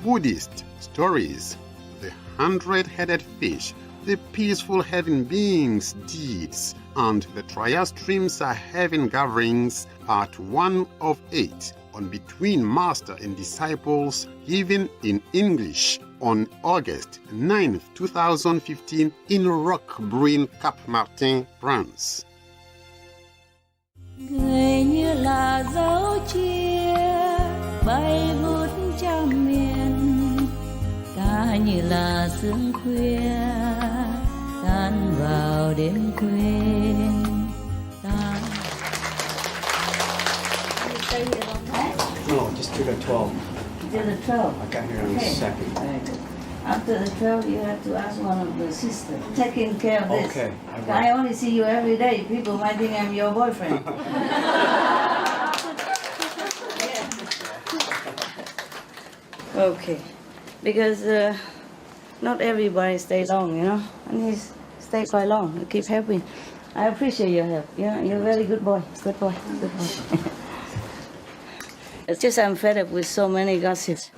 Buddhist stories, the 100-headed fish, the peaceful heaven beings' deeds, and the Trial Streams Are Heaven Gatherings, Part 1 of 8, on Between Master and Disciples, given in English on August 9, 2015 in Roquebrune, Cap Martin, France. Người như là dấu chia bay vút trong miền, ta như là sương khuya tan vào đêm quên. No, just to the 12. To the 12. I got here on the 2nd. Very good. After the 12, you have to ask one of the sisters taking care of this. Okay, I will. I only see you every day. People might think I'm your boyfriend. Okay, because not everybody stays long, and he's stayed quite long. You keep helping. I appreciate your help. You're a very good boy. Good boy. Good boy. It's just I'm fed up with so many gossips.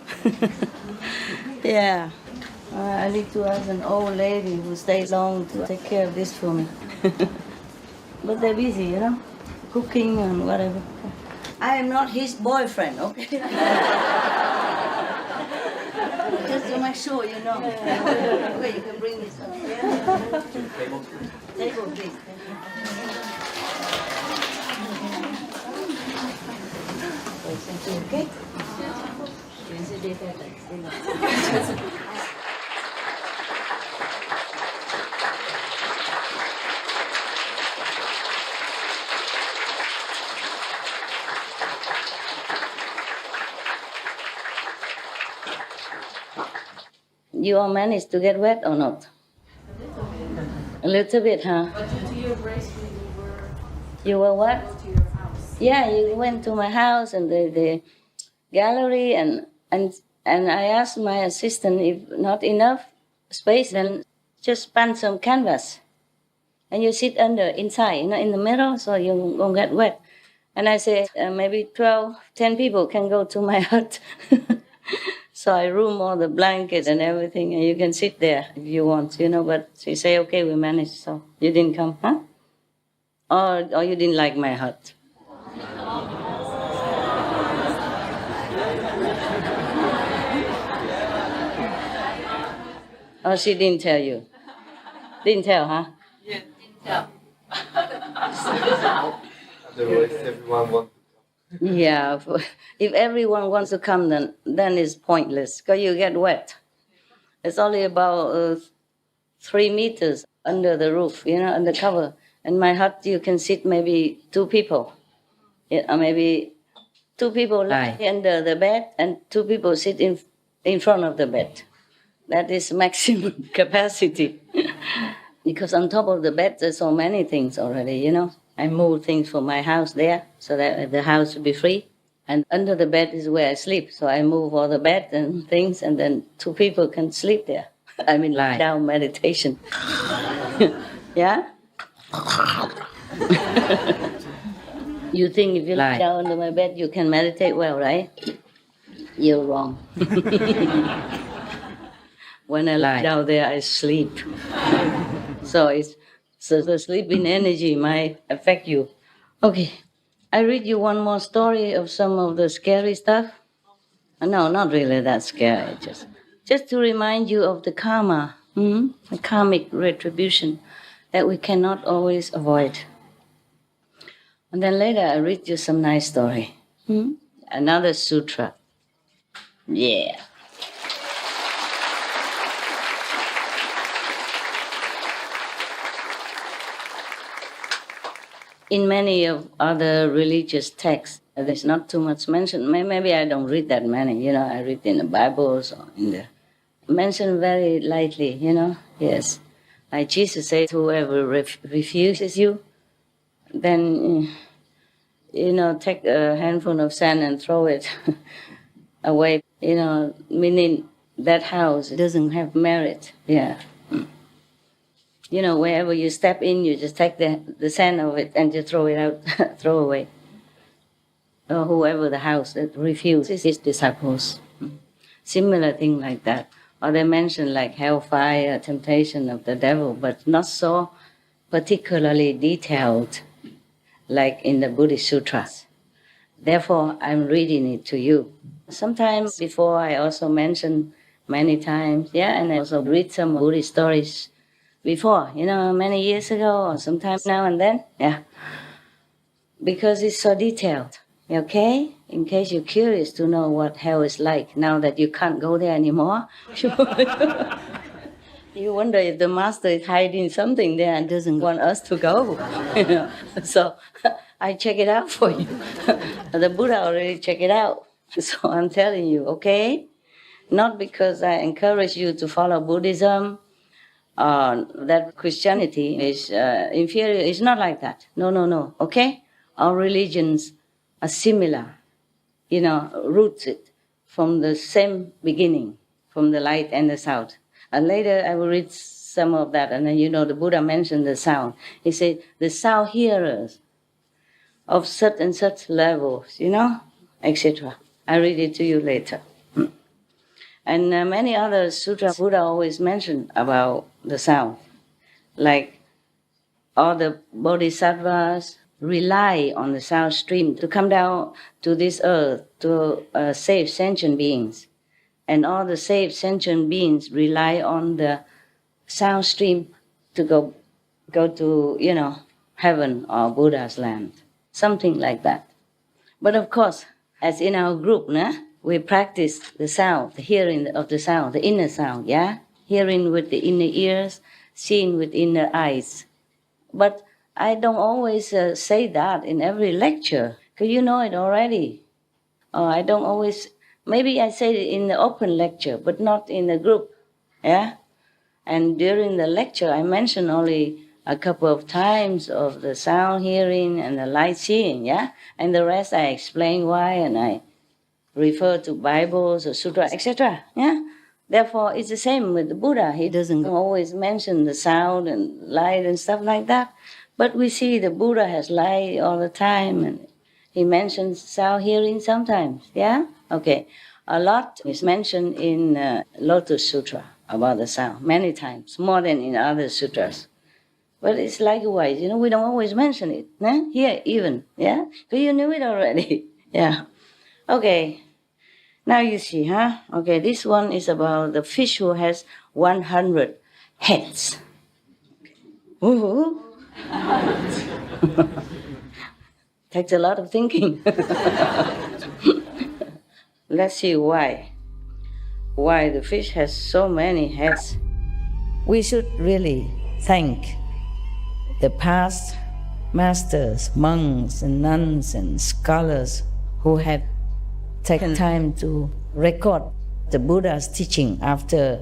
Yeah. I need to ask an old lady who stays long to take care of this for me. But they're busy, cooking and whatever. I am not his boyfriend, okay? Just to make sure you know. Okay, you can bring this up. Table, please. Okay? You all managed to get wet or not? A little bit, huh? But due to your grace, You were what? to your house. Yeah, you went to my house and the gallery and I asked my assistant if not enough space, then just span some canvas. And you sit inside, in the middle, so you won't get wet. And I said, maybe 10 people can go to my hut. So I room all the blankets and everything, and you can sit there if you want, but she say, okay, we managed, so you didn't come, huh? Or you didn't like my hut? Oh, she didn't tell you? Didn't tell, huh? Yeah, didn't tell. Otherwise, everyone wants to come. Yeah, if everyone wants to come, then it's pointless, because you get wet. It's only about 3 meters under the roof, under cover. And my hut, you can sit maybe 2 people. Or maybe 2 people lie under the bed and 2 people sit in front of the bed. That is maximum capacity. Because on top of the bed, there's so many things already, I move things from my house there so that the house will be free. And under the bed is where I sleep. So I move all the bed and things, and then 2 people can sleep there. I mean, lie down meditation. Yeah? You think if you lie down under my bed, you can meditate well, right? You're wrong. When I lie down there, I sleep. So the sleeping energy might affect you. Okay, I read you one more story of some of the scary stuff. No, not really that scary. Just to remind you of the karma, the karmic retribution that we cannot always avoid. And then later I read you some nice story. Another sutra. Yeah. In many of other religious texts, there's not too much mention. Maybe I don't read that many, I read in the Bibles or in the... Mentioned very lightly, yes. Like Jesus said, whoever refuses you, then, take a handful of sand and throw it away, meaning that house doesn't have merit, yeah. Wherever you step in, you just take the sand of it and just throw it out, throw away. Or whoever the house that refuses his disciples. similar thing like that. Or they mention like hellfire, temptation of the devil, but not so particularly detailed like in the Buddhist sutras. Therefore, I'm reading it to you. Sometimes before I also mention many times, and I also read some Buddhist stories before, many years ago or sometimes now and then, because it's so detailed, okay? In case you're curious to know what hell is like now that you can't go there anymore. You wonder if the master is hiding something there and doesn't want us to go. So I check it out for you. The Buddha already checked it out. So I'm telling you, okay? Not because I encourage you to follow Buddhism or that Christianity is inferior. It's not like that. No, okay? All religions are similar, rooted from the same beginning, from the light and the sound. And later I will read some of that, and then the Buddha mentioned the sound. He said, the sound hearers of such and such levels, etc. I read it to you later. And many other sutras Buddha always mentioned about the sound. Like all the bodhisattvas rely on the sound stream to come down to this earth to save sentient beings. And all the saved sentient beings rely on the sound stream to go to, heaven or Buddha's land. Something like that. But of course, as in our group, we practice the sound, the hearing of the sound, the inner sound, hearing with the inner ears, seeing with inner eyes. But I don't always say that in every lecture, because you know it already. I don't always, maybe I say it in the open lecture, but not in the group, And during the lecture, I mention only a couple of times of the sound hearing and the light seeing, And the rest I explain why, and I refer to Bibles or sutras, etc., Therefore, it's the same with the Buddha. He doesn't always mention the sound and light and stuff like that. But we see the Buddha has light all the time, and he mentions sound hearing sometimes, Okay. A lot is mentioned in Lotus Sutra about the sound, many times, more than in other sutras. But it's likewise, we don't always mention it, here even, Because you knew it already, Okay. Now you see, Okay, this one is about the fish who has 100 heads. Ooh. Takes a lot of thinking. Let's see why. Why the fish has so many heads. We should really thank the past masters, monks and nuns and scholars who have taken time to record the Buddha's teaching after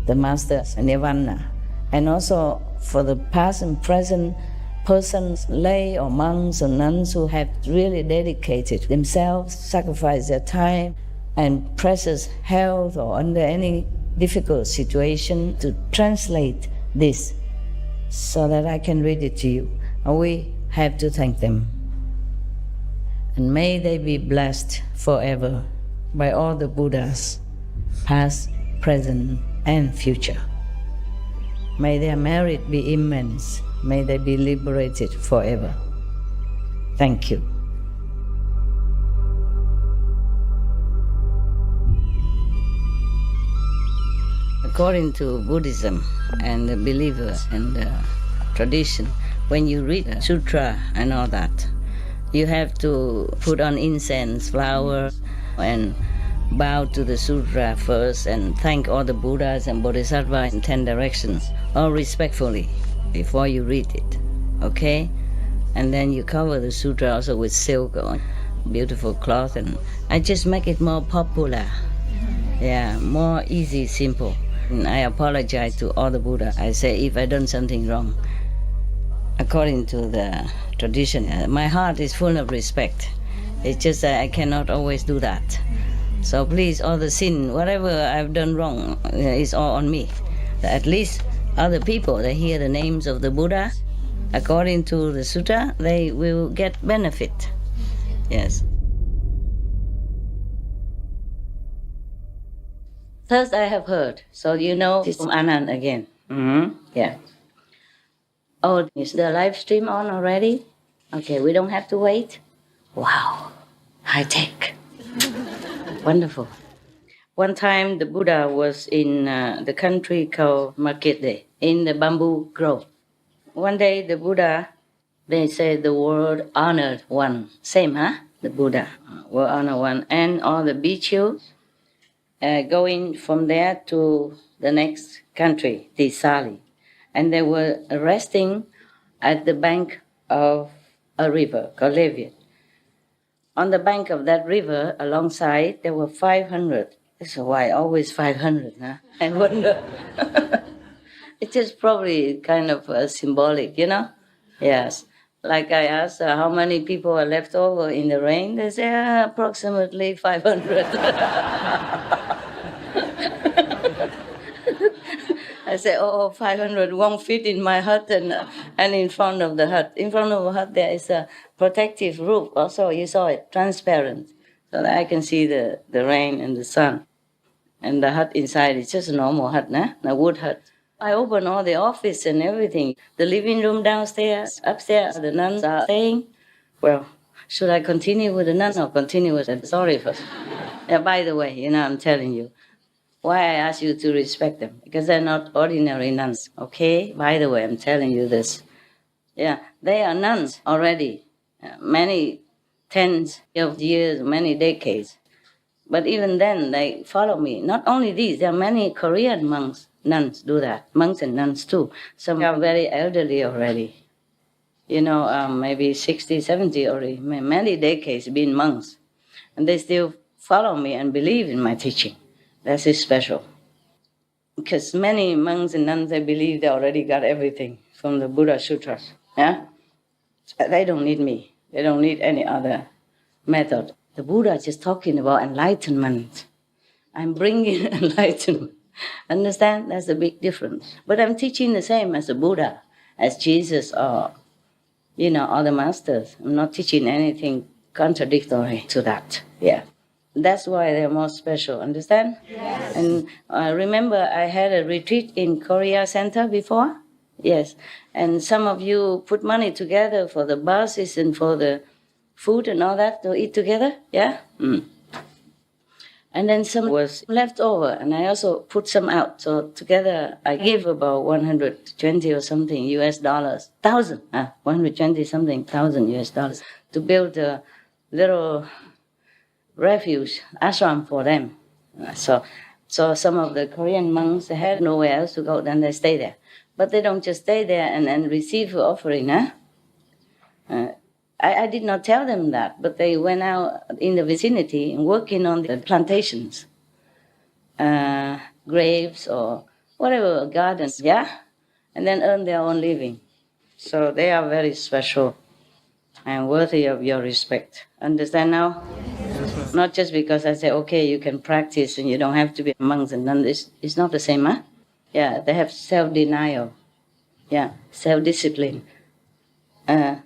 the master's nirvana. And also for the past and present persons, lay or monks or nuns who have really dedicated themselves, sacrificed their time and precious health or under any difficult situation to translate this so that I can read it to you. And we have to thank them. And may they be blessed forever by all the Buddhas, past, present, and future. May their merit be immense. May they be liberated forever. Thank you. According to Buddhism and the believers and the tradition, when you read a sutra and all that, you have to put on incense, flower, and bow to the sutra first and thank all the Buddhas and Bodhisattvas in 10 directions, all respectfully, before you read it, okay? And then you cover the sutra also with silk or beautiful cloth, and I just make it more popular, more easy, simple. And I apologize to all the Buddha. I say if I done something wrong, according to the tradition, my heart is full of respect. It's just that I cannot always do that. So please, all the sin, whatever I've done wrong, is all on me. At least other people, they hear the names of the Buddha, according to the sutta, they will get benefit. Yes. Thus I have heard. So you know it's from Anand again. Yeah. Oh, is the live stream on already? Okay, we don't have to wait. Wow, high tech. Wonderful. One time the Buddha was in the country called Makete in the bamboo grove. One day the Buddha, they say the world honored one. Same, huh? The Buddha, world honored one. And all the bhikkhus going from there to the next country, Tisali. And they were resting at the bank of a river called Leviat. On the bank of that river, alongside, there were 500. That's why always 500, huh? I wonder. It is probably kind of symbolic, you know? Yes. Like I asked, how many people are left over in the rain? They say approximately 500. I say, 500 won't fit in my hut and in front of the hut. In front of the hut, there is a protective roof. Also, you saw it, transparent, so that I can see the rain and the sun. And the hut inside is just a normal hut, a wood hut. I open all the office and everything. The living room downstairs, upstairs, the nuns are staying. Well, should I continue with the nuns or continue with the story first? Yeah, by the way, I'm telling you why I ask you to respect them, because they're not ordinary nuns, okay? By the way, I'm telling you this. Yeah, they are nuns already, many tens of years, many decades. But even then, they follow me. Not only these, there are many Korean monks, nuns do that. Monks and nuns too. Some are very elderly already. Maybe 60, 70 already, many decades been monks. And they still follow me and believe in my teaching. That is special. Because many monks and nuns, they believe they already got everything from the Buddha Sutras. Yeah? They don't need me. They don't need any other method. The Buddha is just talking about enlightenment. I'm bringing enlightenment. Understand? That's a big difference. But I'm teaching the same as the Buddha, as Jesus, or, all the masters. I'm not teaching anything contradictory to that. Yeah. That's why they're more special, understand? Yes. And remember, I had a retreat in Korea Center before? Yes. And some of you put money together for the buses and for the food and all that to eat together, yeah? And then some was left over, and I also put some out. So together, I gave about 120 or something US dollars, 120 something thousand US dollars to build a little refuge, ashram for them. So some of the Korean monks, they had nowhere else to go, then they stay there. But they don't just stay there and receive offering, I did not tell them that, but they went out in the vicinity and working on the plantations, grapes or whatever, gardens, yeah? And then earn their own living. So they are very special and worthy of your respect. Understand now? Yes. Not just because I say, okay, you can practice and you don't have to be monks and nuns. It's not the same, huh? Yeah, they have self-denial. Yeah, self-discipline. A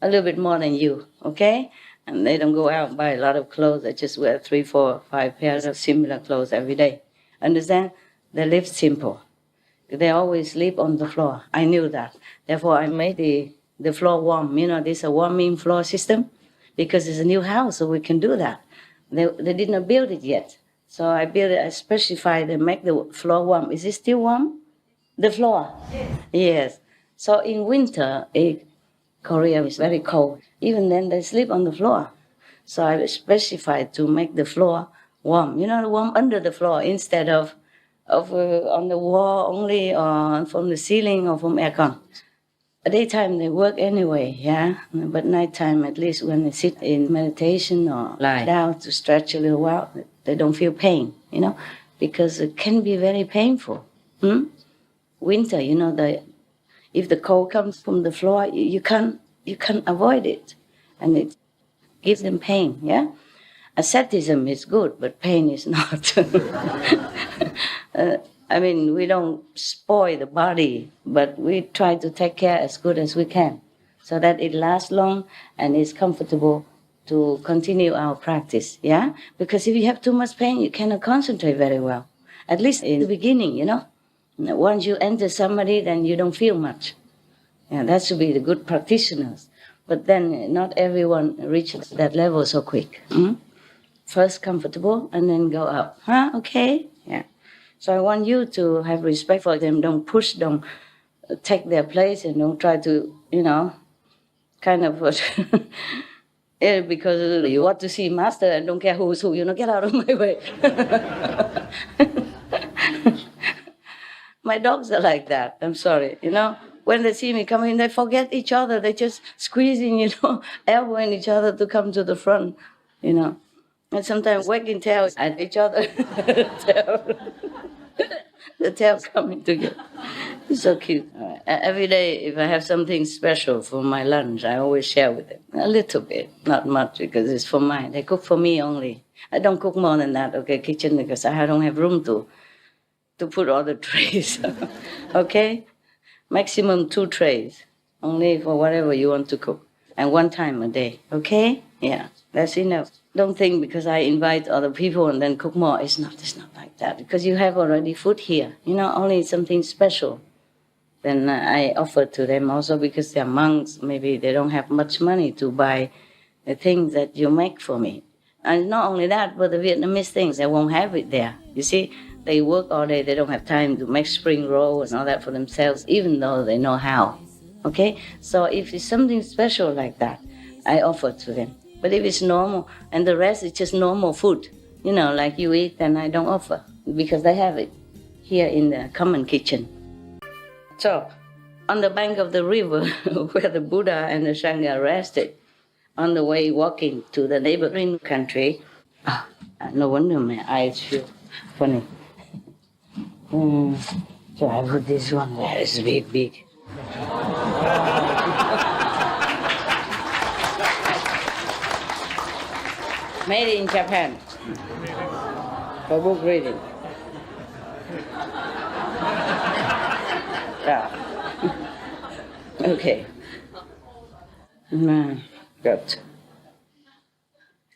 little bit more than you, okay? And they don't go out and buy a lot of clothes. They just wear 3, 4, 5 pairs of similar clothes every day. Understand? They live simple. They always sleep on the floor. I knew that. Therefore, I made the floor warm. This is a warming floor system because it's a new house, so we can do that. They did not build it yet. So I built it, I specified, they make the floor warm. Is it still warm? The floor? Yes. So in winter, Korea is very cold. Even then, they sleep on the floor. So I specified to make the floor warm. Warm under the floor instead of on the wall only, or from the ceiling or from aircon. Daytime they work anyway, yeah. But nighttime, at least when they sit in meditation or lie down to stretch a little while, they don't feel pain, because it can be very painful. Winter, if the cold comes from the floor, you can't avoid it, and it gives them pain. Yeah, asceticism is good, but pain is not. We don't spoil the body, but we try to take care as good as we can, so that it lasts long and is comfortable to continue our practice. Yeah, because if you have too much pain, you cannot concentrate very well. At least in the beginning, Once you enter somebody, then you don't feel much. Yeah, that should be the good practitioners. But then not everyone reaches that level so quick. First comfortable and then go up. Okay? Yeah. So I want you to have respect for them. Don't push, don't take their place, and don't try to, kind of, because you want to see master and don't care who's who, get out of my way. My dogs are like that. I'm sorry, When they see me coming, they forget each other. They just squeezing, elbowing each other to come to the front, And sometimes wagging tails at each other. The tail coming together. It's so cute. Every day, if I have something special for my lunch, I always share with them. A little bit, not much, because it's for mine. They cook for me only. I don't cook more than that, kitchen, because I don't have room to put all the trays. Okay? Maximum 2 trays, only for whatever you want to cook. And 1 time a day, okay? Yeah, that's enough. Don't think because I invite other people and then cook more. It's not like that. Because you have already food here, only something special. Then I offer to them also because they're monks. Maybe they don't have much money to buy the things that you make for me. And not only that, but the Vietnamese things, they won't have it there. You see, they work all day. They don't have time to make spring roll and all that for themselves, even though they know how. Okay? So if it's something special like that, I offer to them. But if it's normal, and the rest is just normal food, like you eat, then I don't offer, because they have it here in the common kitchen. So, on the bank of the river, where the Buddha and the Sangha rested, on the way walking to the neighboring country, no wonder my eyes feel funny. So I put this one there, it's big. Made in Japan, for book reading. Yeah. Okay. Good.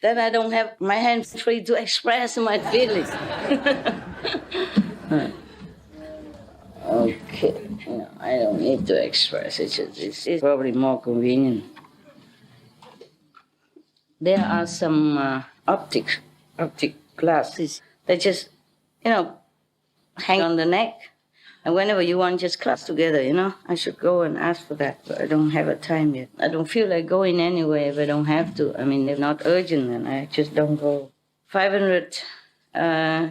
Then I don't have my hands free to express my feelings. Okay. No, I don't need to express it. It's probably more convenient. There are some optic glasses. They just, hang on the neck. And whenever you want, just clasp together, I should go and ask for that, but I don't have a time yet. I don't feel like going anywhere if I don't have to. I mean, they're not urgent, and I just don't go. 500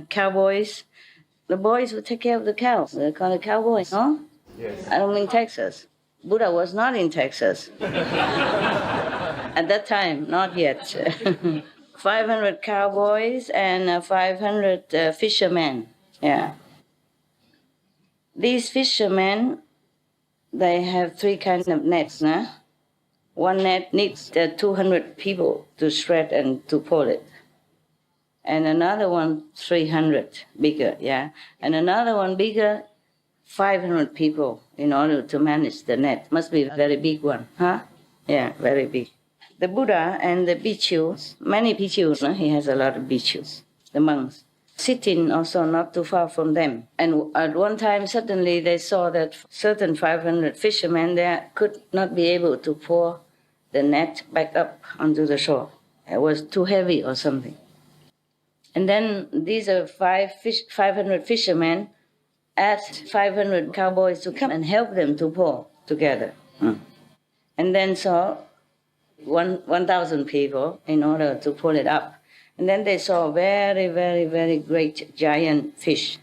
cowboys. The boys will take care of the cows. They're called cowboys, no? Yes. I don't mean Texas. Buddha was not in Texas. At that time, not yet. 500 cowboys and 500 fishermen. Yeah. These fishermen, they have 3 kinds of nets. One net needs 200 people to shred and to pull it. And another one, 300, bigger, yeah. And another one bigger, 500 people in order to manage the net. Must be a very big one, huh? Yeah, very big. The Buddha and the bhikkhus, many bhikkhus, he has a lot of bhikkhus, the monks, sitting also not too far from them. And at one time, suddenly they saw that certain 500 fishermen there could not be able to pour the net back up onto the shore. It was too heavy or something. And then these are 500 fishermen asked 500 cowboys to come and help them to pour together. And then saw 1,000 people in order to pull it up. And then they saw a very, very, very great giant fish.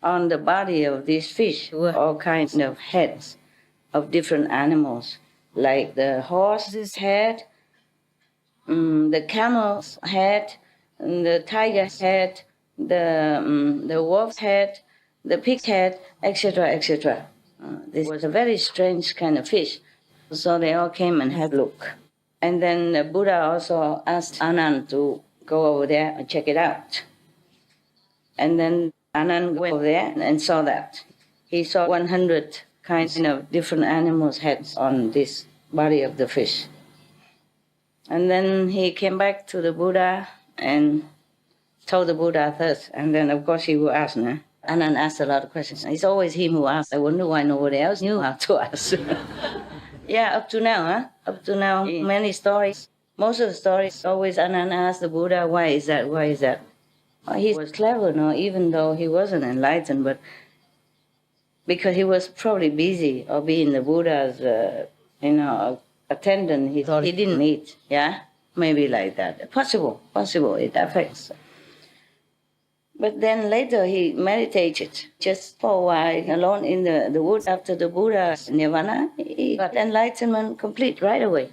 On the body of these fish were all kinds of heads of different animals, like the horse's head, the camel's head, the tiger's head, the wolf's head, the pig's head, etc., etc. This was a very strange kind of fish. So they all came and had a look. And then the Buddha also asked Anand to go over there and check it out. And then Anand went over there and saw that. He saw 100 kinds of different animals' heads on this body of the fish. And then he came back to the Buddha and told the Buddha first, and then of course he will ask, nah? Anand asked a lot of questions. It's always him who asks. I wonder why nobody else knew how to ask. Yeah, up to now, huh? Up to now, in many stories, most of the stories, always Anand asked the Buddha, why is that, why is that? Well, he was clever, no, even though he wasn't enlightened, but because he was probably busy or being the Buddha's, attendant, he thought he didn't need, yeah? Maybe like that. Possible, it affects. But then later he meditated just for a while alone in the woods after the Buddha's nirvana. He got enlightenment complete right away.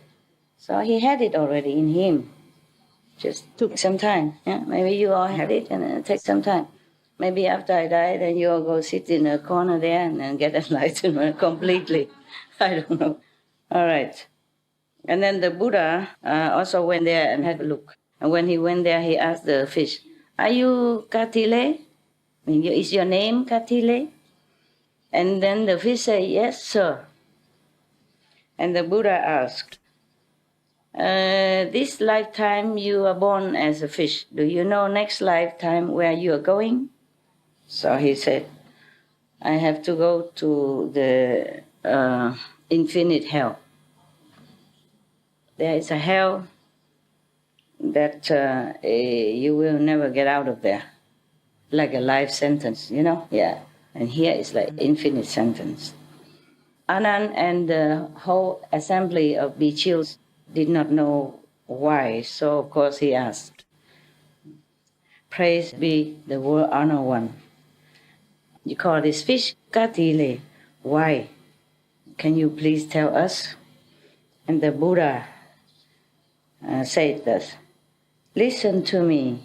So he had it already in him. Just took some time. Yeah? Maybe you all had it and it takes some time. Maybe after I die, then you all go sit in a corner there and then get enlightenment completely. I don't know. All right. And then the Buddha also went there and had a look. And when he went there, he asked the fish, are you Katile? Is your name Katile? And then the fish said, yes, sir. And the Buddha asked, this lifetime you are born as a fish. Do you know next lifetime where you are going? So he said, I have to go to the infinite hell. There is a hell that you will never get out of there, like a life sentence, you know? Yeah. And here is like infinite sentence. Anand and the whole assembly of Bhikkhus did not know why, so of course he asked, praise be the world honored one. You call this fish Katile. Why? Can you please tell us? And the Buddha said thus, listen to me,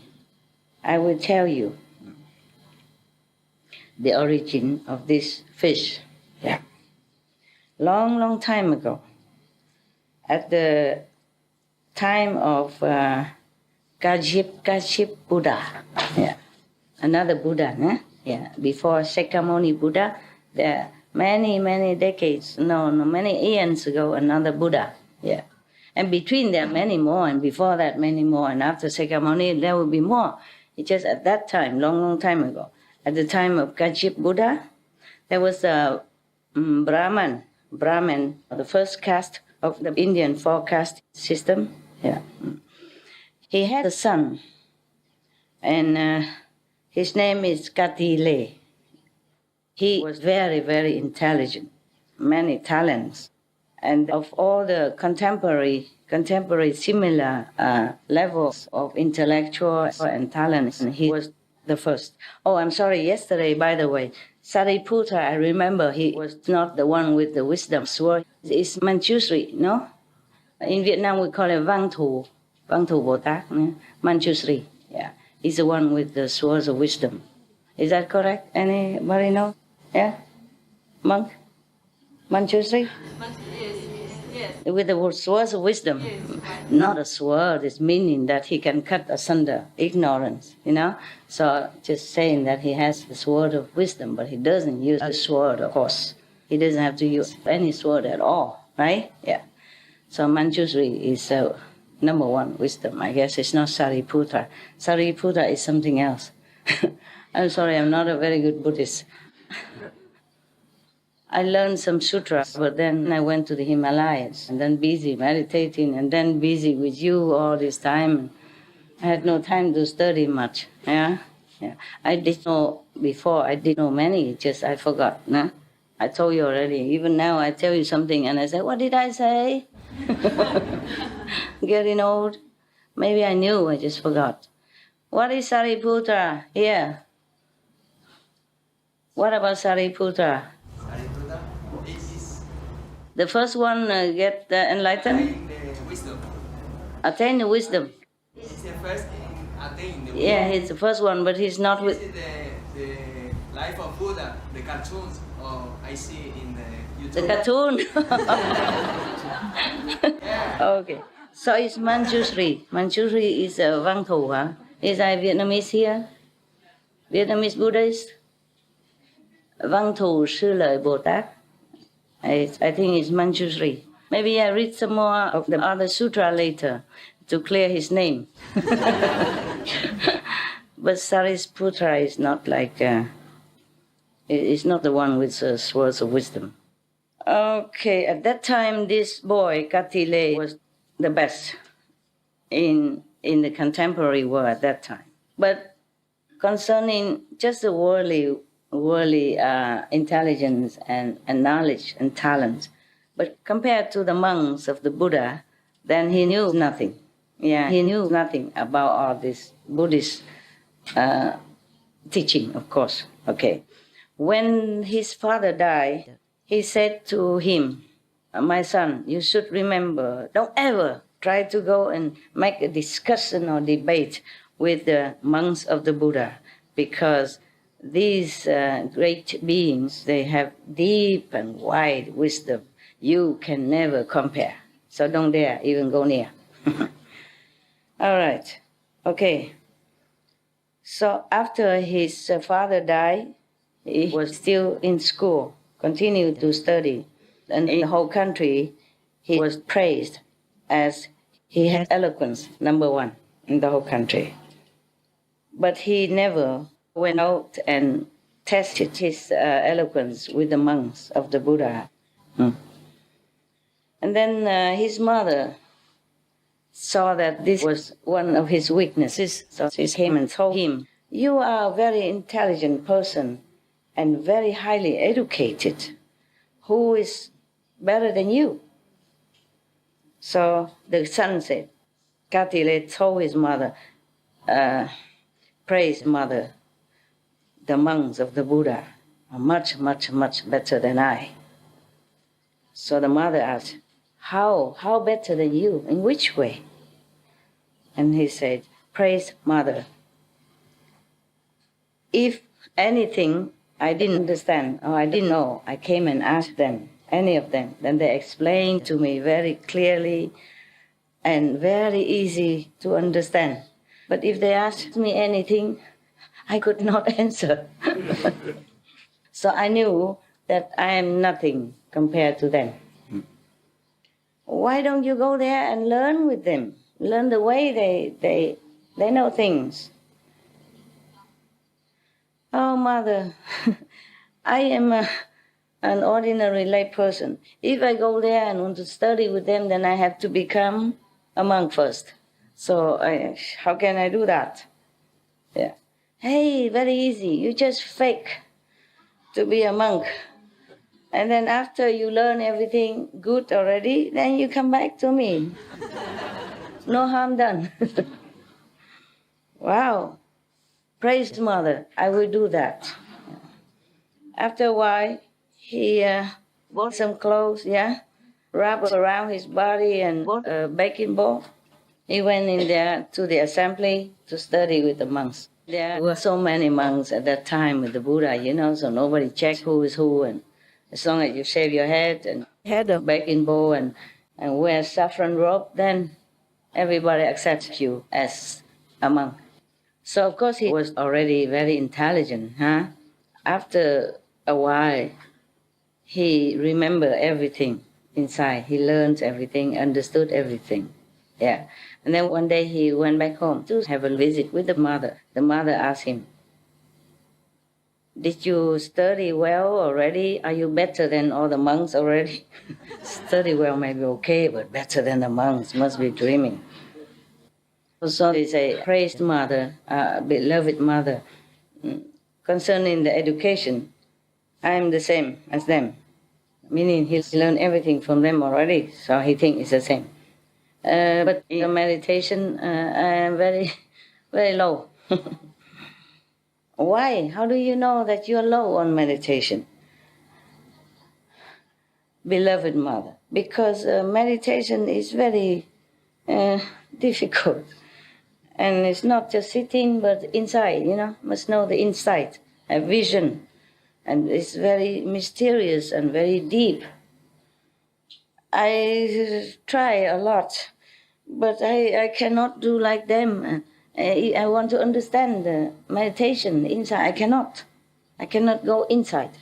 I will tell you the origin of this fish. Yeah. Long time ago, at the time of Kagyap Buddha, yeah, another Buddha, né? Yeah, before Shakyamuni Buddha, there many decades, many eons ago, another Buddha, yeah. And between there, many more, and before that, many more, and after Shakyamuni, there will be more. It's just at that time, long time ago, at the time of Kagyap Buddha, there was a Brahman, the first caste of the Indian four-caste system. Yeah. He had a son, and his name is Katile. He was very intelligent, many talents. And of all the contemporary similar levels of intellectual and talents, he was the first. Oh, I'm sorry, yesterday, by the way, Sariputta, I remember he was not the one with the wisdom sword. It's Manjushri, no? In Vietnam, we call it Vang Thu Bồ Tát, Manjushri. Yeah, he's the one with the swords of wisdom. Is that correct? Anybody know? Yeah? Monk? Manjushri? Yes. With the swords of wisdom. Yes. Not a sword, it's meaning that he can cut asunder ignorance, you know? So just saying that he has the sword of wisdom, but he doesn't use the sword, of course. He doesn't have to use any sword at all, right? Yeah. So Manjushri is number one wisdom. I guess it's not Sariputta. Sariputta is something else. I'm sorry, I'm not a very good Buddhist. I learned some sutras, but then I went to the Himalayas, and then busy meditating, and then busy with you all this time. I had no time to study much. Yeah. I did know before. I did know many. Just I forgot. Nah? I told you already. Even now, I tell you something, and I say, "What did I say?" Getting old. Maybe I knew. I just forgot. What is Sariputta? Here. What about Sariputta? The first one get enlightened? Attain the wisdom. He's the first attain the wisdom. Yeah, he's the first one, but he's not with... The life of Buddha, the cartoons I see in the YouTube. The cartoon? Yeah. Okay. So it's Manjushri. Manjushri is Vang Thu, huh? Is I Vietnamese here? Vietnamese Buddhist? Vang Thu Sư Lợi Bồ Tát. I think it's Manjushri. Maybe I read some more of the other sutra later to clear his name. But Sariputta is not like, is not the one with words of wisdom. Okay, at that time, this boy, Katile, was the best in the contemporary world at that time. But concerning just the worldly intelligence and knowledge and talent, but compared to the monks of the Buddha, then he knew nothing. Yeah, he knew nothing about all this Buddhist teaching, of course. Okay. When his father died, he said to him, "My son, you should remember, don't ever try to go and make a discussion or debate with the monks of the Buddha, because these great beings, they have deep and wide wisdom. You can never compare. So don't dare even go near." All right. Okay. So after his father died, he was still in school, continued to study. And in the whole country, he was praised as he had eloquence, number one in the whole country. But he never went out and tested his eloquence with the monks of the Buddha. And then his mother saw that this was one of his weaknesses, so she came and told him, "You are a very intelligent person and very highly educated. Who is better than you?" So the son said, Katile told his mother, "Praise mother, the monks of the Buddha are much, much, much better than I." So the mother asked, How better than you? In which way?" And he said, "Praise mother. If anything I didn't understand or I didn't know, I came and asked them, any of them, then they explained to me very clearly and very easy to understand. But if they asked me anything, I could not answer." So I knew that I am nothing compared to them. Why don't you go there and learn with them? Learn the way they know things. "Oh, mother, I am an ordinary lay person. If I go there and want to study with them, then I have to become a monk first. So how can I do that?" Yeah. "Hey, very easy. You just fake to be a monk. And then after you learn everything good already, then you come back to me. No harm done." Wow. Praise mother. I will do that. After a while, he bought some clothes, wrapped around his body and bought a baking ball. He went in there to the assembly to study with the monks. There were so many monks at that time with the Buddha, so nobody checked who is who. And as long as you shave your head and had a baking bowl and wear saffron robe, then everybody accepts you as a monk. So of course he was already very intelligent. After a while, he remembered everything inside. He learned everything, understood everything. Yeah. And then one day he went back home to have a visit with the mother. The mother asked him, "Did you study well already? Are you better than all the monks already?" Study well may be okay, but better than the monks must be dreaming. So they say, "Praised mother, beloved mother, concerning the education, I am the same as them." Meaning he learned everything from them already, so he thinks it's the same. But in the meditation, I am very, very low. Why? How do you know that you're low on meditation? Beloved mother, because meditation is very difficult. And it's not just sitting, but inside, must know the inside, a vision. And it's very mysterious and very deep. I try a lot, but I cannot do like them. I want to understand the meditation inside. I cannot go inside.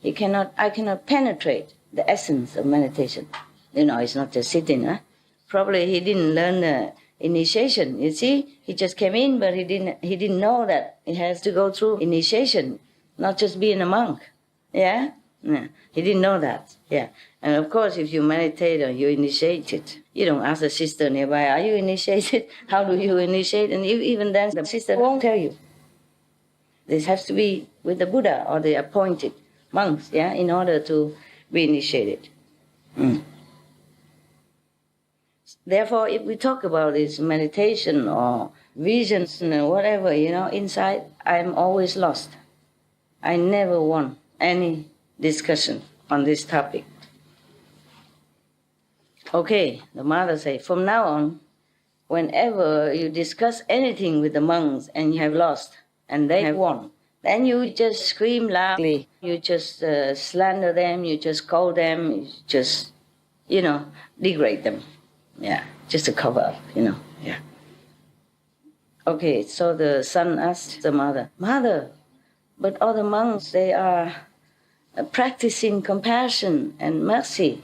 I cannot penetrate the essence of meditation. It's not just sitting. Probably he didn't learn initiation. You see, he just came in, but he didn't know that he has to go through initiation, not just being a monk. Yeah? Yeah. He didn't know that. Yeah. And of course, if you meditate or you initiate it, you don't ask the sister nearby, are you initiated? How do you initiate? And even then, the sister won't tell you. This has to be with the Buddha or the appointed monks, yeah, in order to be initiated. Therefore, if we talk about this meditation or visions and whatever, inside, I'm always lost. I never won any discussion on this topic. Okay, the mother said, from now on, whenever you discuss anything with the monks and you have lost and they have won, then you just scream loudly, you just slander them, you just call them, you just, degrade them. Yeah, just to cover up, yeah. Okay, so the son asked the mother, Mother, but all the monks, they are practicing compassion and mercy.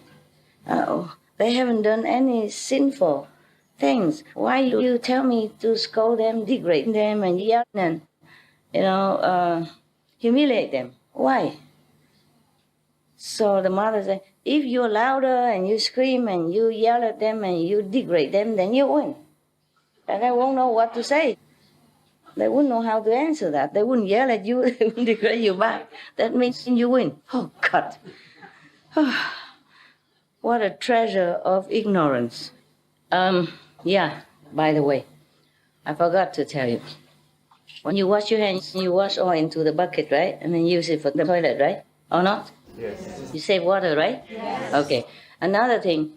They haven't done any sinful things. Why do you tell me to scold them, degrade them, and yell and, humiliate them? Why? So the mother said, if you're louder and you scream and you yell at them and you degrade them, then you win. And they won't know what to say. They wouldn't know how to answer that. They wouldn't yell at you, they wouldn't degrade you back. That means you win. Oh, God. What a treasure of ignorance. Yeah, by the way, I forgot to tell you. When you wash your hands, you wash oil into the bucket, right? And then use it for the toilet, right? Or not? Yes. You save water, right? Yes. Okay. Another thing,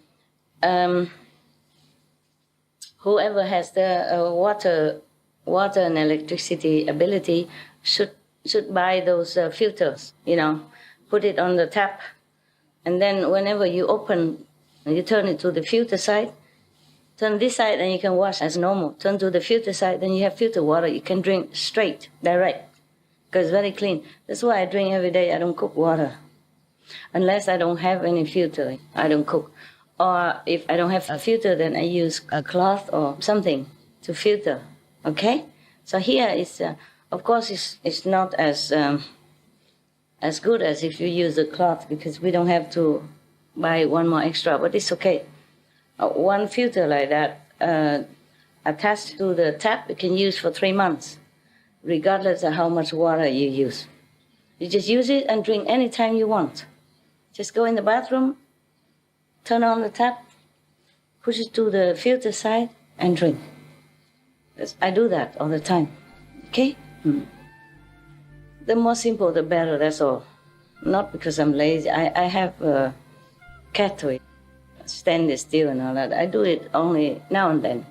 whoever has the water and electricity ability should buy those filters, put it on the tap. And then whenever you open, you turn it to the filter side, turn this side and you can wash as normal. Turn to the filter side, then you have filter water. You can drink straight, direct, because it's very clean. That's why I drink every day. I don't cook water. Unless I don't have any filter, I don't cook. Or if I don't have a filter, then I use a cloth or something to filter. Okay? So here is, of course, it's not as good as if you use a cloth, because we don't have to buy one more extra, but it's okay. One filter like that attached to the tap, you can use for 3 months, regardless of how much water you use. You just use it and drink anytime you want. Just go in the bathroom, turn on the tap, push it to the filter side, and drink. I do that all the time. Okay? The more simple, the better, that's all. Not because I'm lazy. I have a cattle, stand still and all that. I do it only now and then.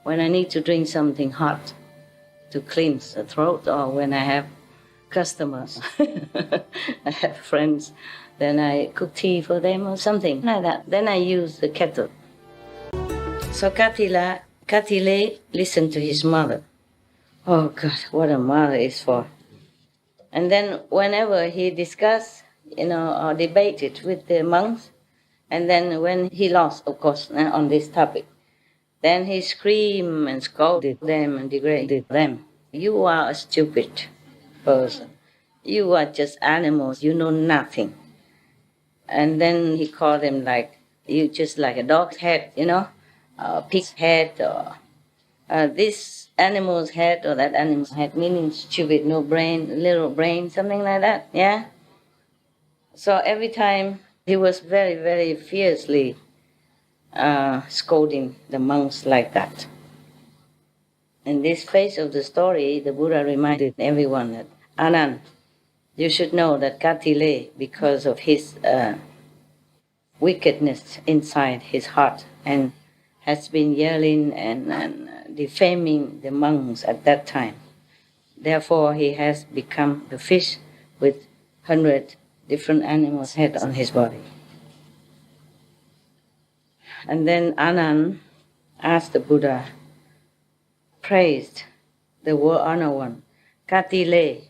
When I need to drink something hot to cleanse the throat, or when I have customers, I have friends, then I cook tea for them or something like that. Then I use the kettle. So Katile listened to his mother. Oh God, what a mother is for. And then whenever he discussed, or debated with the monks, and then when he lost, of course, on this topic, then he screamed and scolded them and degraded them. You are a stupid person. You are just animals. You know nothing. And then he called them you just like a dog's head, a pig's head, or this animal's head, or that animal's head, meaning stupid, no brain, little brain, something like that, yeah? So every time he was very, very fiercely scolding the monks like that. In this phase of the story, the Buddha reminded everyone that, Anand, you should know that Katile, because of his wickedness inside his heart, and has been yelling and defaming the monks at that time. Therefore, he has become the fish with 100 different animals' head on his body. And then Anand asked the Buddha, praised the world-honored one, Katile,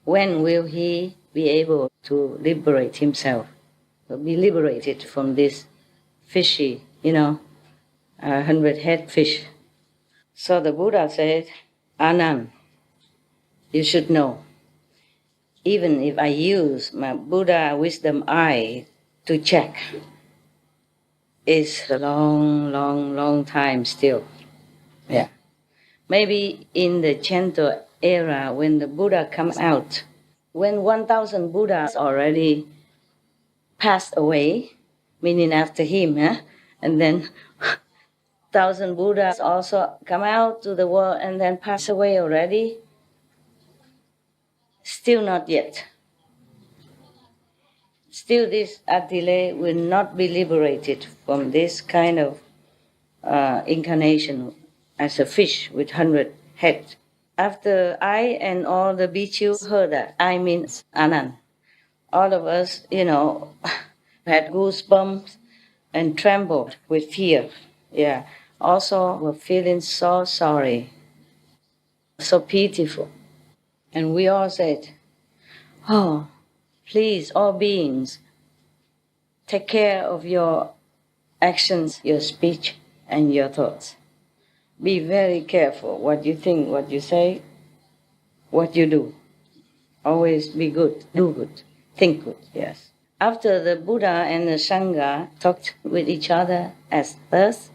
when will he be able to liberate himself, to be liberated from this fishy, 100 head fish. So the Buddha said, Anand, you should know, even if I use my Buddha wisdom eye to check, it's a long, long, long time still. Yeah. Maybe in the Cento era, when the Buddha comes out, when 1,000 Buddhas already passed away, meaning after him, and then 1,000 Buddhas also come out to the world and then pass away already, still not yet. Still this Atile will not be liberated from this kind of incarnation as a fish with 100 heads. After I and all the bhikkhus heard that, I means Anand, all of us, had goosebumps and trembled with fear. Yeah. Also were feeling so sorry, so pitiful. And we all said, oh, please, all beings, take care of your actions, your speech, and your thoughts. Be very careful what you think, what you say, what you do. Always be good, do good, think good, yes. After the Buddha and the Sangha talked with each other as thus,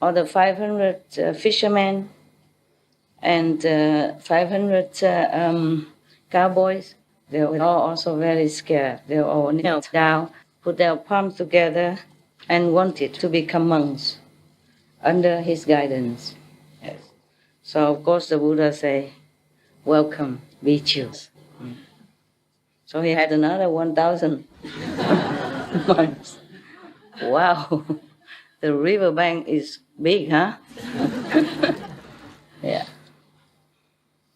all the 500 fishermen and 500 cowboys, they were all also very scared. They all knelt down, put their palms together, and wanted to become monks under his guidance. Yes. So of course the Buddha say, welcome, bhikkhus. So he had another 1,000 monks. Wow, the riverbank is big, huh? Yeah.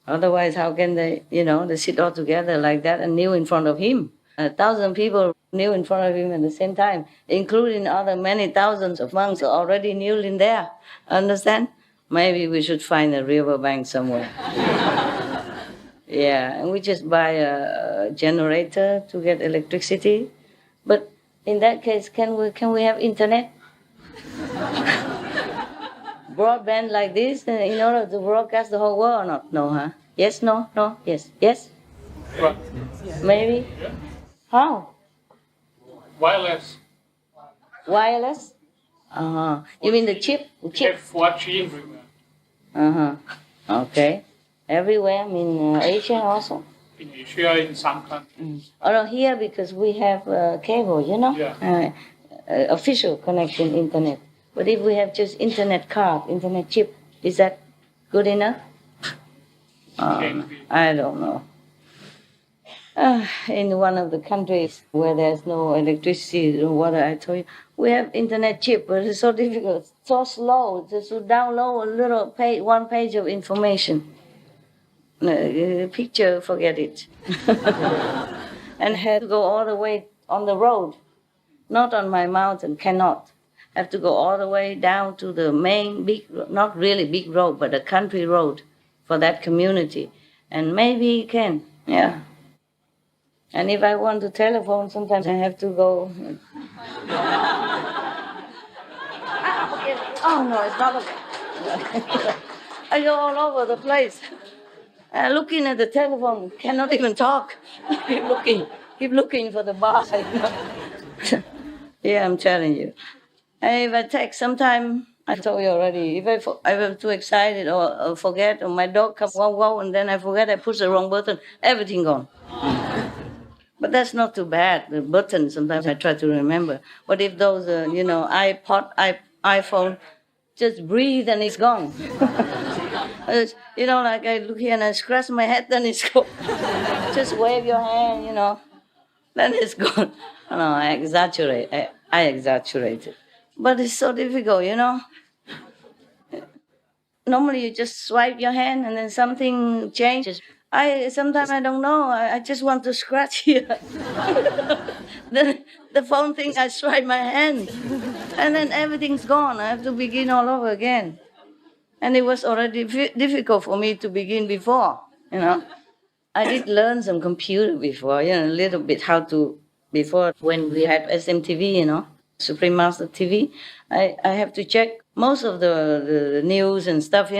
Otherwise, how can they, they sit all together like that and kneel in front of him? 1,000 people kneel in front of him at the same time, including other many thousands of monks already kneeling there. Understand? Maybe we should find a riverbank somewhere. Yeah, and we just buy a generator to get electricity. But in that case, can we have internet? Broadband like this in order to broadcast the whole world or not? No, huh? Yes, no, yes, yes? Right. Maybe? Yeah. How? Wireless. Wireless? Uh-huh. You mean the chip? The chip? Have 4G everywhere. Uh-huh. Okay. Everywhere, I mean Asia also? In Asia, in some countries. Oh, no, here because we have cable, Yeah. Official connection internet. But if we have just internet card, internet chip, is that good enough? Can be. I don't know. In one of the countries where there's no electricity, no water, I told you, we have internet chip, but it's so difficult, so slow, just to download a little page, one page of information. Picture, forget it. And had to go all the way on the road, not on my mountain, cannot. Have to go all the way down to the main big, not really big road, but a country road for that community. And maybe you can, yeah. And if I want to telephone, sometimes I have to go. Oh no, it's not okay. I go all over the place. Looking at the telephone, cannot even talk. keep looking for the bar. Yeah, I'm telling you. And if I take some time, I told you already, if I'm too excited or forget, or my dog comes wow, and then I forget I push the wrong button, everything gone. But that's not too bad. The button, sometimes I try to remember. What if those, iPhone, just breathe and it's gone? Like I look here and I scratch my head, then it's gone. Just wave your hand, then it's gone. No, I exaggerate. I exaggerated. But it's so difficult, Normally you just swipe your hand and then something changes. Sometimes I don't know. I just want to scratch here. Then the phone thinks I swipe my hand. And then everything's gone. I have to begin all over again. And it was already difficult for me to begin before, I did learn some computer before, a little bit how to, before when we had SMTV, Supreme Master TV. I have to check most of the news and stuff,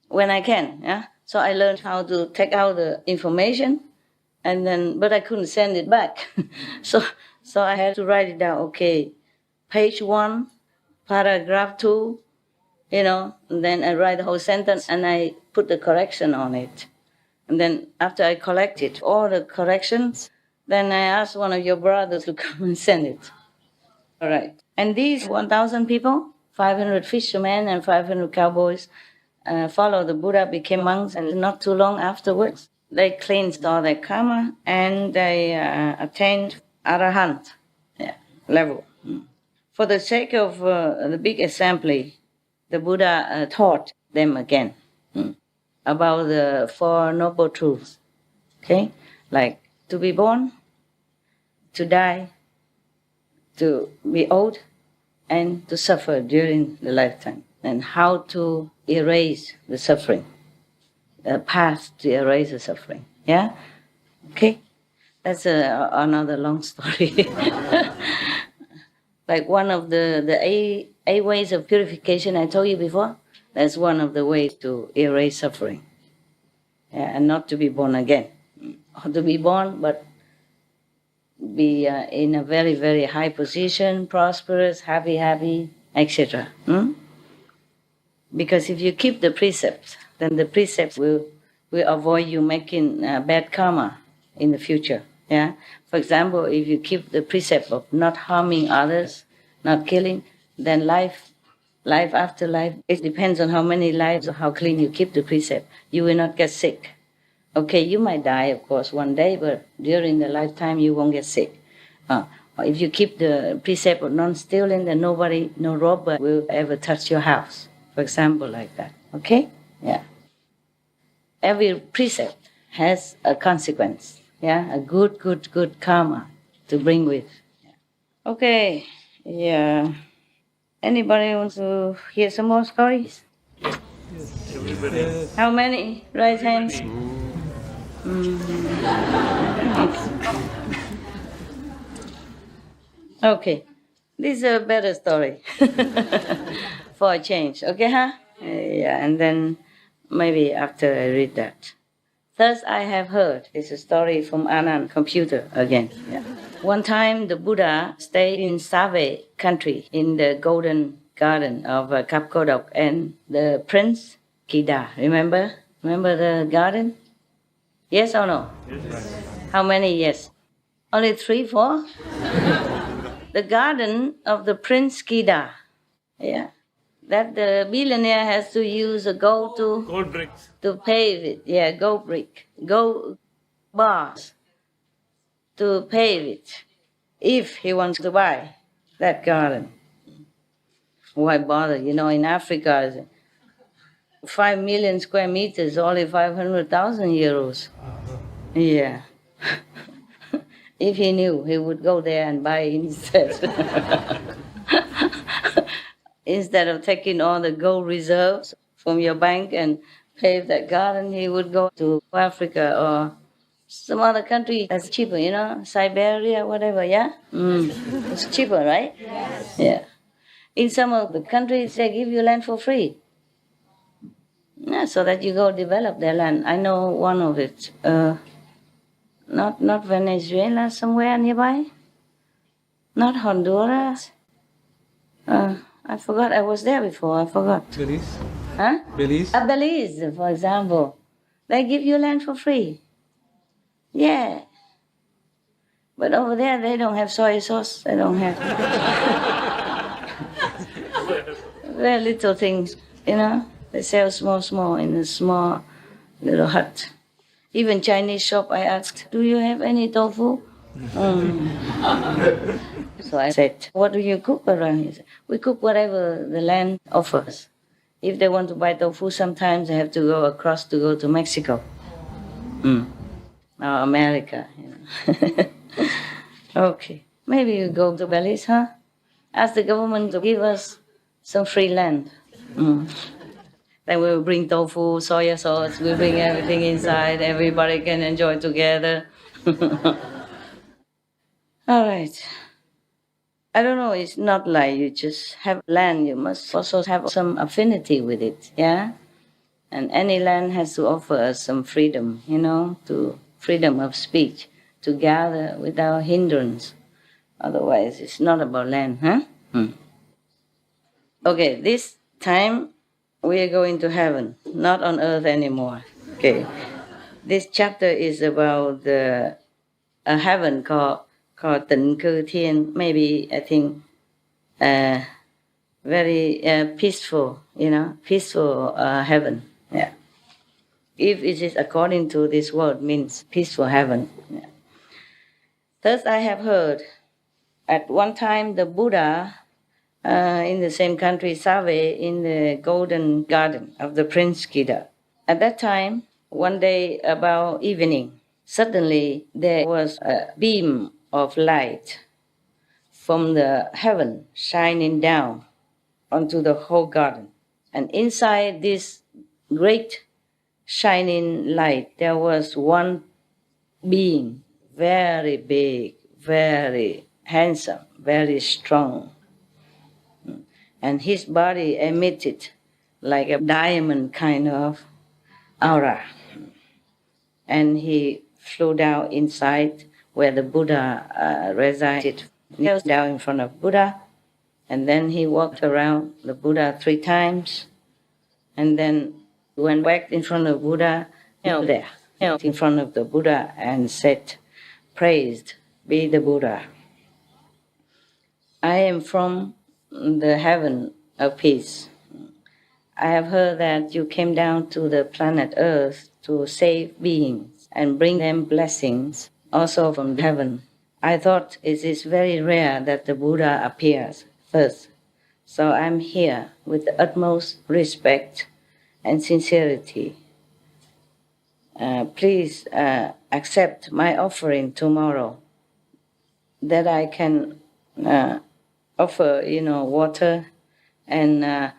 when I can. Yeah. So I learned how to take out the information, and then, but I couldn't send it back. so I had to write it down. Okay, page 1, paragraph 2, and then I write the whole sentence and I put the correction on it. And then after I collected all the corrections, then I asked one of your brothers to come and send it. All right. And these 1,000 people, 500 fishermen and 500 cowboys, followed the Buddha, became monks, and not too long afterwards, they cleansed all their karma and they attained Arahant level. For the sake of the big assembly, the Buddha taught them again about the 4 noble truths. Okay? Like to be born, to die, to be old, and to suffer during the lifetime, and how to erase the suffering, a path to erase the suffering. Yeah? Okay? That's another long story. Like one of the eight ways of purification I told you before, that's one of the ways to erase suffering. Yeah, and not to be born again. Or to be born, but be in a very, very high position, prosperous, happy, etc. Because if you keep the precepts, then the precepts will avoid you making bad karma in the future. Yeah. For example, if you keep the precept of not harming others, not killing, then life after life, it depends on how many lives or how clean you keep the precept. You will not get sick. Okay, you might die, of course, one day, but during the lifetime you won't get sick. Or if you keep the precept of non-stealing, then nobody, no robber will ever touch your house. For example, like that. Okay? Yeah. Every precept has a consequence. Yeah, a good karma to bring with. Okay, yeah. Anybody wants to hear some more stories? Yes, everybody. How many? Raise hands. Okay, this is a better story for a change. Okay, huh? Yeah, and then maybe after I read that. Thus I have heard. It's a story from Anand Computer again. Yeah. One time the Buddha stayed in Save country in the golden garden of Kapkodok and the Prince Kida. Remember the garden? Yes or no? Yes. How many yes? Only 3, 4? The garden of the Prince Kida. Yeah. That the billionaire has to use a gold bricks. to pave it. Yeah, gold brick, gold bars to pave it, if he wants to buy that garden. Why bother? In Africa, 5 million square meters, only 500,000 euros. Yeah. If he knew, he would go there and buy instead. Instead of taking all the gold reserves from your bank and pave that garden, he would go to Africa or some other country that's cheaper, Siberia, whatever, yeah? It's cheaper, right? Yes. Yeah. In some of the countries, they give you land for free. Yeah, so that you go develop their land. I know one of it. Not Venezuela, somewhere nearby. Not Honduras. I forgot. I was there before. I forgot. Belize? Huh? Belize? Belize, for example. They give you land for free. Yeah. But over there, they don't have soy sauce. They don't have... Very little things, They sell small in a small little hut. Even Chinese shop, I asked, do you have any tofu? So I said, what do you cook around here? We cook whatever the land offers. If they want to buy tofu, sometimes they have to go across to go to Mexico. Or America, Okay, maybe you go to Belize, huh? Ask the government to give us some free land. Then we'll bring tofu, soya sauce, we'll bring everything inside, everybody can enjoy together. All right. I don't know, it's not like you just have land, you must also have some affinity with it, yeah? And any land has to offer us some freedom, to freedom of speech, to gather without hindrance. Otherwise, it's not about land, huh? Okay, this time we are going to heaven, not on earth anymore. Okay, this chapter is about a heaven called Tịnh Cư Thiên. Maybe I think very peaceful, peaceful heaven. Yeah. If it is according to this word, means peaceful heaven. Yeah. Thus, I have heard at one time the Buddha in the same country, Save, in the golden garden of the Prince Kida. At that time, one day about evening, suddenly there was a beam of light from the heaven shining down onto the whole garden. And inside this great shining light, there was one being, very big, very handsome, very strong. And his body emitted like a diamond kind of aura. And he flew down inside where the Buddha resided. He was down in front of Buddha, and then he walked around the Buddha 3 times, and then went back in front of Buddha, knelt in front of the Buddha and said, "Praised be the Buddha. I am from the heaven of peace. I have heard that you came down to the planet Earth to save beings and bring them blessings also from heaven. I thought it is very rare that the Buddha appears first, so I'm here with the utmost respect and sincerity. Please accept my offering tomorrow, that I can offer, water and a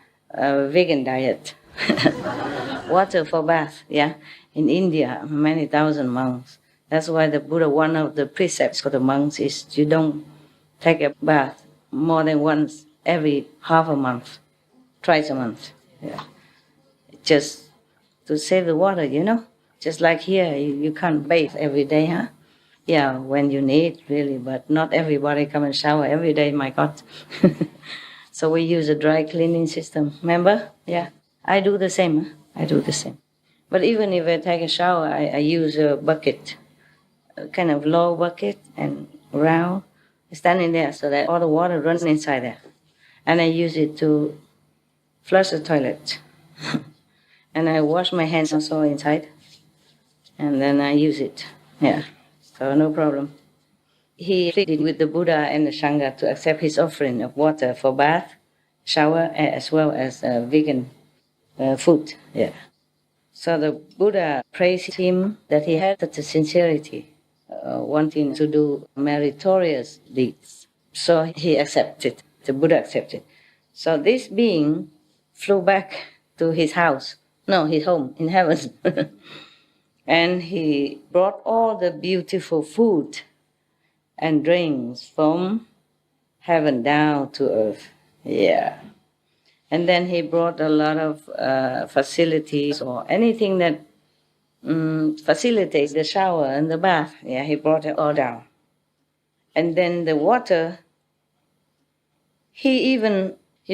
vegan diet. Water for bath, yeah. In India, many thousand monks. That's why the Buddha, one of the precepts for the monks is you don't take a bath more than once every half a month, twice a month. Yeah. Just to save the water, Just like here, you can't bathe every day, huh? Yeah, when you need, really, but not everybody come and shower every day, my God. So we use a dry cleaning system, remember? Yeah, I do the same. Huh? I do the same. But even if I take a shower, I use a bucket, a kind of low bucket and round, standing there so that all the water runs inside there. And I use it to flush the toilet. And I wash my hands also inside. And then I use it. Yeah. So no problem. He pleaded with the Buddha and the Sangha to accept his offering of water for bath, shower, as well as vegan food. Yeah. So the Buddha praised him that he had such a sincerity, wanting to do meritorious deeds. So he accepted. The Buddha accepted. So this being flew back to his house. No, his home in heaven. And he brought all the beautiful food and drinks from heaven down to earth. Yeah. And then he brought a lot of facilities or anything that facilitates the shower and the bath. Yeah, he brought it all down. And then the water, he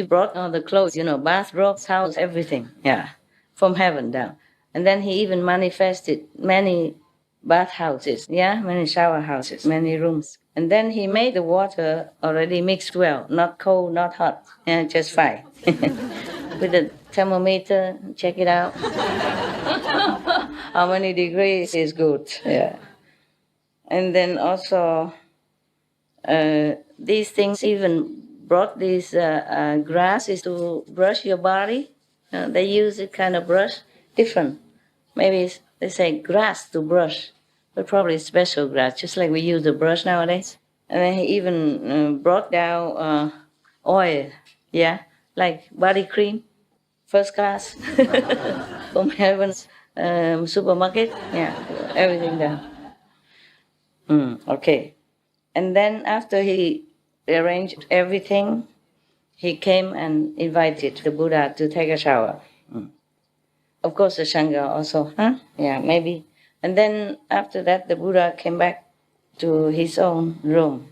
brought all the clothes, bathrobes, towels, everything. Yeah, from heaven down. And then he even manifested many bathhouses, many shower houses, many rooms. And then he made the water already mixed well, not cold, not hot, just fine. With a thermometer, check it out. How many degrees is good, yeah. And then also, these things even brought these grasses to brush your body. They use it kind of brush, different. Maybe they say grass to brush, but probably special grass, just like we use the brush nowadays. And then he even brought down oil, like body cream, first class, from heaven's supermarket, everything down. Okay. And then after he arranged everything, he came and invited the Buddha to take a shower. Of course, the Sangha also, Yeah, maybe. And then after that, the Buddha came back to his own room.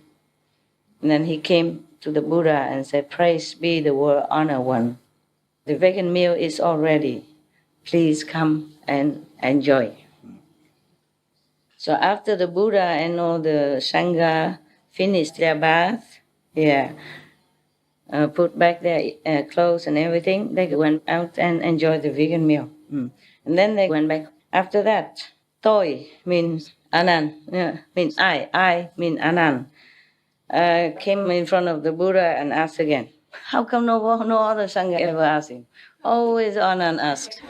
And then he came to the Buddha and said, "Praise be the World Honor One. The vegan meal is all ready. Please come and enjoy." So after the Buddha and all the Sangha finished their bath, put back their clothes and everything, they went out and enjoyed the vegan meal. And then they went back. After that, Toi means Anand, means I mean Anand, came in front of the Buddha and asked again, "How come no other Sangha ever asked him? Always Anand asked."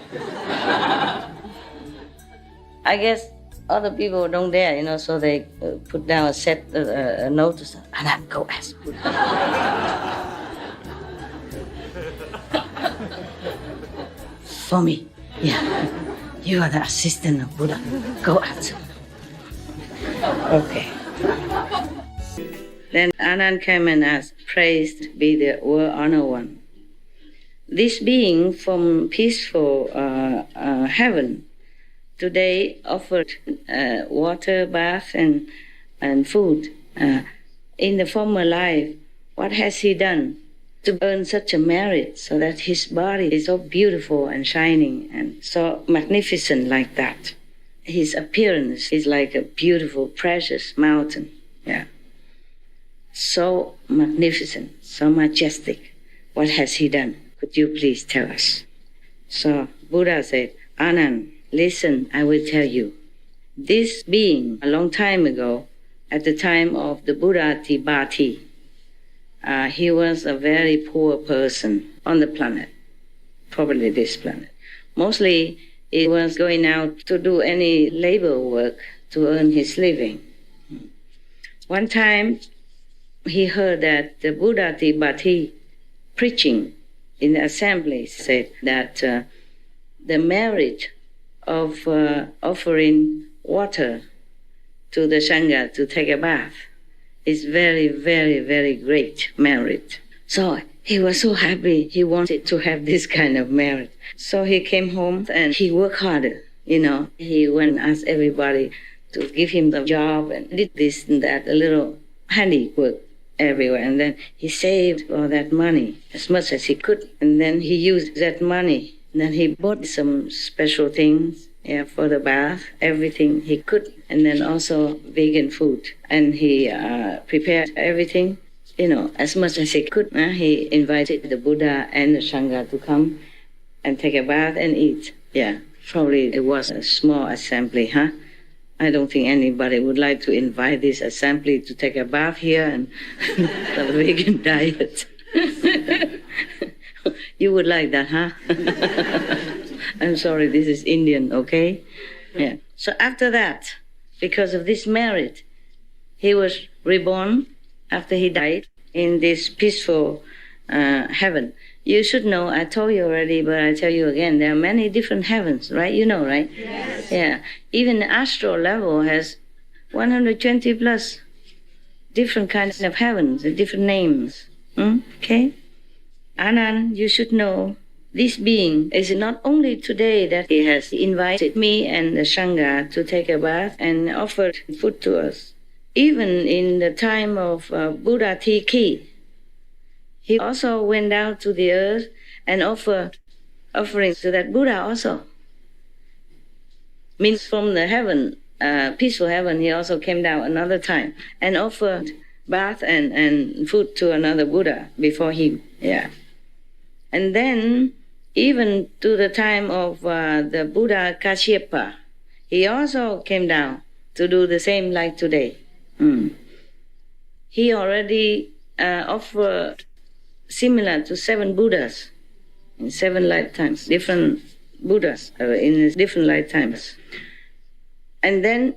I guess other people don't dare, so they put down a notice, "Anand, go ask Buddha." For me, you are the assistant of Buddha. Go ask him. Okay. Then Anand came and asked, "Praised be the World Honor One. This being from peaceful heaven today offered water, bath, and food. In the former life, what has he done to earn such a merit so that his body is so beautiful and shining and so magnificent like that? His appearance is like a beautiful, precious mountain. So magnificent, so majestic. What has he done? Could you please tell us?" So Buddha said, "Anand, listen, I will tell you. This being, a long time ago, at the time of the Buddha Tibati, he was a very poor person on the planet, probably this planet. Mostly he was going out to do any labor work to earn his living. One time he heard that the Buddha Tibati preaching in the assembly said that the merit of offering water to the Sangha to take a bath is very, very, very great merit. So he was so happy, he wanted to have this kind of merit. So he came home and he worked harder, He went and asked everybody to give him the job and did this and that, a little handiwork everywhere. And then he saved all that money as much as he could. And then he used that money. And then he bought some special things for the bath, everything he could. And then also vegan food. And he prepared everything, as much as he could. He invited the Buddha and the Sangha to come and take a bath and eat. Probably it was a small assembly, I don't think anybody would like to invite this assembly to take a bath here and the vegan diet. You would like that, I'm sorry, this is Indian, okay? So after that, because of this merit, he was reborn after he died in this peaceful heaven. You should know, I told you already, but I tell you again, there are many different heavens, right? You know, right? Yes. Even the astral level has 120 plus different kinds of heavens, different names. Okay? Anand, you should know, this being is not only today that he has invited me and the Sangha to take a bath and offered food to us. Even in the time of Buddha Tiki, he also went down to the earth and offered offerings to that Buddha also. Means from the heaven, peaceful heaven, he also came down another time and offered bath and food to another Buddha before him. And then, even to the time of the Buddha Kashyapa, he also came down to do the same like today. He already offered similar to 7 Buddhas in 7 lifetimes, different Buddhas in different lifetimes. And then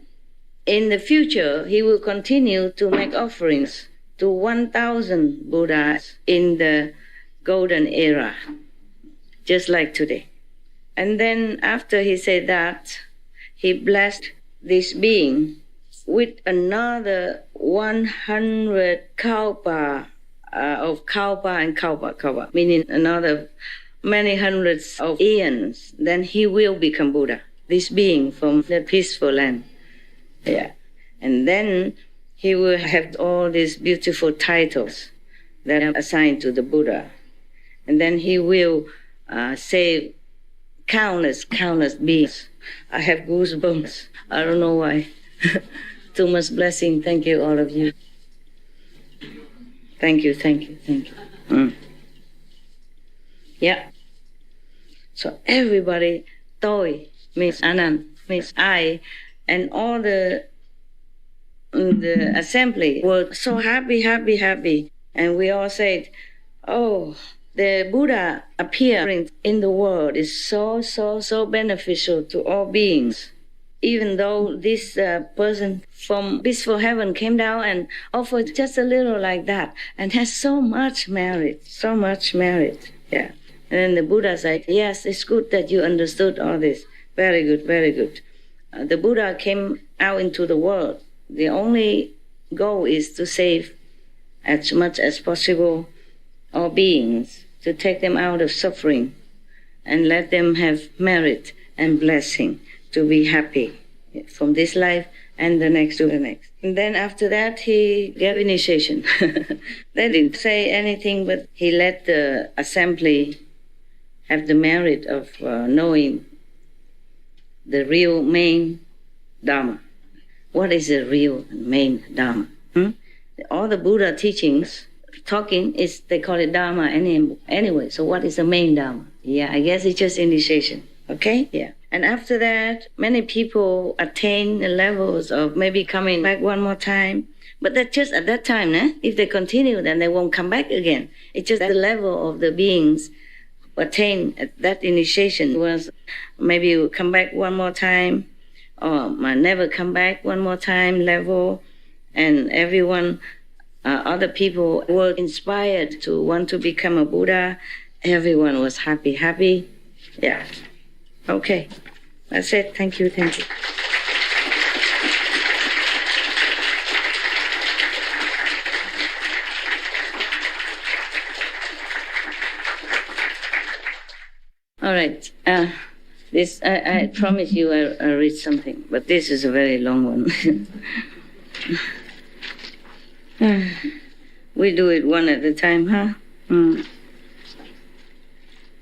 in the future, he will continue to make offerings to 1,000 Buddhas in the golden era, just like today. And then after he said that, he blessed this being with another 100 kalpa of kalpa and kalpa, meaning another many hundreds of eons, then he will become Buddha, this being from the peaceful land. Yeah. And then he will have all these beautiful titles that are assigned to the Buddha. And then he will save countless beings. I have goosebumps. I don't know why. Too much blessing. Thank you, all of you. Thank you. Yeah. So everybody, Tôi means Anand, means I, and all the assembly were so happy. And we all said, oh, the Buddha appearing in the world is so beneficial to all beings. Even though this person from peaceful heaven came down and offered just a little like that and has so much merit. Yeah. And then the Buddha said, yes, it's good that you understood all this. Very good. The Buddha came out into the world. The only goal is to save as much as possible all beings, to take them out of suffering and let them have merit and blessing to be happy from this life and the next to the next. And then after that, he gave initiation. They didn't say anything, but he let the assembly have the merit of knowing the real main Dharma. What is the real main Dharma? All the Buddha teachings, talking, is they call it Dharma anyway. So what is the main Dharma? Yeah, I guess it's just initiation. Okay? Yeah. And after that, many people attain the levels of maybe coming back one more time. But that's just at that time, eh? If they continue, then they won't come back again. It's just the level of the beings who attain at that initiation was maybe you come back one more time, or never come back one more time level. And everyone, other people were inspired to want to become a Buddha. Everyone was happy. Yeah. Okay. That's it. Thank you. All right. This I promise you I'll read something, but this is a very long one. We do it one at a time, huh?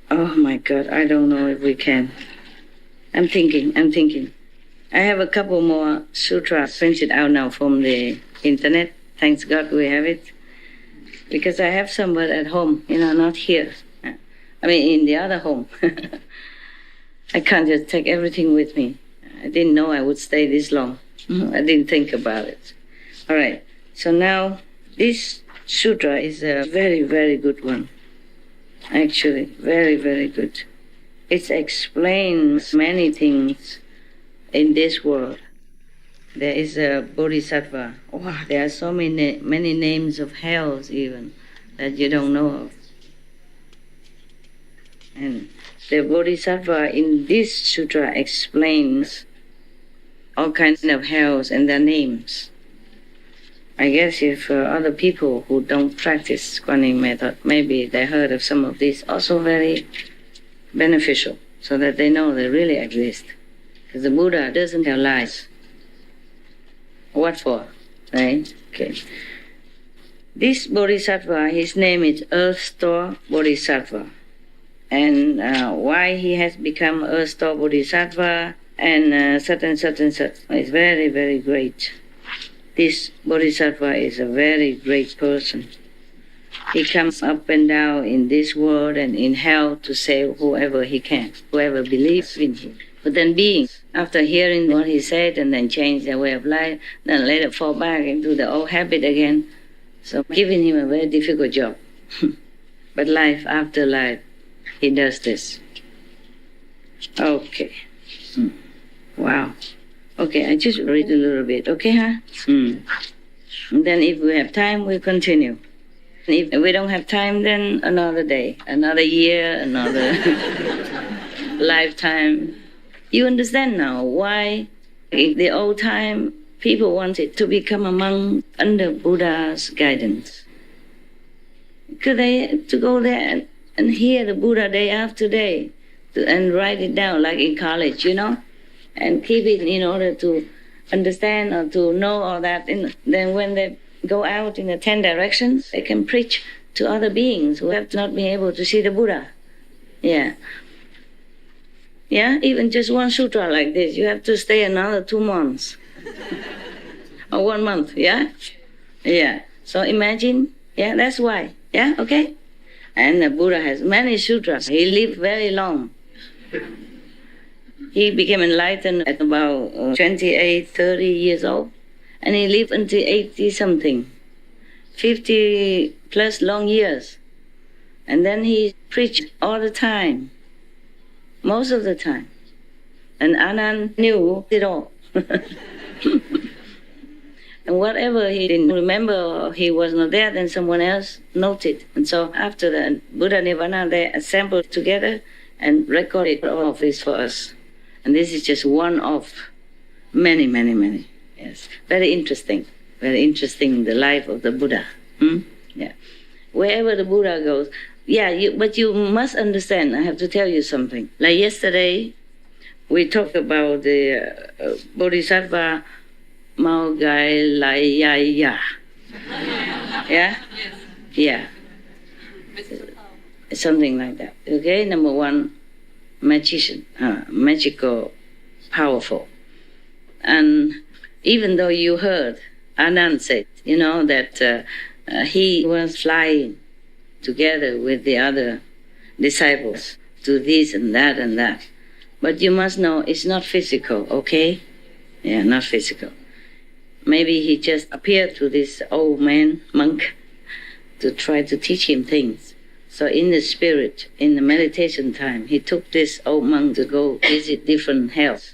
Oh my God, I don't know if we can. I'm thinking. I have a couple more sutras printed out now from the internet. Thanks God we have it. Because I have some but at home, not here. I mean, in the other home. I can't just take everything with me. I didn't know I would stay this long. I didn't think about it. All right. So now, this sutra is a very, very good one. Actually, very, very good. It explains many things in this world. There is a bodhisattva. Wow, there are so many names of hells even that you don't know of. And the bodhisattva in this sutra explains all kinds of hells and their names. I guess if other people who don't practice Kuan Yin method, maybe they heard of some of these, also very beneficial, so that they know they really exist. Because the Buddha doesn't tell lies. What for? Right? Okay. This bodhisattva, his name is Earth Store Bodhisattva. And why he has become Earth Store Bodhisattva and such. It's very, very great. This bodhisattva is a very great person. He comes up and down in this world and in hell to save whoever he can, whoever believes in him. But then beings, after hearing what he said and then change their way of life, then later fall back into the old habit again. So giving him a very difficult job. But life after life, he does this. Okay. Wow. Okay, I just read a little bit, okay, huh? And then if we have time, we'll continue. And if we don't have time, then another day, another year, another lifetime. You understand now why in the old time people wanted to become a monk under Buddha's guidance. Because they had to go there and hear the Buddha day after day and write it down like in college, and keep it in order to understand or to know all that. And then when they go out in the 10 directions, they can preach to other beings who have not been able to see the Buddha. Yeah. Yeah, even just one sutra like this, you have to stay another 2 months. Or 1 month, yeah? Yeah. So imagine, yeah, that's why. Yeah, okay? And the Buddha has many sutras. He lived very long. He became enlightened at about 28, 30 years old. And he lived until 80-something. 50 plus long years. And then he preached all the time. Most of the time. And Anand knew it all. And whatever he didn't remember or he was not there, then someone else noted. And so after the Buddha Nirvana, they assembled together and recorded all of this for us. And this is just one of many, many, many. Yes, very interesting. Very interesting, the life of the Buddha. Yeah. Wherever the Buddha goes, but you must understand, I have to tell you something. Like yesterday, we talked about the Bodhisattva Maugailayaya. Yeah? Yeah. Something like that. Okay, number one, magician, magical, powerful. And even though you heard Anand said, that he was flying together with the other disciples to this and that and that. But you must know it's not physical, okay? Yeah, not physical. Maybe he just appeared to this old man, monk, to try to teach him things. So in the spirit, in the meditation time, he took this old monk to go visit different hells.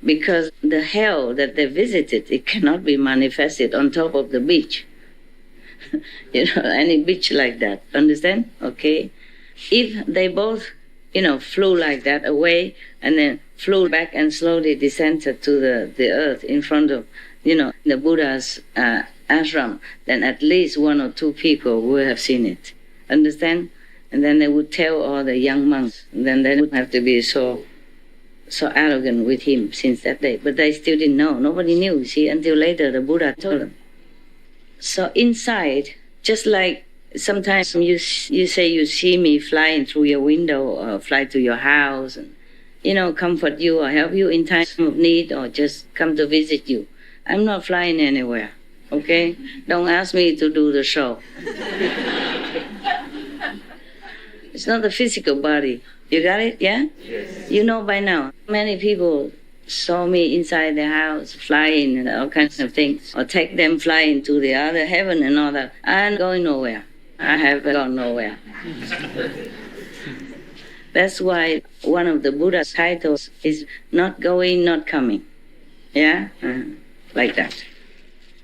Because the hell that they visited, it cannot be manifested on top of the beach. Any beach like that, understand? Okay? If they both, flew like that away and then flew back and slowly descended to the earth in front of, the Buddha's ashram, then at least 1 or 2 people would have seen it. Understand? And then they would tell all the young monks. And then they would have to be so arrogant with him since that day. But they still didn't know. Nobody knew, see, until later the Buddha told them. So inside, just like sometimes you say you see me flying through your window or fly to your house and, comfort you or help you in time of need or just come to visit you. I'm not flying anywhere, okay? Don't ask me to do the show. It's not the physical body. You got it, yeah? Yes. You know by now. Many people saw me inside the house flying and all kinds of things, or take them flying to the other heaven and all that. I'm going nowhere. I have gone nowhere. That's why one of the Buddha's titles is not going, not coming. Yeah? Like that.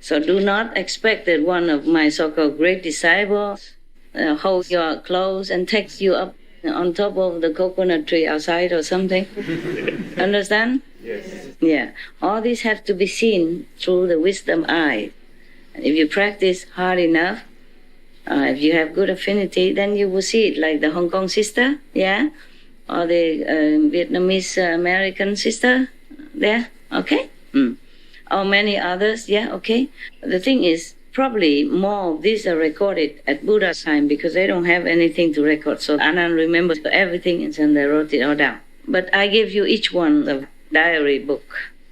So do not expect that one of my so-called great disciples holds your clothes and takes you up on top of the coconut tree outside or something. Understand? Yes. Yeah. All this has to be seen through the wisdom eye. And if you practice hard enough, if you have good affinity, then you will see it like the Hong Kong sister, yeah? Or the Vietnamese American sister there, okay? Or many others, yeah, okay? The thing is, probably more of these are recorded at Buddha's time because they don't have anything to record. So Anand remembers everything and then they wrote it all down. But I give you each one a diary book.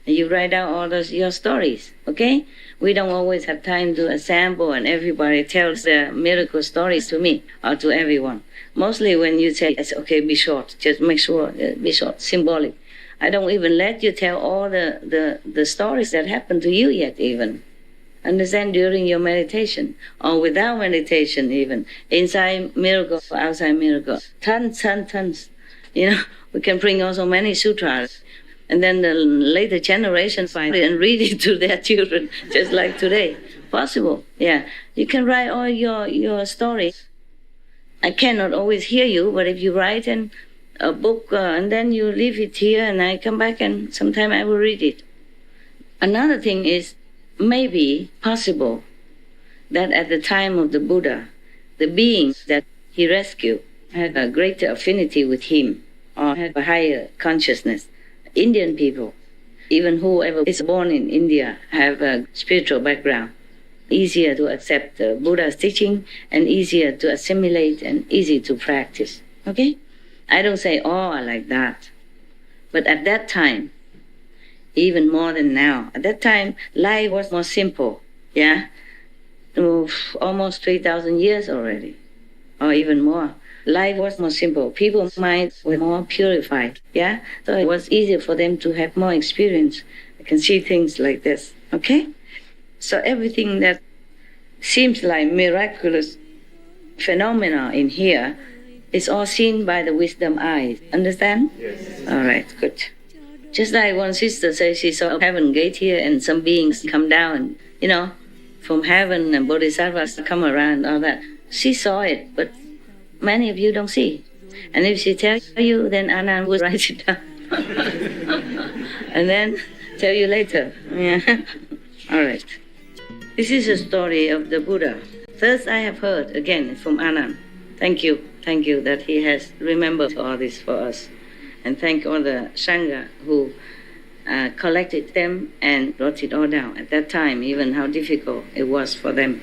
You write down all your stories, okay? We don't always have time to assemble and everybody tells their miracle stories to me or to everyone. Mostly when you say, okay, be short, just make sure, be short, symbolic. I don't even let you tell all the stories that happened to you yet even. Understand, during your meditation or without meditation even. Inside miracles, outside miracles. Tons. We can bring also many sutras. And then the later generations find it and read it to their children, just like today. Possible, yeah. You can write all your stories. I cannot always hear you, but if you write a book and then you leave it here and I come back and sometime I will read it. Another thing is maybe possible that at the time of the Buddha, the beings that he rescued had a greater affinity with him or had a higher consciousness. Indian people, even whoever is born in India, have a spiritual background, easier to accept the Buddha's teaching and easier to assimilate and easy to practice. Okay? I don't say all are like that. But at that time, even more than now, at that time, life was more simple. Yeah? Almost 3,000 years already, or even more. Life was more simple. People's minds were more purified. Yeah? So it was easier for them to have more experience. I can see things like this. Okay? So everything that seems like miraculous phenomena in here is all seen by the wisdom eyes. Understand? Yes. All right, good. Just like one sister says she saw a heaven gate here and some beings come down, from heaven and bodhisattvas come around, all that. She saw it, but many of you don't see. And if she tells you, then Anand will write it down. And then tell you later. Yeah. All right. This is a story of the Buddha. First I have heard, again, from Anand. Thank you that he has remembered all this for us. And thank all the Sangha who collected them and wrote it all down. At that time, even how difficult it was for them.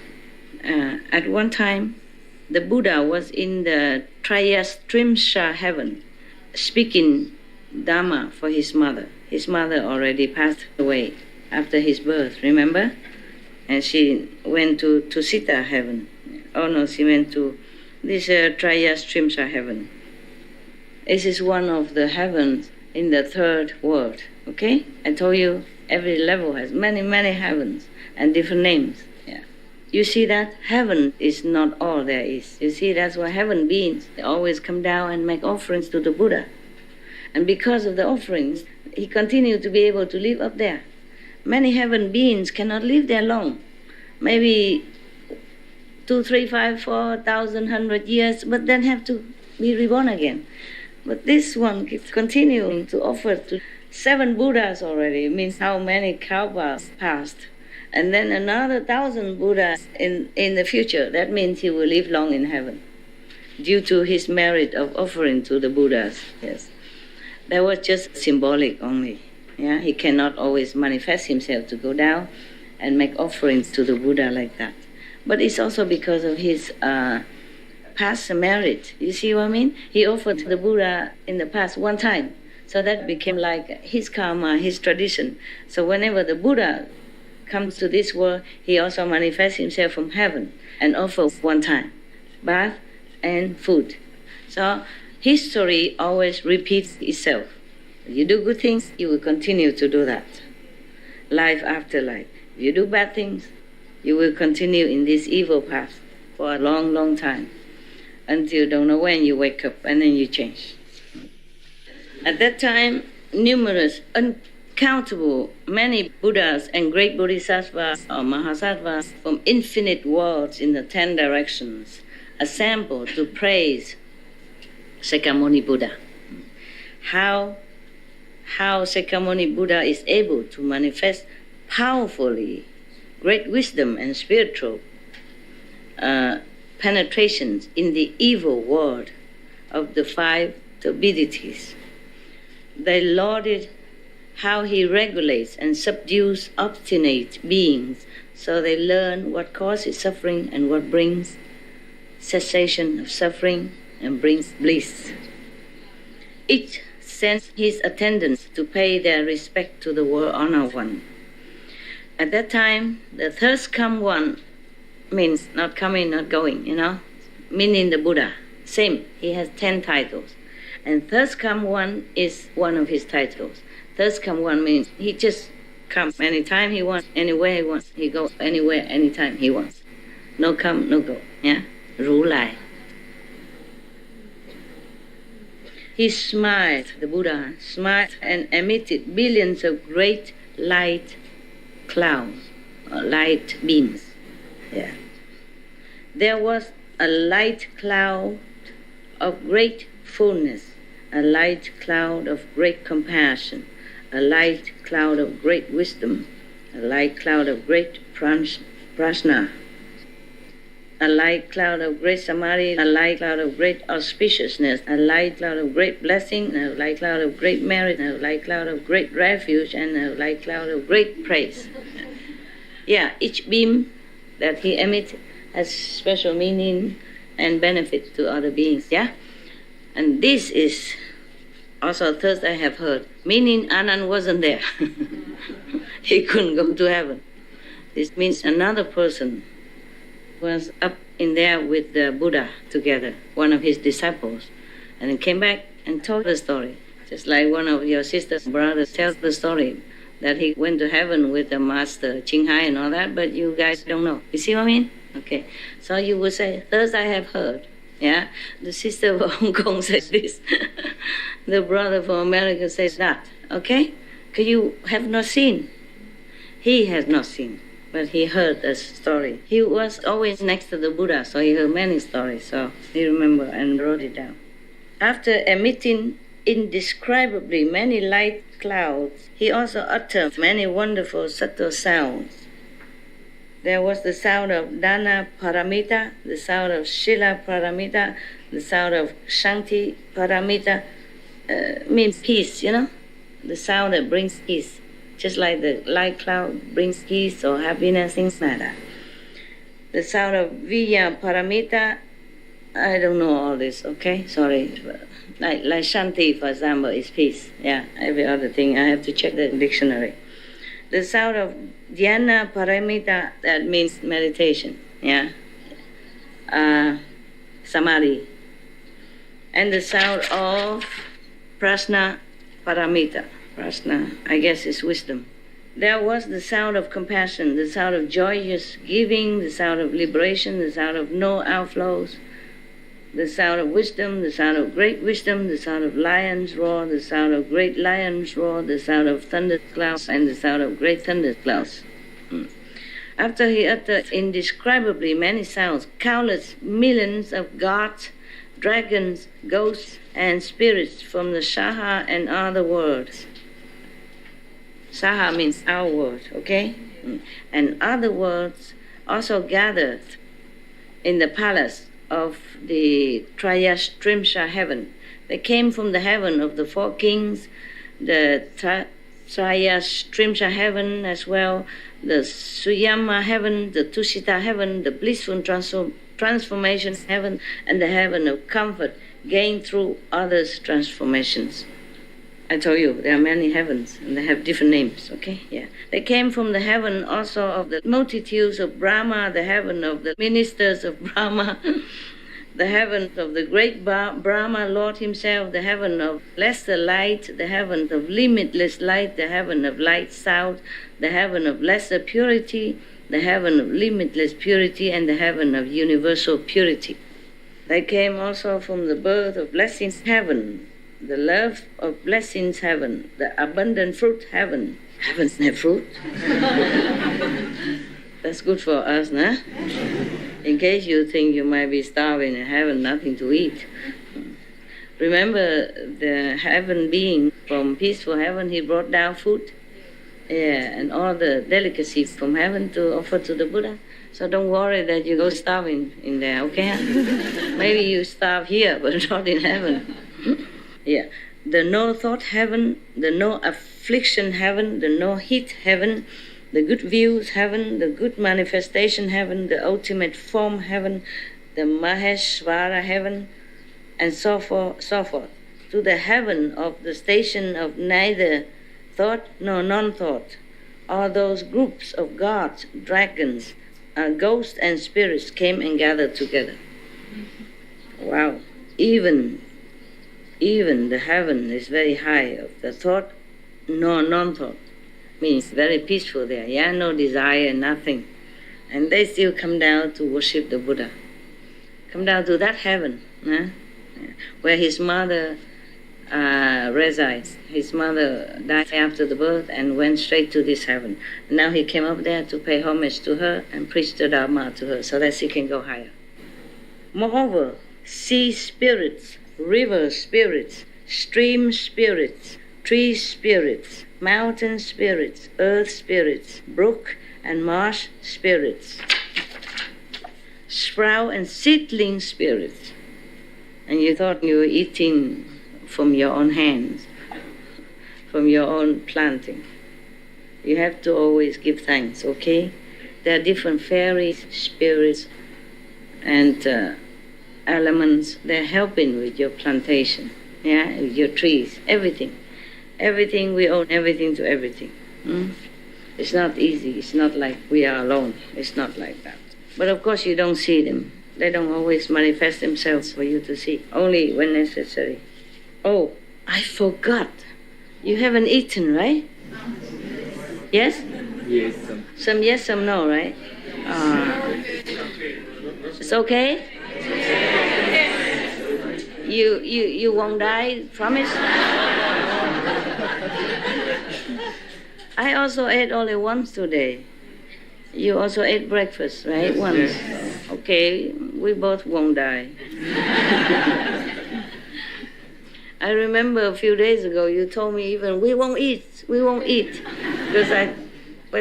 At one time, the Buddha was in the Trayastrimsa heaven, speaking Dhamma for his mother. His mother already passed away after his birth, remember? And she went to Sita heaven. Oh no, she went to this Trayastrimsa heaven. This is one of the heavens in the third world, okay? I told you every level has many, many heavens and different names. Yeah. You see that? Heaven is not all there is. You see, that's why heaven beings, they always come down and make offerings to the Buddha. And because of the offerings, he continued to be able to live up there. Many heaven beings cannot live there long. Maybe 2, 3, 5, 4,000, 100 years, but then have to be reborn again. But this one keeps continuing to offer to 7 Buddhas already. It means how many kalpas passed. And then another 1,000 Buddhas in the future. That means he will live long in heaven due to his merit of offering to the Buddhas. Yes. That was just symbolic only. Yeah, he cannot always manifest himself to go down and make offerings to the Buddha like that. But it's also because of his past merit. You see what I mean? He offered to the Buddha in the past one time. So that became like his karma, his tradition. So whenever the Buddha comes to this world, he also manifests himself from heaven and offers one time, bath and food. So history always repeats itself. If you do good things, you will continue to do that. Life after life. If you do bad things, you will continue in this evil path for a long, long time, until you don't know when you wake up and then you change. At that time, numerous, uncountable, many Buddhas and great Bodhisattvas or Mahasattvas from infinite worlds in the 10 directions assembled to praise Sakyamuni Buddha. How Sakyamuni Buddha is able to manifest powerfully great wisdom and spiritual penetrations in the evil world of the 5 turbidities. They lauded how he regulates and subdues obstinate beings so they learn what causes suffering and what brings cessation of suffering and brings bliss. Each sends his attendants to pay their respect to the world honor one. At that time, the thirst come one means not coming, not going, meaning the Buddha. Same, he has 10 titles. And thirst come one is one of his titles. Thirst come one means he just comes anytime he wants, anywhere he wants. He goes anywhere, anytime he wants. No come, no go. Yeah? Ru Lai. He smiled, the Buddha smiled and emitted billions of great light clouds, light beams. Yeah. There was a light cloud of great fullness, a light cloud of great compassion, a light cloud of great wisdom, a light cloud of great prajna, a light cloud of great samadhi, a light cloud of great auspiciousness, a light cloud of great blessing, a light cloud of great merit, a light cloud of great refuge, and a light cloud of great praise. Yeah, each beam that he emits has special meaning and benefit to other beings, yeah? And this is also third I have heard, meaning Anand wasn't there. He couldn't go to heaven. This means another person was up in there with the Buddha together, one of his disciples, and he came back and told the story. Just like one of your sisters' brothers tells the story that he went to heaven with the master Qinghai and all that, but you guys don't know. You see what I mean? Okay. So you would say, thus I have heard. Yeah? The sister from Hong Kong says this. The brother from America says that. Okay? Because you have not seen. He has not seen, but he heard the story. He was always next to the Buddha, so he heard many stories, so he remembered and wrote it down. After emitting indescribably many light clouds, he also uttered many wonderful subtle sounds. There was the sound of Dana Paramita, the sound of Shila Paramita, the sound of Shanti Paramita, means peace, you know, the sound that brings peace. Just like the light cloud brings peace or happiness, things like that. The sound of Vijaya Paramita, I don't know all this, okay? Sorry. Like Shanti, for example, is peace. Yeah, every other thing, I have to check the dictionary. The sound of Dhyana Paramita, that means meditation, yeah? Samadhi. And the sound of Prajna Paramita. Prajna, I guess, is wisdom. There was the sound of compassion, the sound of joyous giving, the sound of liberation, the sound of no outflows, the sound of wisdom, the sound of great wisdom, the sound of lion's roar, the sound of great lion's roar, the sound of thunderclouds, and the sound of great thunderclouds. After he uttered indescribably many sounds, countless millions of gods, dragons, ghosts, and spirits from the Saha and other worlds. Saha means our world, okay? And other worlds also gathered in the palace of the Trayastrimsha heaven. They came from the heaven of the four kings, the Trayastrimsha heaven as well, the Suyama heaven, the Tushita heaven, the blissful transformation heaven, and the heaven of comfort gained through others' transformations. I told you, there are many heavens, and they have different names, okay? Yeah. They came from the heaven also of the multitudes of Brahma, the heaven of the ministers of Brahma, the heaven of the great Brahma Lord himself, the heaven of lesser light, the heaven of limitless light, the heaven of light sound, the heaven of lesser purity, the heaven of limitless purity, and the heaven of universal purity. They came also from the birth of blessings heaven, the love of blessings heaven, the abundant fruit heaven. Heavens have fruit. That's good for us, nah? In case you think you might be starving and having nothing to eat. Remember the heaven being from peaceful heaven, he brought down food. Yeah, and all the delicacies from heaven to offer to the Buddha. So don't worry that you go starving in there, okay? Maybe you starve here, but not in heaven. Yeah, the no thought heaven, the no affliction heaven, the no heat heaven, the good views heaven, the good manifestation heaven, the ultimate form heaven, the Maheshvara heaven, and so forth, so forth, to the heaven of the station of neither thought nor non-thought. All those groups of gods, dragons, ghosts and spirits came and gathered together. Wow, even the heaven is very high of the thought nor non-thought. Means very peaceful there, yeah, no desire, nothing. And they still come down to worship the Buddha. Come down to that heaven, where his mother resides. His mother died after the birth and went straight to this heaven. Now he came up there to pay homage to her and preach the Dharma to her so that she can go higher. Moreover, sea spirits, river spirits, stream spirits, tree spirits, mountain spirits, earth spirits, brook and marsh spirits, sprout and seedling spirits. And you thought you were eating from your own hands, from your own planting. You have to always give thanks, okay? There are different fairies, spirits, and elements. They're helping with your plantation, yeah, with your trees, everything. Everything, we own everything to everything. It's not easy. It's not like we are alone. It's not like that. But of course you don't see them. They don't always manifest themselves for you to see, only when necessary. Oh, I forgot. You haven't eaten, right? Yes? Yes. Some yes, some no, right? It's okay? You won't die, promise? I also ate only once today. You also ate breakfast, right? Yes, Once. yes. Okay, we both won't die. I remember a few days ago you told me even, we won't eat. Because I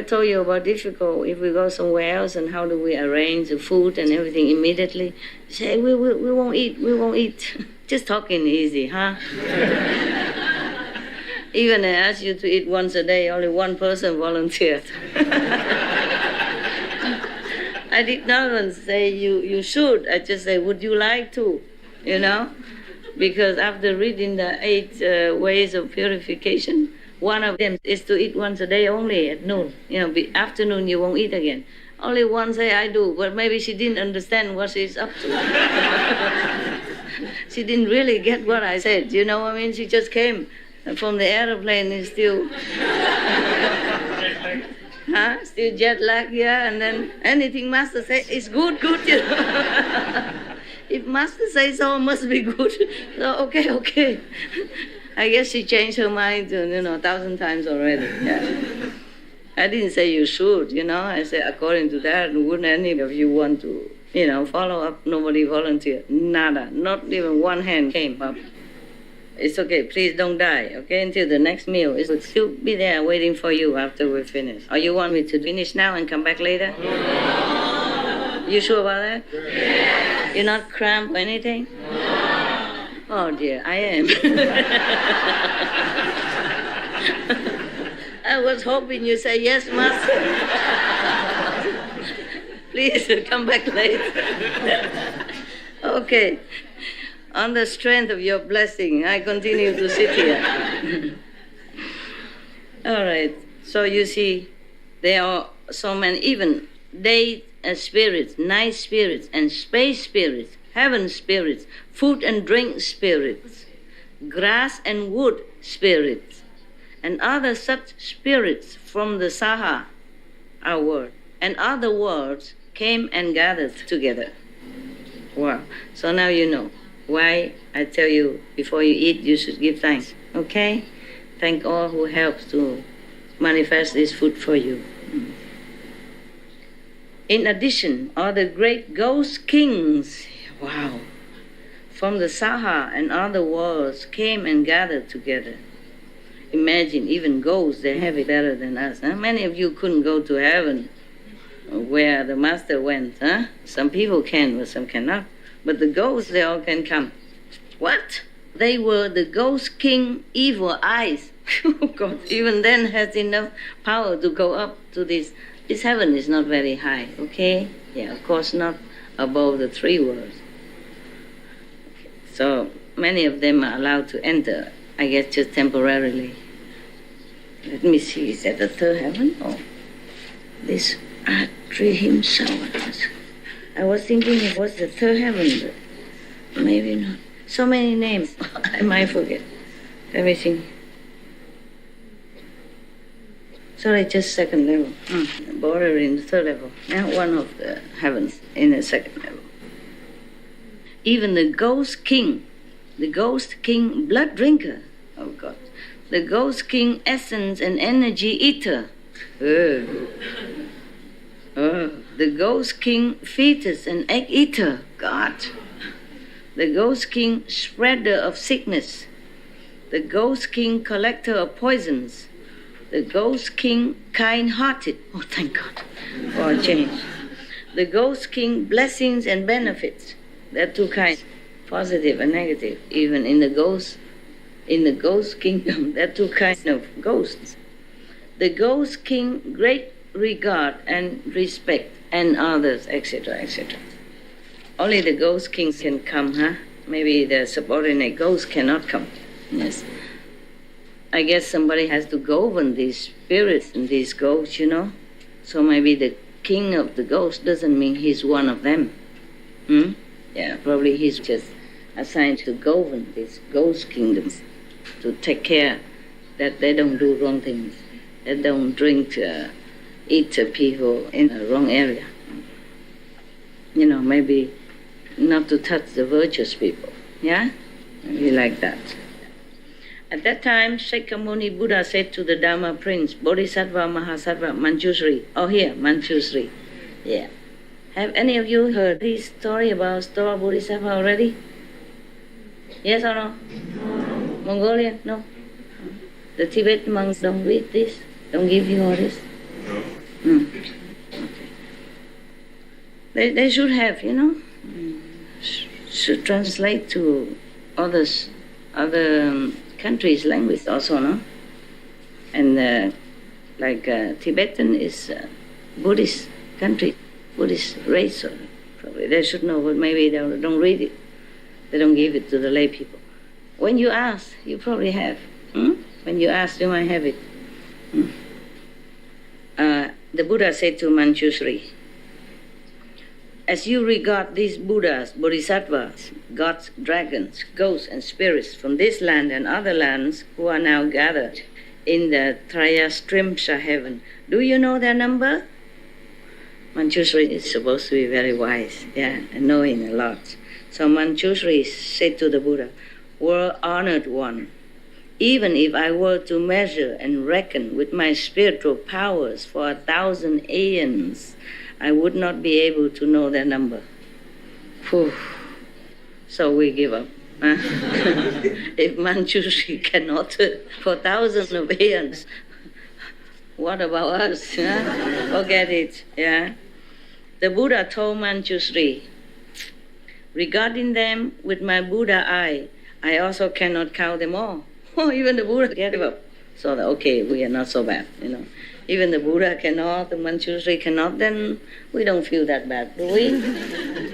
told you about difficult if we go somewhere else and how do we arrange the food and everything immediately. You say, we won't eat. Just talking easy, huh? Even I asked you to eat once a day, only one person volunteered. I did not even say you should. I just say, would you like to? You know? Because after reading the 8 ways of purification, one of them is to eat once a day only at noon. You know, afternoon you won't eat again. Only one say I do, but maybe she didn't understand what she's up to. She didn't really get what I said, you know what I mean? She just came from the airplane and still... Still jet lag, yeah, and then anything master say, it's good, you know. If master says so, it must be good. So, okay. I guess she changed her mind, 1,000 times already. Yeah. I didn't say you should, I said according to that, wouldn't any of you want to, follow up? Nobody volunteered. Nada. Not even one hand came up. It's okay. Please don't die, okay? Until the next meal. It will still be there waiting for you after we finish. Or you want me to finish now and come back later? You sure about that? Yeah. You're not cramped or anything? No. Oh dear, I am. I was hoping you say yes, master. Please come back later. Okay. On the strength of your blessing, I continue to sit here. All right. So you see, there are so many, even day spirits, night spirits, and space spirits, heaven spirits, food and drink spirits, grass and wood spirits, and other such spirits from the Saha, our world, and other worlds came and gathered together. Wow. So now you know why I tell you before you eat you should give thanks. Okay? Thank all who helps to manifest this food for you. In addition, all the great ghost kings, wow, from the Saha and other worlds came and gathered together. Imagine, even ghosts, they have it better than us. Huh? Many of you couldn't go to heaven where the master went. Huh? Some people can, but some cannot. But the ghosts, they all can come. What? They were the ghost king evil eyes. God, even then has enough power to go up to this. This heaven is not very high, okay? Yeah, of course not above the 3 worlds. Okay. So many of them are allowed to enter, I guess just temporarily. Let me see, is that the 3rd heaven? Oh, this Atri himself. I was thinking it was the 3rd heaven, but maybe not. So many names, I might forget. Let me think. Sorry, just 2nd level. Border in the 3rd level. Now one of the heavens in the 2nd level. Even the ghost king blood drinker, oh God, the ghost king essence and energy eater. The ghost king fetus and egg eater, God. The ghost king spreader of sickness. The ghost king collector of poisons. The Ghost King, kind-hearted. Oh, thank God for a change. The Ghost King, blessings and benefits. There are two kinds, positive and negative. Even in the ghost kingdom, there are two kinds of ghosts. The Ghost King, great regard and respect, and others, etc., etc. Only the Ghost King can come, huh? Maybe the subordinate ghost cannot come. Yes. I guess somebody has to govern these spirits and these ghosts, you know. So maybe the king of the ghosts doesn't mean he's one of them. Yeah, probably he's just assigned to govern these ghost kingdoms, to take care that they don't do wrong things, they don't drink, eat people in the wrong area. You know, maybe not to touch the virtuous people, yeah? Maybe like that. At that time, Shakyamuni Buddha said to the Dharma Prince, Bodhisattva Mahasattva Manjushri, oh here, Manjushri, yeah. Have any of you heard this story about Stoa Bodhisattva already? Yes or no? Mongolian? No? The Tibetan monks don't read this? Don't give you all this? No. Okay. They should have, you know. Should translate to other countries' language also, no? And Tibetan is Buddhist country, Buddhist race, so probably they should know, but maybe they don't read it. They don't give it to the lay people. When you ask, you probably have. When you ask, you might have it. The Buddha said to Manjushri, as you regard these Buddhas, Bodhisattvas, gods, dragons, ghosts, and spirits from this land and other lands who are now gathered in the Trayastrimsa heaven, do you know their number? Manjushri is supposed to be very wise, yeah, and knowing a lot. So Manjushri said to the Buddha, World honored one, even if I were to measure and reckon with my spiritual powers for 1,000 aeons, I would not be able to know their number. Whew. So we give up. Huh? If Manjushri cannot for thousands of aeons, what about us? Huh? Forget it. Yeah. The Buddha told Manjushri, regarding them with my Buddha eye, I also cannot count them all. Oh, even the Buddha gave up. So okay, we are not so bad, you know. Even the Buddha cannot, the Manjushri cannot, then we don't feel that bad, do we?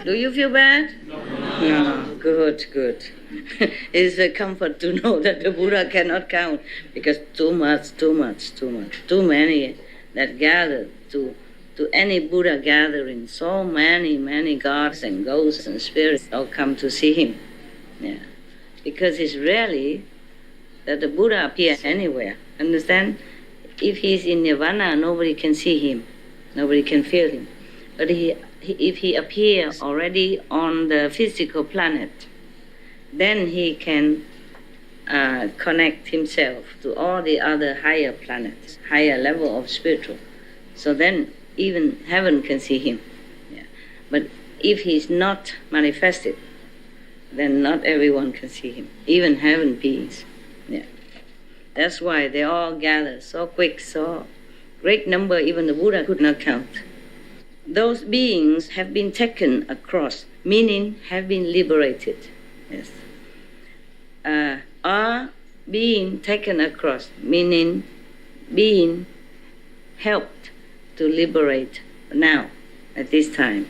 Do you feel bad? No. Good. It's a comfort to know that the Buddha cannot count, because too many that gather to any Buddha gathering, so many gods and ghosts and spirits all come to see him. Yeah. Because it's rarely that the Buddha appears anywhere, understand? If he's in nirvana, nobody can see him, nobody can feel him. But if he appears already on the physical planet, then he can connect himself to all the other higher planets, higher level of spiritual. So then even heaven can see him. Yeah. But if he's not manifested, then not everyone can see him, even heaven beings. Yeah. That's why they all gather so quick, so great number, even the Buddha could not count. Those beings have been taken across, meaning have been liberated. Yes. Are being taken across, meaning being helped to liberate now, at this time.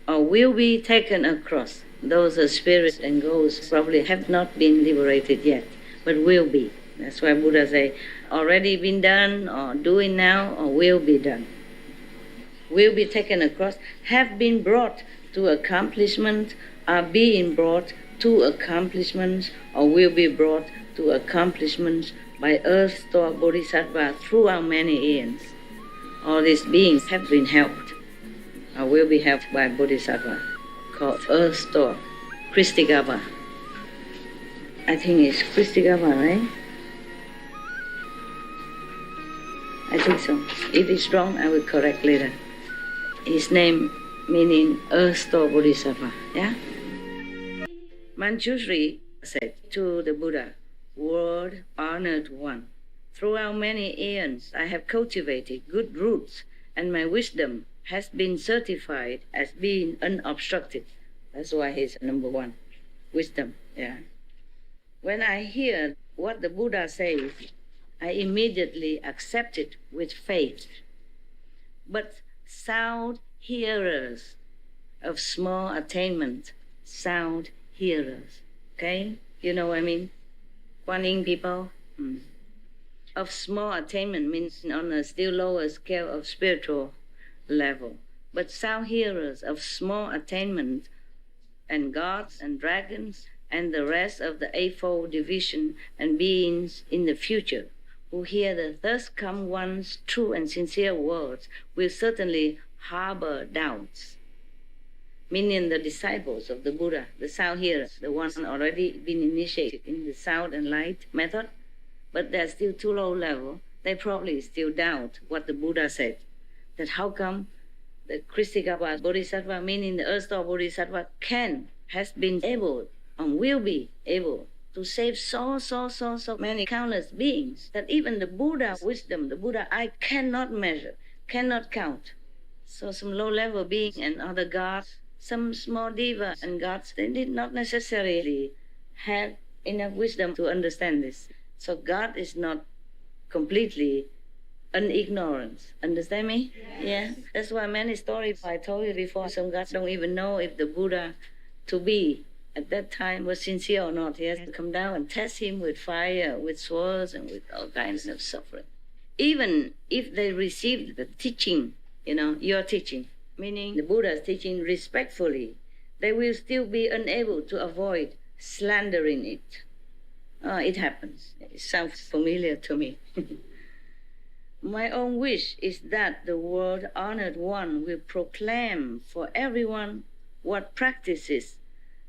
Or will be taken across. Those are spirits and ghosts probably have not been liberated yet, but will be. That's why Buddha say, already been done, or doing now, or will be done. Will be taken across, have been brought to accomplishment, are being brought to accomplishments, or will be brought to accomplishments by Earth Store Bodhisattva throughout many eons. All these beings have been helped, or will be helped by Bodhisattva, called Earth Store, Kristigava. I think it's Kristigava, right? I think so. If it's wrong, I will correct later. His name meaning Earth Store Bodhisattva, yeah? Manjushri said to the Buddha, World honored one, Throughout many eons, I have cultivated good roots, and my wisdom has been certified as being unobstructed. That's why he's number one. Wisdom, yeah. When I hear what the Buddha says, I immediately accept it with faith. But sound hearers of small attainment, sound hearers, okay? You know what I mean? Kuan Yin people. Of small attainment means on a still lower scale of spiritual level. But sound hearers of small attainment and gods and dragons and the rest of the Eightfold Division and beings in the future who hear the thus come one's true and sincere words will certainly harbor doubts. Meaning the disciples of the Buddha, the sound hearers, the ones already been initiated in the sound and light method, but they're still too low level, they probably still doubt what the Buddha said. That how come the Kristikapa Bodhisattva, meaning the Earth-Star Bodhisattva, has been able and will be able to save so many countless beings that even the Buddha wisdom, the Buddha eye cannot measure, cannot count. So some low-level being and other gods, some small diva and gods, they did not necessarily have enough wisdom to understand this. So God is not completely unignorant. Understand me? Yeah. That's why many stories I told you before, some gods don't even know if the Buddha to be at that time was sincere or not. He has to come down and test him with fire, with swords, and with all kinds of suffering. Even if they received the teaching, your teaching, meaning the Buddha's teaching respectfully, they will still be unable to avoid slandering it. It happens. It sounds familiar to me. My own wish is that the world-honored one will proclaim for everyone what practices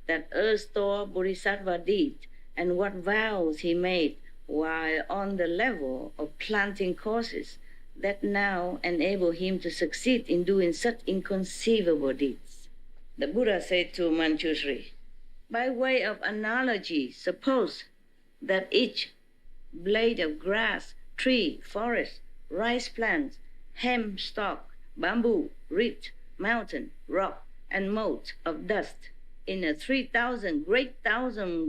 that Earth-Star Bodhisattva did and what vows he made while on the level of planting causes that now enable him to succeed in doing such inconceivable deeds. The Buddha said to Manjushri, by way of analogy, suppose that each blade of grass, tree, forest, rice plant, hemp stalk, bamboo, reed, mountain, rock, and mote of dust in a 3,000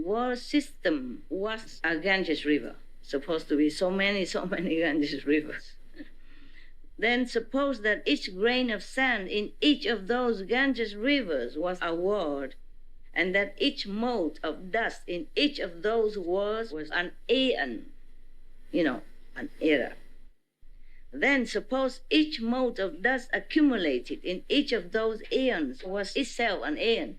world system was a Ganges River. Supposed to be so many Ganges rivers. Then suppose that each grain of sand in each of those Ganges rivers was a word, and that each mote of dust in each of those words was an aeon, an era. Then suppose each mote of dust accumulated in each of those aeons was itself an aeon.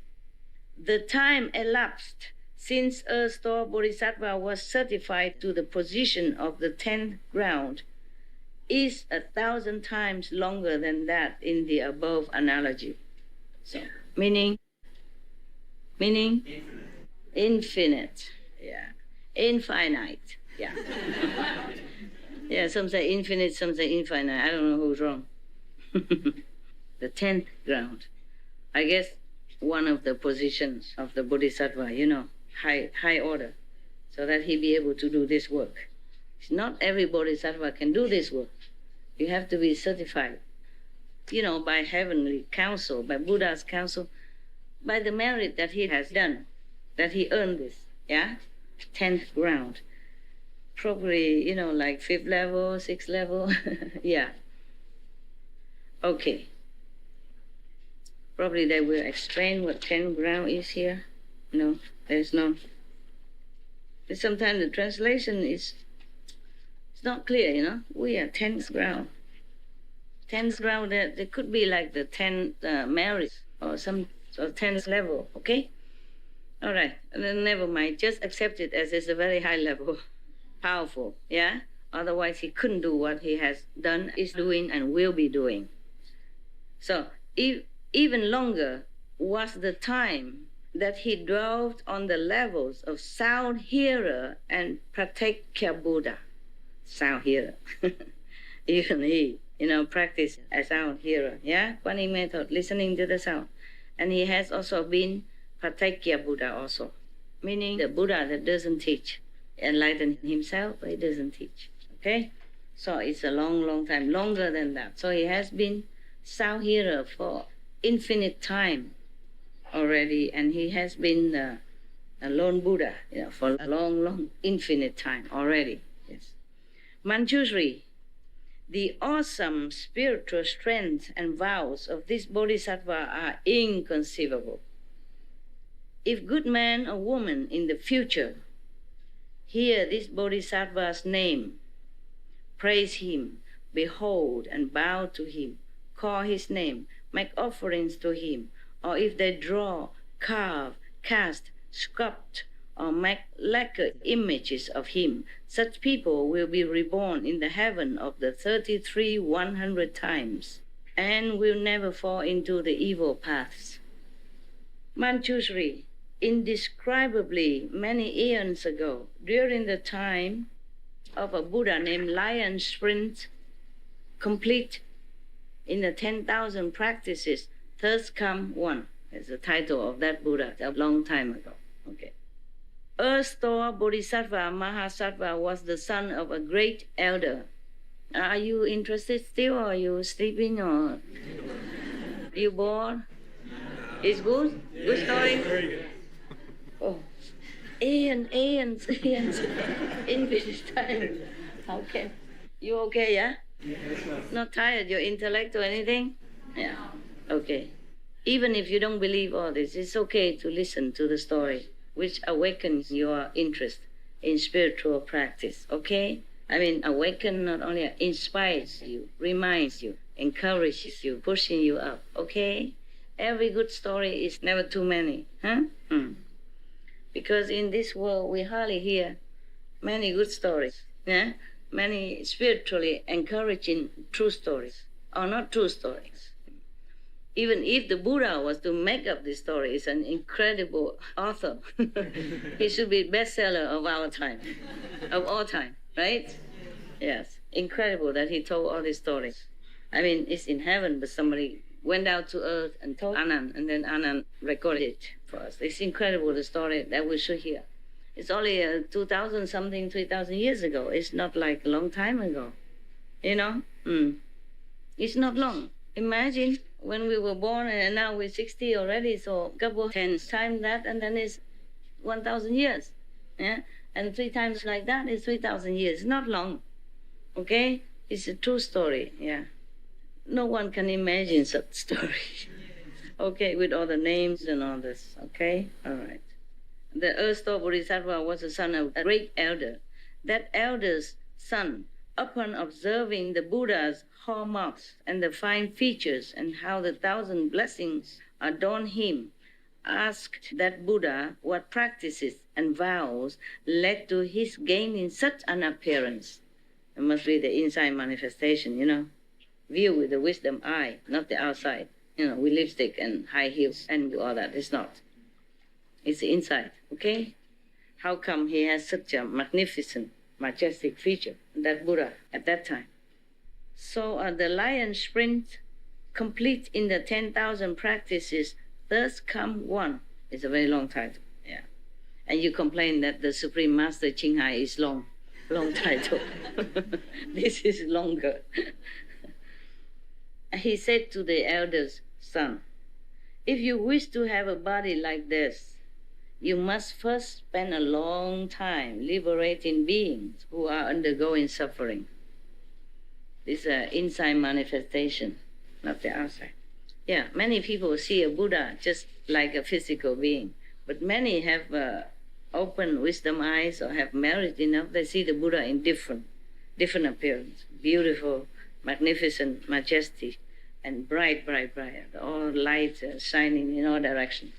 The time elapsed since Earth-Star Bodhisattva was certified to the position of the 10th ground is 1,000 times longer than that in the above analogy. So, meaning infinite, yeah, infinite, yeah. Yeah, some say infinite, some say infinite. I don't know who's wrong. The 10th ground. I guess one of the positions of the Bodhisattva, high order, so that he be able to do this work. Not every Bodhisattva can do this work. You have to be certified, by heavenly counsel, by Buddha's counsel, by the merit that he has done, that he earned this, 10th ground. Probably, like 5th level, 6th level, yeah. Okay. Probably they will explain what 10th ground is here. No, there's no. But sometimes the translation is not clear, We are 10th ground. 10th ground, there could be like the 10th merit or some 10th level, okay? All right, and then never mind. Just accept it as it's a very high level. Powerful, yeah? Otherwise he couldn't do what he has done, is doing, and will be doing. So, even longer was the time that he dwelt on the levels of sound hearer and pratyekya Buddha. Sound hearer. Even he, practiced as sound hearer, yeah? Kuan Yin method, listening to the sound. And he has also been pratyekya Buddha also, meaning the Buddha that doesn't teach. Enlighten himself, but he doesn't teach. Okay? So it's a long, long time, longer than that. So he has been sound hearer for infinite time already, and he has been a lone Buddha, for a long, long, infinite time already. Yes. Manjushri, the awesome spiritual strength and vows of this bodhisattva are inconceivable. If good man or woman in the future hear this bodhisattva's name, praise him, behold and bow to him, call his name, make offerings to him, or if they draw, carve, cast, sculpt, or make lacquer images of him, such people will be reborn in the heaven of the 100 times and will never fall into the evil paths. Manjushri, indescribably many eons ago, during the time of a Buddha named Lion Sprint, complete in the 10,000 practices, thus come one. Is the title of that Buddha a long time ago. Okay. Erstwhile Bodhisattva Mahasattva was the son of a great elder. Are you interested still, or are you sleeping, or you bored? It's good? Good story? Very good. Oh. Aeons, infinite time. Okay. You okay, yeah? Not tired, your intellect or anything? Yeah. Okay. Even if you don't believe all this, it's okay to listen to the story, which awakens your interest in spiritual practice, okay? I mean, awaken not only inspires you, reminds you, encourages you, pushing you up, okay? Every good story is never too many, huh? Because in this world, we hardly hear many good stories, yeah? Many spiritually encouraging true stories, or not true stories. Even if the Buddha was to make up this story, he's an incredible author. He should be bestseller of our time, of all time, right? Yes, incredible that he told all these stories. I mean, it's in heaven, but somebody went out to earth and told Anand, and then Anand recorded it for us. It's incredible, the story that we should hear. It's only 2,000 something, 3,000 years ago. It's not like a long time ago, you know? It's not long. Imagine when we were born and now we're 60 already, so a couple 10 times that, and then it's 1,000 years. Yeah? And 3 times like that is 3,000 years. Not long. Okay? It's a true story, yeah. No one can imagine such story. Okay, with all the names and all this. Okay? All right. The Erstwhile Bodhisattva was the son of a great elder. That elder's son, upon observing the Buddha's hallmarks and the fine features and how the 1,000 blessings adorn him, asked that Buddha what practices and vows led to his gaining such an appearance. It must be the inside manifestation, you know. View with the wisdom eye, not the outside. You know, with lipstick and high heels and all that. It's not. It's the inside, okay? How come he has such a magnificent, majestic feature, that Buddha, at that time? So the Lion Sprint, complete in the 10,000 practices, thus come one. It's a very long title, yeah. And you complain that the Supreme Master Ching Hai is long title. This is longer. He said to the elder's son, if you wish to have a body like this, you must first spend a long time liberating beings who are undergoing suffering. This is an inside manifestation, not the outside. Yeah, many people see a Buddha just like a physical being, but many have open wisdom eyes or have merit enough, they see the Buddha in different appearance, beautiful, magnificent, majestic, and bright, all light shining in all directions.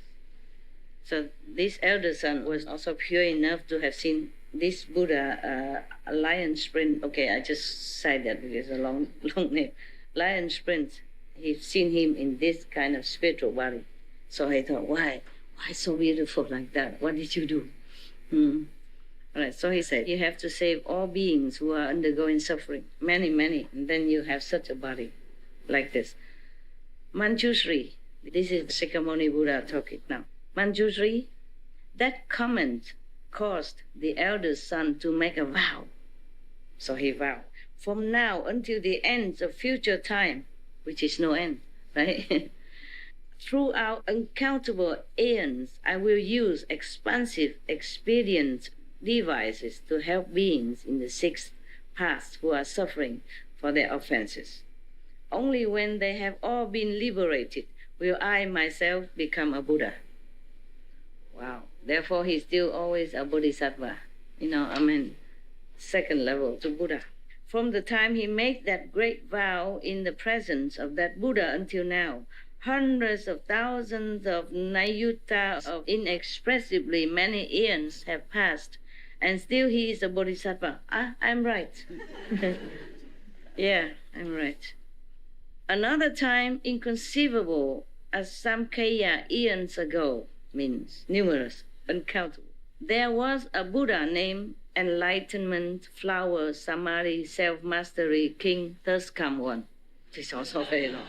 So this elder son was also pure enough to have seen this Buddha, Lion Sprint. Okay, I just said that because it's a long name. Lion Sprint, he's seen him in this kind of spiritual body. So he thought, why so beautiful like that? What did you do? All right, so he said, you have to save all beings who are undergoing suffering, many, and then you have such a body like this. Manjushri, this is Shakyamuni Buddha talking now. Manjushri, that comment caused the elder son to make a vow. So he vowed, from now until the end of future time, which is no end, right? Throughout uncountable aeons, I will use expansive expedient devices to help beings in the sixth path who are suffering for their offenses. Only when they have all been liberated will I myself become a Buddha. Wow. Therefore, he's still always a Bodhisattva. Second level to Buddha. From the time he made that great vow in the presence of that Buddha until now, hundreds of thousands of nayuta of inexpressibly many eons have passed, and still he is a Bodhisattva. I'm right. Yeah, I'm right. Another time inconceivable as Samkhya eons ago, means numerous, uncountable. There was a Buddha named Enlightenment, Flower, Samadhi, Self-Mastery, King, Thirst Come One. It's also very long.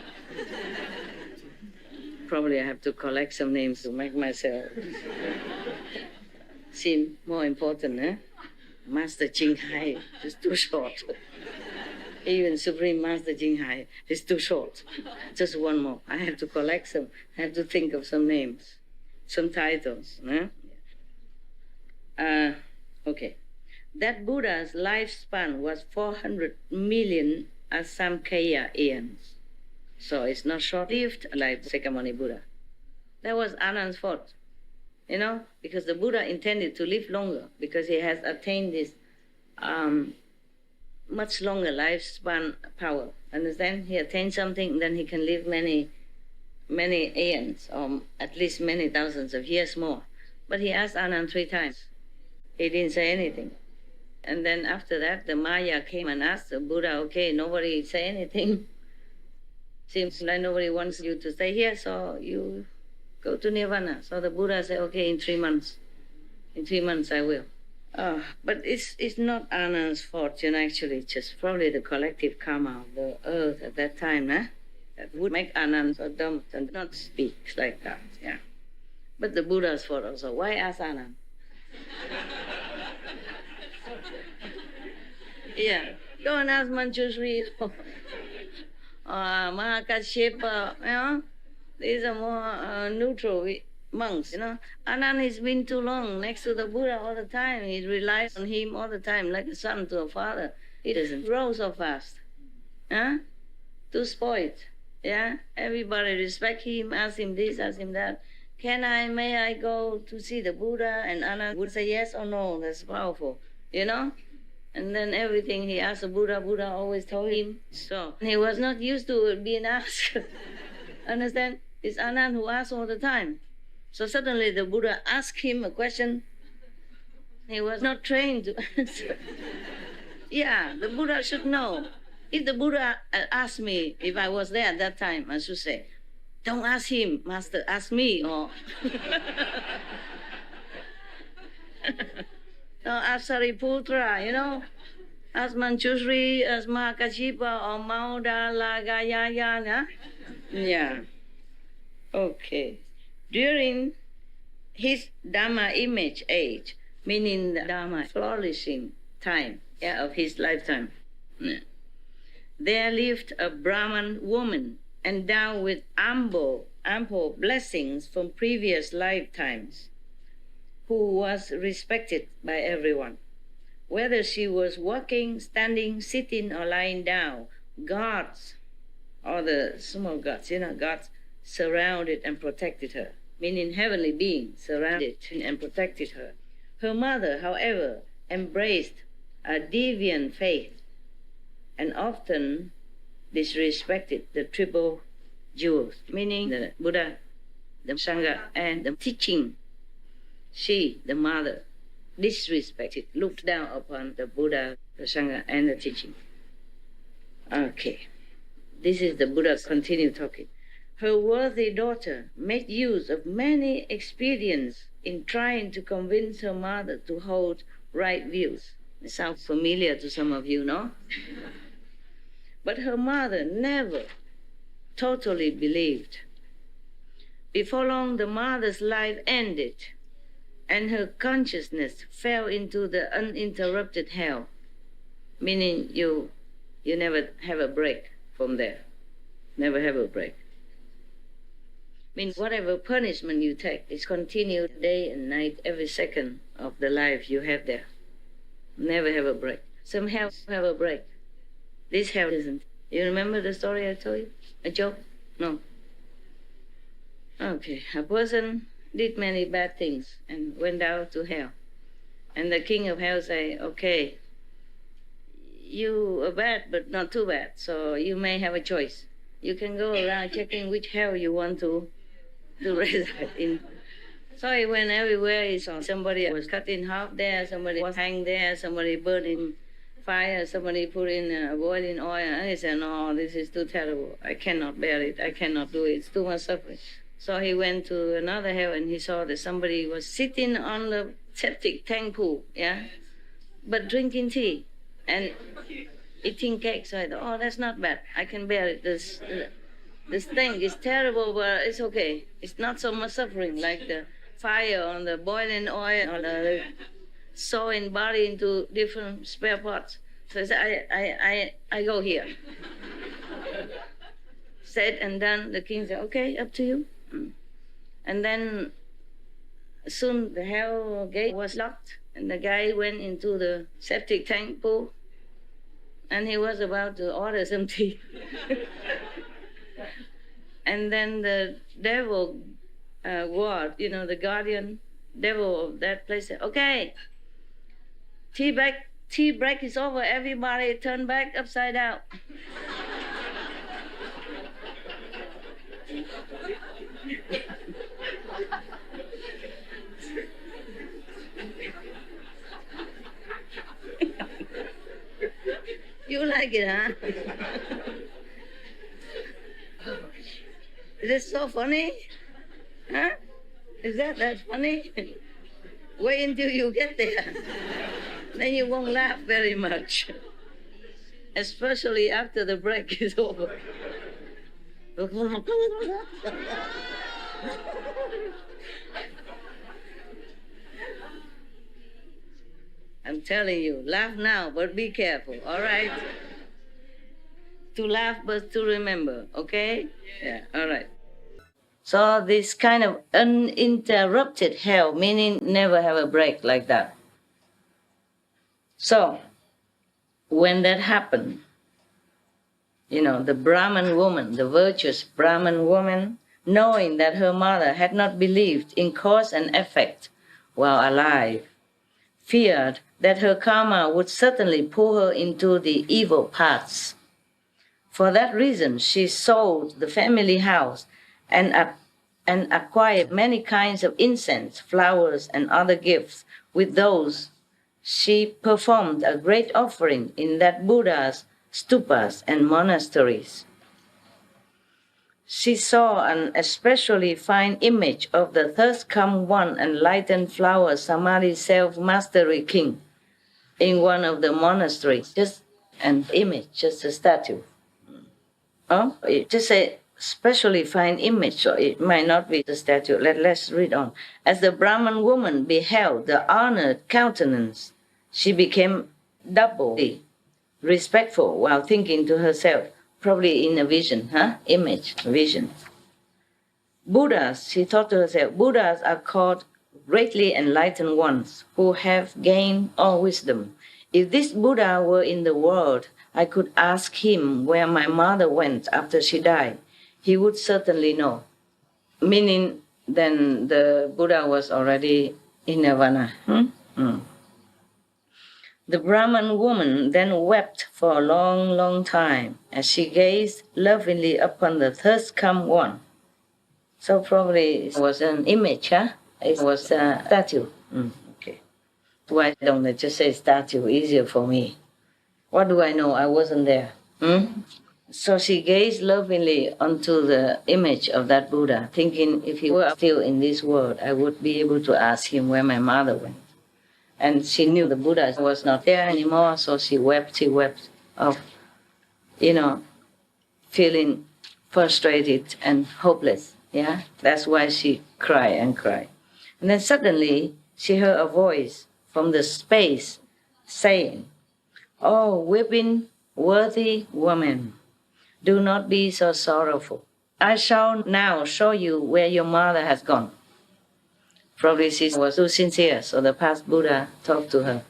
Probably I have to collect some names to make myself seem more important, eh? Master Ching Hai is too short. Even Supreme Master Ching Hai is too short. Just one more. I have to collect some. I have to think of some names, some titles. Okay. That Buddha's lifespan was 400 million Asamkhya eons. So it's not short-lived like Sakyamuni Buddha. That was Anand's fault, because the Buddha intended to live longer because he has attained this much longer lifespan power. Understand? He attained something, then he can live many aeons, or at least many thousands of years more. But he asked Anand 3 times. He didn't say anything. And then after that, the Maya came and asked the Buddha, okay, nobody say anything. Seems like nobody wants you to stay here, so you go to Nirvana. So the Buddha said, okay, in 3 months. In 3 months I will. But it's not Anand's fortune, actually. It's just probably the collective karma of the earth at that time, that would make Anand so dumb and not speak like that, yeah. But the Buddha's fault also. Why ask Anand? Yeah, go and ask Manjushri or Mahakashyapa, These are more neutral monks, Anand has been too long next to the Buddha all the time. He relies on him all the time, like a son to a father. He doesn't grow so fast. Too spoiled. Yeah? Everybody respect him, ask him this, ask him that. May I go to see the Buddha? And Anand would say yes or no. That's powerful, And then everything he asked the Buddha, Buddha always told him. So he was not used to being asked. Understand? It's Anand who asks all the time. So suddenly the Buddha asked him a question. He was not trained to answer. Yeah, the Buddha should know. If the Buddha asked me, if I was there at that time, I should say, don't ask him, Master, ask me. Or ask Sariputra, ask Manjushri, ask Mahakashyapa, or Maudalagayaya. Yeah. Okay. During his Dhamma image age, meaning the Dhamma flourishing time of his lifetime, there lived a Brahman woman endowed with ample blessings from previous lifetimes, who was respected by everyone. Whether she was walking, standing, sitting, or lying down, gods, or the small gods, gods surrounded and protected her, meaning heavenly beings surrounded and protected her. Her mother, however, embraced a deviant faith and often disrespected the triple jewels, meaning the Buddha, the Sangha, and the teaching. She, the mother, disrespected, looked down upon the Buddha, the Sangha, and the teaching. Okay. This is the Buddha continue talking. Her worthy daughter made use of many expedients in trying to convince her mother to hold right views. It sounds familiar to some of you, no? But her mother never totally believed. Before long, the mother's life ended, and her consciousness fell into the uninterrupted hell. meaning you never have a break from there. Never have a break. Means whatever punishment you take is continued day and night, every second of the life you have there. Never have a break. Some hell have a break. This hell isn't. You remember the story I told you? A joke? No. Okay, a person did many bad things and went down to hell. And the king of hell say, okay, you are bad, but not too bad, so you may have a choice. You can go around checking which hell you want to reside in. So he went everywhere. He saw somebody was cut in half there, somebody was hanged there, somebody burned in fire, somebody put in boiling oil. And he said, no, this is too terrible. I cannot bear it. I cannot do it. It's too much suffering. So he went to another hell and he saw that somebody was sitting on the septic tank pool, yeah, but drinking tea and eating cake. So I thought, oh, that's not bad. I can bear it. This thing is terrible, but it's okay. It's not so much suffering like the fire on the boiling oil or the sewing body into different spare parts. So I said, I go here. Said and done. The king said, okay, up to you. And then soon the hell gate was locked and the guy went into the septic tank pool and he was about to order some tea. And then the devil ward, the guardian devil of that place said, okay, tea break is over, everybody turn back upside down. You like it, huh? Is it so funny? Huh? Is that funny? Wait until you get there. Then you won't laugh very much. Especially after the break is over. I'm telling you, laugh now, but be careful, all right? To laugh, but to remember, okay? Yeah, all right. So this kind of uninterrupted hell, meaning never have a break like that. So, when that happened, the Brahman woman, the virtuous Brahman woman, knowing that her mother had not believed in cause and effect while alive, feared that her karma would certainly pull her into the evil paths. For that reason, she sold the family house and acquired many kinds of incense, flowers, and other gifts. With those, she performed a great offering in that Buddha's stupas and monasteries. She saw an especially fine image of the thirst-come one enlightened flower Samadhi self-mastery king in one of the monasteries. Just an image, just a statue. Oh, just a especially fine image, so it might not be the statue. Let's read on. As the Brahman woman beheld the honored countenance, she became doubly respectful while thinking to herself, probably in a vision, image, vision. Buddhas, she thought to herself, Buddhas are called greatly enlightened ones who have gained all wisdom. If this Buddha were in the world, I could ask him where my mother went after she died. He would certainly know. Meaning, then the Buddha was already in nirvana. The Brahman woman then wept for a long, long time as she gazed lovingly upon the thirst-come one. So probably it was an image, It was a statue. Okay. Why don't they just say statue? Easier for me. What do I know? I wasn't there. So she gazed lovingly onto the image of that Buddha, thinking if he were still in this world, I would be able to ask him where my mother went. And she knew the Buddha was not there anymore, so she wept of, feeling frustrated and hopeless, yeah? That's why she cried and cried. And then suddenly she heard a voice from the space saying, Oh, weeping, worthy woman, do not be so sorrowful. I shall now show you where your mother has gone. Probably she was too sincere, so the past Buddha talked to her.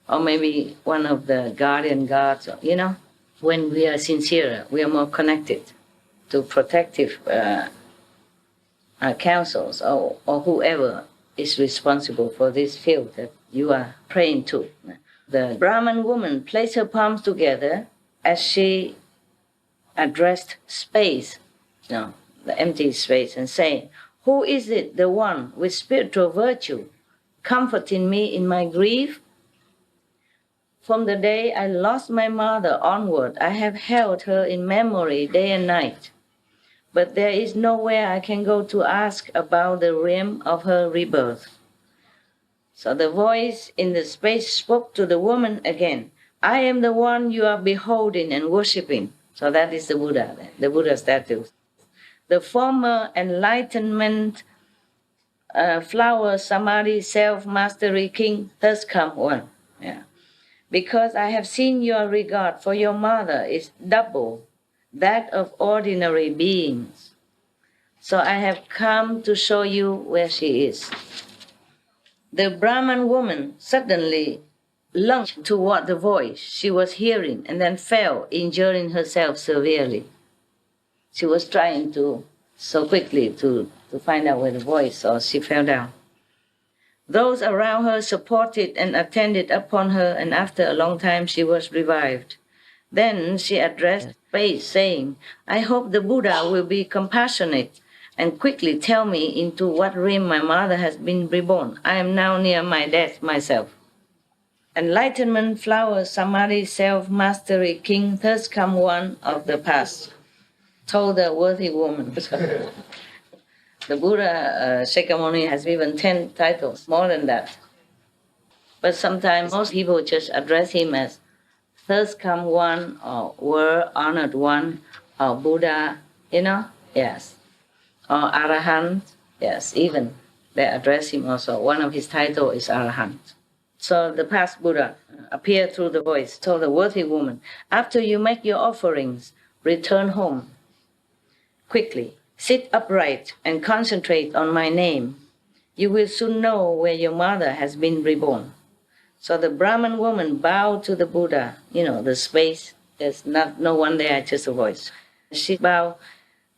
Or maybe one of the guardian gods, when we are sincere, we are more connected to protective councils or whoever is responsible for this field that you are praying to. The Brahman woman placed her palms together as she addressed space, the empty space, and saying, "Who is it, the one with spiritual virtue, comforting me in my grief? From the day I lost my mother onward, I have held her in memory day and night. But there is nowhere I can go to ask about the realm of her rebirth." So the voice in the space spoke to the woman again. "I am the one you are beholding and worshipping." So that is the Buddha, the Buddha statue. The former enlightenment, flower, samadhi, self-mastery king, thus come one. Yeah. Because I have seen your regard for your mother is double that of ordinary beings. So I have come to show you where she is. The Brahman woman suddenly lunged toward the voice she was hearing and then fell, injuring herself severely. She was trying so quickly to find out where the voice, so she fell down. Those around her supported and attended upon her, and after a long time she was revived. Then she addressed space, saying, "I hope the Buddha will be compassionate and quickly tell me into what realm my mother has been reborn. I am now near my death myself." Enlightenment, flower, samadhi, self-mastery, king, thus come one of the past, told the worthy woman. The Buddha, Shakyamuni, has even 10 titles, more than that. But sometimes most people just address him as thus come one, or were honored one, or Buddha, yes. Or Arahant, yes, even they address him also. One of his titles is Arahant. So the past Buddha appeared through the voice, told the worthy woman, "After you make your offerings, return home quickly. Sit upright and concentrate on my name. You will soon know where your mother has been reborn." So the Brahman woman bowed to the Buddha, the space, there's no one there, just a voice. She bowed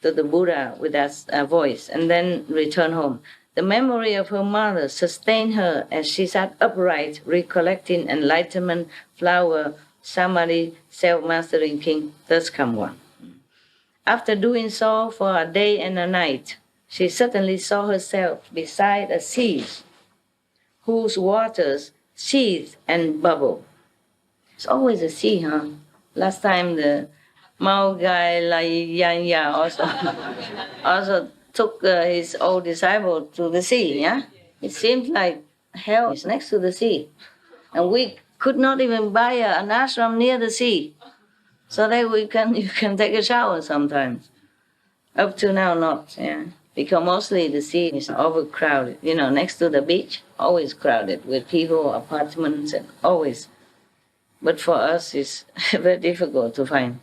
to the Buddha with that voice and then returned home. The memory of her mother sustained her as she sat upright, recollecting enlightenment, flower, samadhi, self-mastering king, thus come one. After doing so for a day and a night, she suddenly saw herself beside a sea whose waters seethe and bubble. It's always a sea, huh? Last time the Mao Gai Lai Yanya also took his old disciple to the sea, yeah? It seems like hell is next to the sea. And we could not even buy an ashram near the sea. So that you can take a shower sometimes. Up to now, not, yeah. Because mostly the sea is overcrowded. Next to the beach, always crowded with people, apartments, and always. But for us, it's very difficult to find.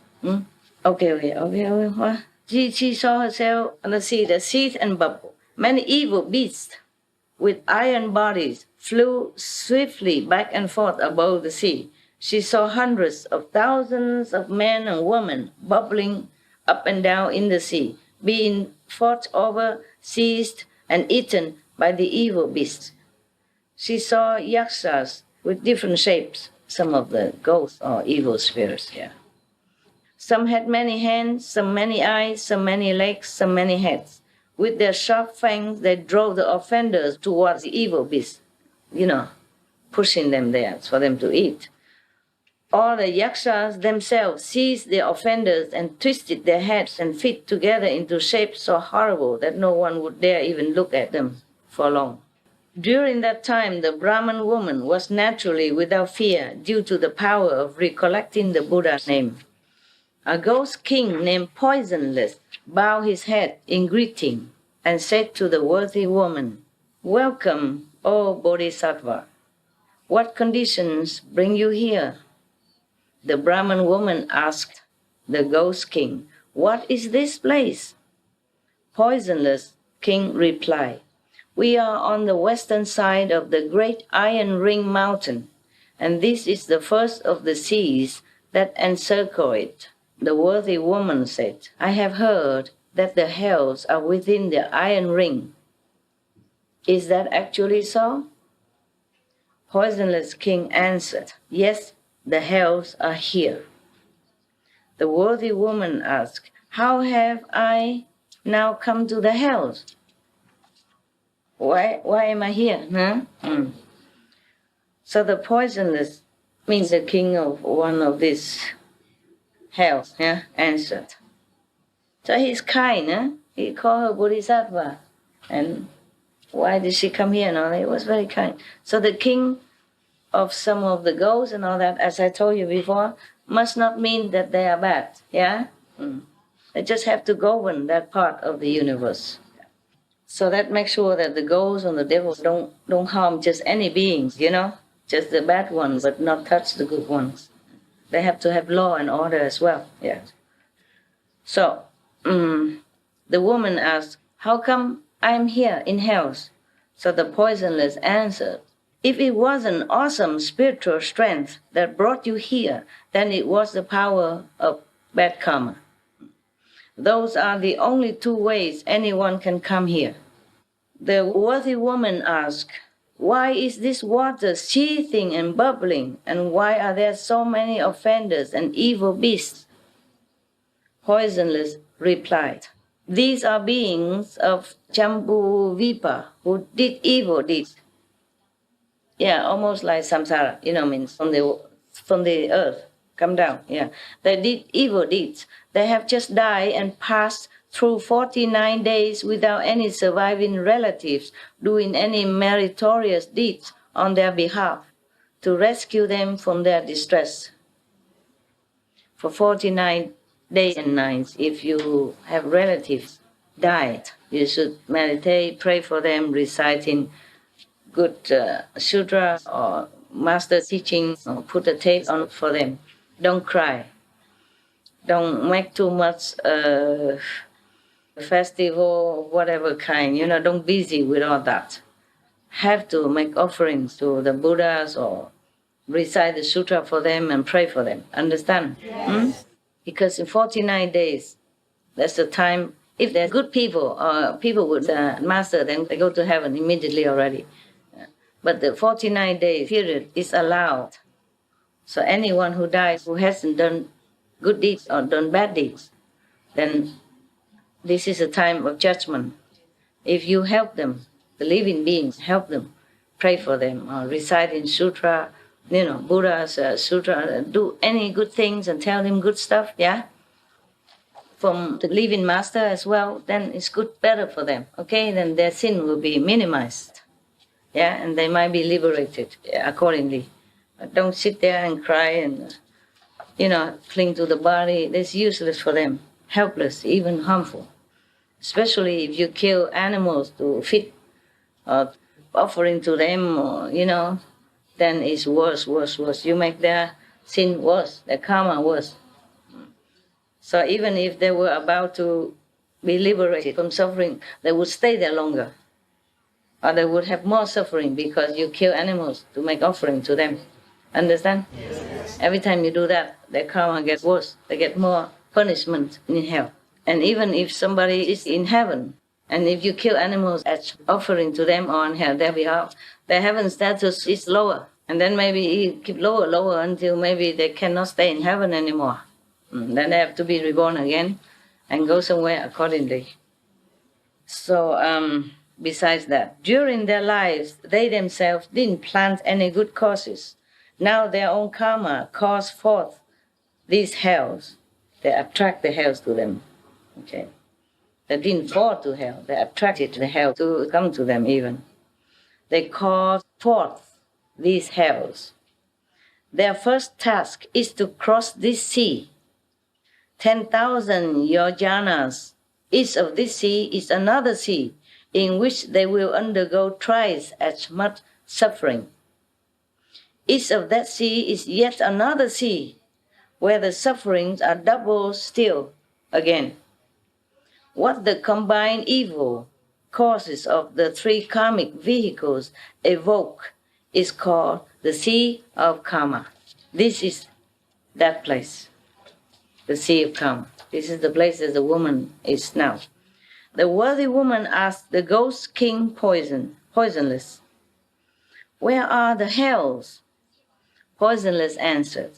Okay. What? She saw herself on the sea, the seethe and bubble. Many evil beasts with iron bodies flew swiftly back and forth above the sea. She saw hundreds of thousands of men and women bubbling up and down in the sea, being fought over, seized, and eaten by the evil beasts. She saw yakshas with different shapes, some of the ghosts or evil spirits here. Some had many hands, some many eyes, some many legs, some many heads. With their sharp fangs, they drove the offenders towards the evil beasts, pushing them there for them to eat. All the yakshas themselves seized the offenders and twisted their heads and feet together into shapes so horrible that no one would dare even look at them for long. During that time, the Brahman woman was naturally without fear due to the power of recollecting the Buddha's name. A ghost king named Poisonless bowed his head in greeting and said to the worthy woman, "Welcome, O Bodhisattva. What conditions bring you here?" The Brahman woman asked the Ghost King, "What is this place?" Poisonless King replied, "We are on the western side of the great Iron Ring mountain, and this is the first of the seas that encircle it." The worthy woman said, "I have heard that the hells are within the Iron Ring. Is that actually so?" Poisonless King answered, "Yes, the hells are here." The worthy woman asked, "How have I now come to the hells? Why am I here? Huh? So the poisonless means the king of one of these hells, answered. So he's kind, he called her Bodhisattva. And why did she come here? No, it was very kind. So the king of some of the ghosts and all that, as I told you before, must not mean that they are bad, They just have to govern that part of the universe. So that makes sure that the ghosts and the devils don't harm just any beings, just the bad ones, but not touch the good ones. They have to have law and order as well, So, the woman asked, "How come I'm here in hells?" So the poisonless answered, "If it was an awesome spiritual strength that brought you here, then it was the power of bad karma. Those are the only two ways anyone can come here." The worthy woman asked, "Why is this water seething and bubbling, and why are there so many offenders and evil beasts?" Poisonless replied, "These are beings of Jambu-vipa who did evil deeds." Almost like samsara, means from the earth, come down, They did evil deeds. They have just died and passed through 49 days without any surviving relatives doing any meritorious deeds on their behalf to rescue them from their distress. For 49 days and nights, if you have relatives died, you should meditate, pray for them, reciting good sutra or master teaching, or put a tape on for them. Don't cry. Don't make too much festival, whatever kind, don't busy with all that. Have to make offerings to the Buddhas or recite the sutra for them and pray for them. Understand? Yes. Because in 49 days, that's the time, if they're good people or people with the master, then they go to heaven immediately already. But the 49 day period is allowed. So anyone who dies who hasn't done good deeds or done bad deeds, then this is a time of judgment. If you help them, the living beings, help them, pray for them, or recite in sutra, Buddha's sutra, do any good things and tell them good stuff, from the living master as well, then it's better for them, then their sin will be minimized, and they might be liberated accordingly. But don't sit there and cry and, cling to the body. That's useless for them, helpless, even harmful. Especially if you kill animals to feed or offering to them, or, then it's worse. You make their sin worse, their karma worse. So even if they were about to be liberated from suffering, they would stay there longer. Or they would have more suffering because you kill animals to make offering to them. Understand? Yes. Every time you do that, their karma gets worse. They get more punishment in hell. And even if somebody is in heaven, and if you kill animals as offering to them on their behalf, their heaven status is lower. And then maybe you keep lower until maybe they cannot stay in heaven anymore. Then they have to be reborn again and go somewhere accordingly. So besides that, during their lives, they themselves didn't plant any good causes. Now their own karma calls forth these hells. They attract the hells to them. They didn't fall to hell. They attracted the hell to come to them even. They call forth these hells. Their first task is to cross this sea. 10,000 yojanas east of this sea is another sea in which they will undergo twice as much suffering. East of that sea is yet another sea where the sufferings are double still again. What the combined evil causes of the three karmic vehicles evoke is called the sea of karma. This is that place, the sea of karma. This is the place that the woman is now. The worthy woman asked the ghost king Poisonless, "Where are the hells?" Poisonless answered,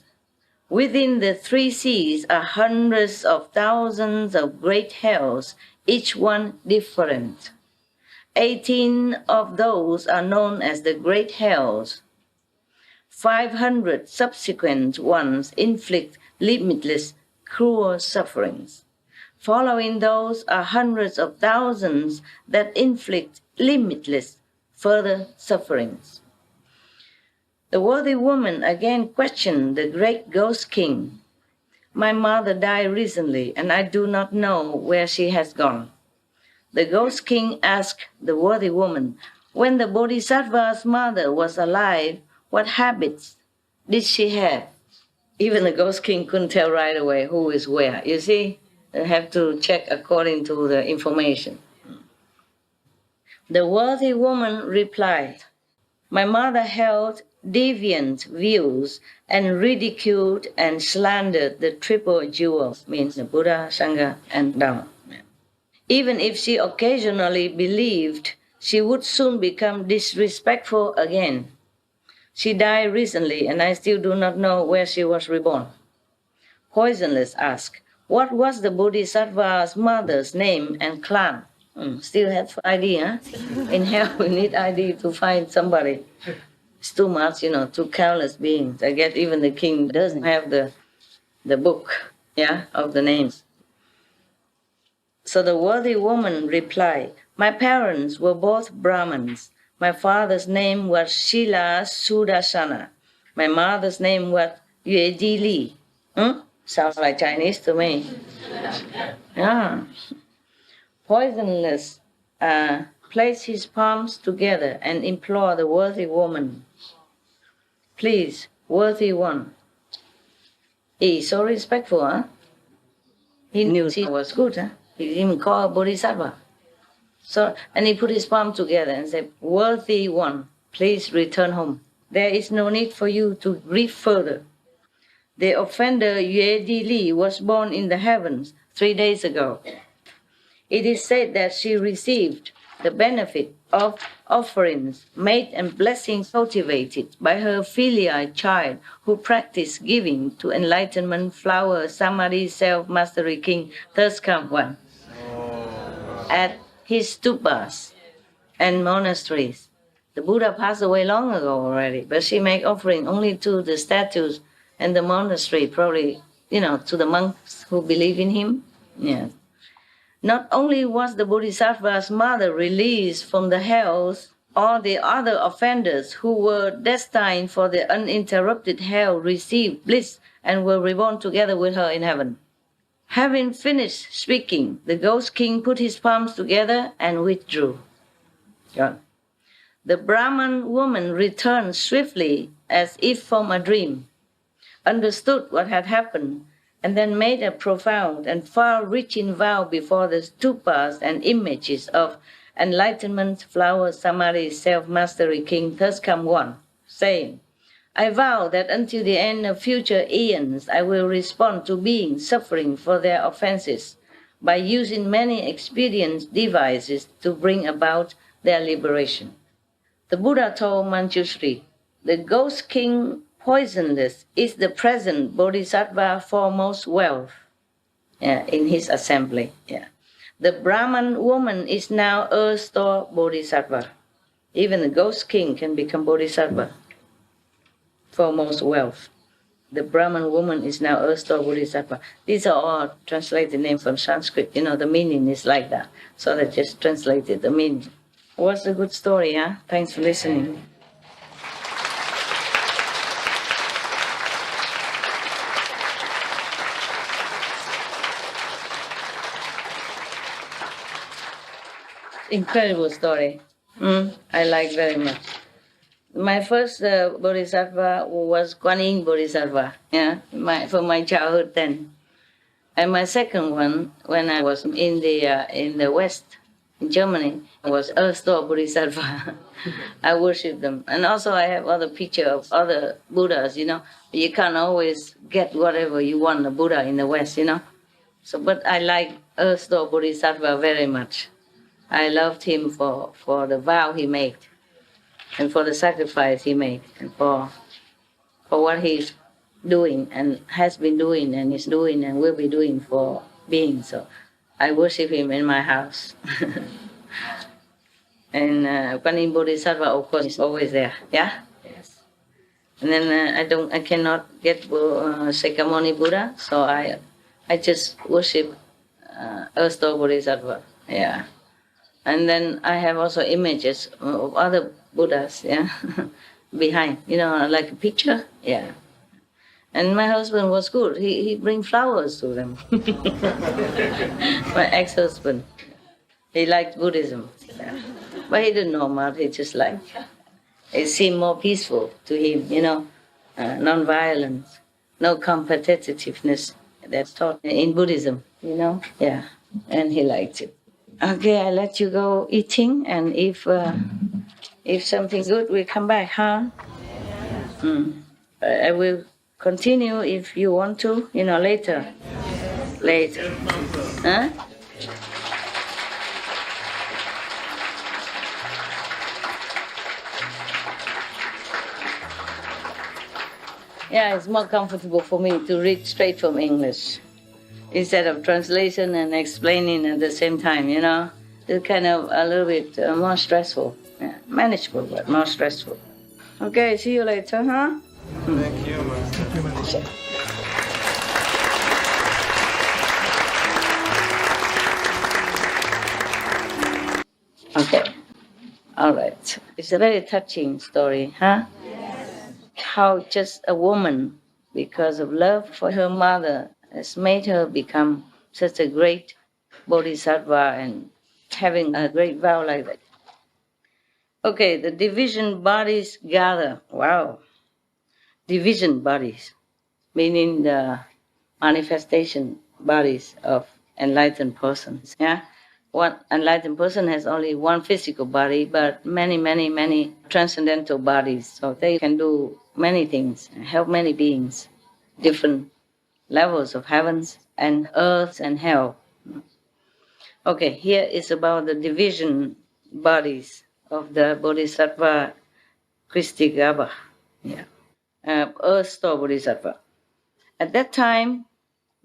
"Within the three seas are hundreds of thousands of great hells, each one different. 18 of those are known as the great hells. 500 subsequent ones inflict limitless, cruel sufferings. Following those are hundreds of thousands that inflict limitless, further sufferings." The worthy woman again questioned the great ghost king. "My mother died recently, and I do not know where she has gone." The ghost king asked the worthy woman, "When the Bodhisattva's mother was alive, what habits did she have?" Even the ghost king couldn't tell right away who is where. You see, they have to check according to the information. The worthy woman replied, "My mother held deviant views and ridiculed and slandered the triple jewels," means the Buddha, Sangha, and Dhamma. "Even if she occasionally believed, she would soon become disrespectful again. She died recently, and I still do not know where she was reborn." Poisonless asked, "What was the Bodhisattva's mother's name and clan?" Still have ID, huh? In hell, we need ID to find somebody. It's too much, too careless beings. I guess even the king doesn't have the book, of the names. So the worthy woman replied, "My parents were both Brahmins. My father's name was Shila Sudarsana. My mother's name was Yue Di Li." Sounds like Chinese to me. Yeah. Poisonless placed his palms together and implored the worthy woman, "Please, worthy one." He's so respectful, huh? He knew she was good, huh? He didn't even call her Bodhisattva. And he put his palm together and said, "Worthy one, please return home. There is no need for you to grieve further. The offender Yue Di Li was born in the heavens 3 days ago. It is said that she received the benefit of offerings made and blessings cultivated by her filial child who practiced giving to enlightenment flower Samadhi self-mastery king Thirskam One at his stupas and monasteries. The Buddha passed away long ago already, but she made offering only to the statues and the monastery, probably, to the monks who believe in him. Yes. Not only was the Bodhisattva's mother released from the hells, all the other offenders who were destined for the uninterrupted hell received bliss and were reborn together with her in heaven." Having finished speaking, the ghost king put his palms together and withdrew. God. The Brahman woman returned swiftly as if from a dream, understood what had happened, and then made a profound and far-reaching vow before the stupas and images of enlightenment flower Samadhi self-mastery king Thirskam One, saying, "I vow that until the end of future eons I will respond to beings suffering for their offenses by using many expedient devices to bring about their liberation." The Buddha told Manjushri, "The ghost king Poisonless is the present Bodhisattva foremost wealth in his assembly. The Brahman woman is now Earth Store Bodhisattva. Even the ghost king can become Bodhisattva. Foremost wealth. The Brahman woman is now Earth Store Bodhisattva. These are all translated names from Sanskrit. The meaning is like that. So they just translated the meaning. What's a good story, huh? Thanks for listening. Incredible story. I like very much. My first bodhisattva was Kuan Yin Bodhisattva, for my childhood then. And my second one, when I was in the West, in Germany, was Earth-store Bodhisattva. I worship them. And also I have other picture of other Buddhas, You can't always get whatever you want, a Buddha in the West, So, but I like Earth-store Bodhisattva very much. I loved him for the vow he made, and for the sacrifice he made, and for what he's doing and has been doing and is doing and will be doing for beings. So I worship him in my house. And Kuan Yin Bodhisattva, of course, is always there. Yeah. Yes. And then I cannot get Sakyamuni Buddha, so I just worship Earth-store Bodhisattva. Yeah. And then I have also images of other Buddhas. Yeah. Behind, like a picture. Yeah. And my husband was good. He bring flowers to them. My ex-husband. He liked Buddhism. Yeah. But he didn't know much. He just liked. It seemed more peaceful to him, non-violence, no competitiveness. That's taught in Buddhism, Yeah. And he liked it. Okay, I let you go eating, and if something good, we come back, huh? I will continue if you want to, later. Later. Huh? Yeah, it's more comfortable for me to read straight from English instead of translation and explaining at the same time, It's kind of a little bit more stressful. Yeah, manageable, but more stressful. Okay, see you later, huh? Thank you, Master. Okay. All right. It's a very touching story, huh? How just a woman, because of love for her mother, has made her become such a great bodhisattva and having a great vow like that. Okay, the division bodies gather. Wow. Division bodies, meaning the manifestation bodies of enlightened persons. Yeah? One enlightened person has only one physical body, but many, many, many transcendental bodies. So they can do many things, help many beings, different levels of heavens and earth and hell. Okay, here is about the division bodies of the Bodhisattva Kristigaba. Yeah. Earth-store Bodhisattva. At that time,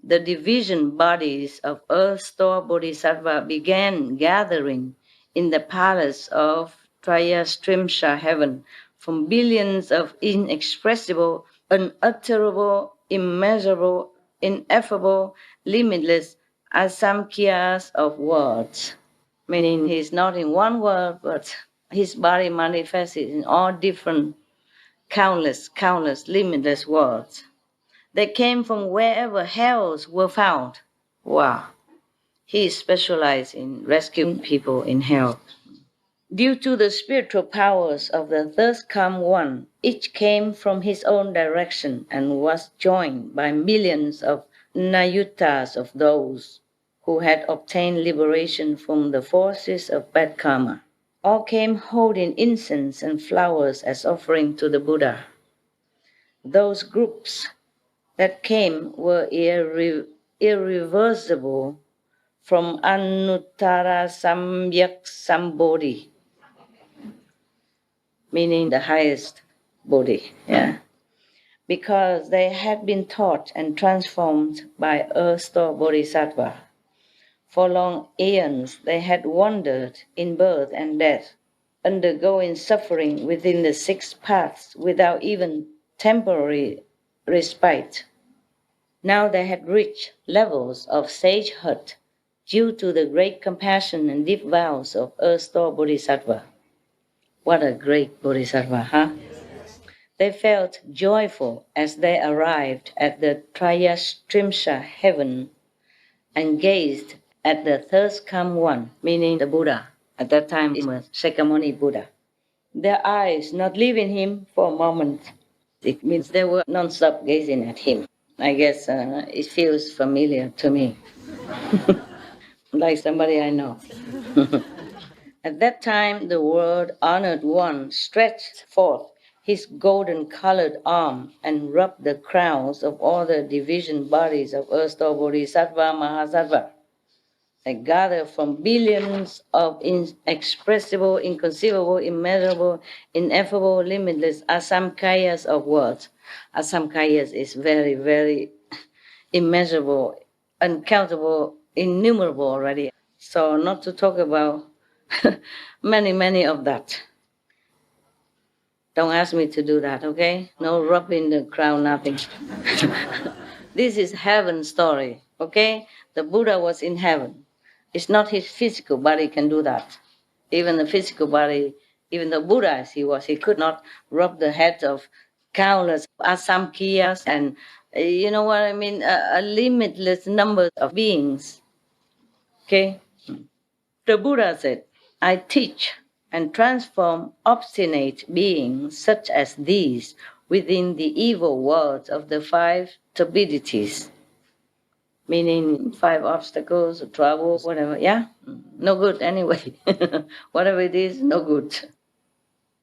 the division bodies of Earth-store Bodhisattva began gathering in the palace of Trayastrimsha heaven from billions of inexpressible, unutterable, immeasurable, ineffable, limitless asamkhyas of worlds. Meaning he's not in one world, but his body manifests in all different countless, limitless worlds. They came from wherever hells were found. Wow. He specialized in rescuing people in hell. Due to the spiritual powers of the third come one, each came from his own direction and was joined by millions of nayutas of those who had obtained liberation from the forces of bad karma. All came holding incense and flowers as offering to the Buddha. Those groups that came were irreversible from Anuttara Samyak Sambodhi, meaning the highest Bodhi, because they had been taught and transformed by Earth-store Bodhisattva. For long aeons they had wandered in birth and death, undergoing suffering within the 6 paths without even temporary respite. Now they had reached levels of sagehood due to the great compassion and deep vows of Earth-store Bodhisattva. What a great Bodhisattva, huh? They felt joyful as they arrived at the Trayastrimsha heaven and gazed at the third come one, meaning the Buddha. At that time it was Sakyamuni Buddha. their eyes not leaving him for a moment. It means they were non-stop gazing at him. I guess it feels familiar to me, like somebody I know. At that time, the world honored one stretched forth his golden-colored arm and rubbed the crowns of all the division bodies of Earth-store Bodhisattva Mahasattva. They gather from billions of inexpressible, inconceivable, immeasurable, ineffable, limitless asamkayas of words. Asamkayas is very, very immeasurable, uncountable, innumerable already. So not to talk about many, many of that. Don't ask me to do that, okay? No rubbing the crown, nothing. This is heaven's story, okay? The Buddha was in heaven. It's not his physical body can do that. Even the physical body, even the Buddha as he could not rub the heads of countless asamkhiyas and, you know what I mean, a limitless number of beings, okay? The Buddha said, I teach and transform obstinate beings such as these within the evil worlds of the 5 turbidities, meaning 5 obstacles, trouble, whatever, yeah? No good anyway. Whatever it is, no good.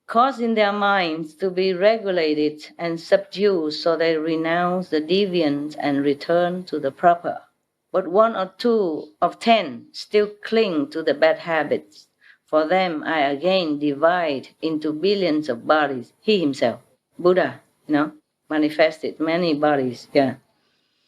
Causing their minds to be regulated and subdued so they renounce the deviant and return to the proper. But 1 or 2 of 10 still cling to the bad habits. For them, I again divide into billions of bodies. He himself, Buddha, manifested many bodies, yeah.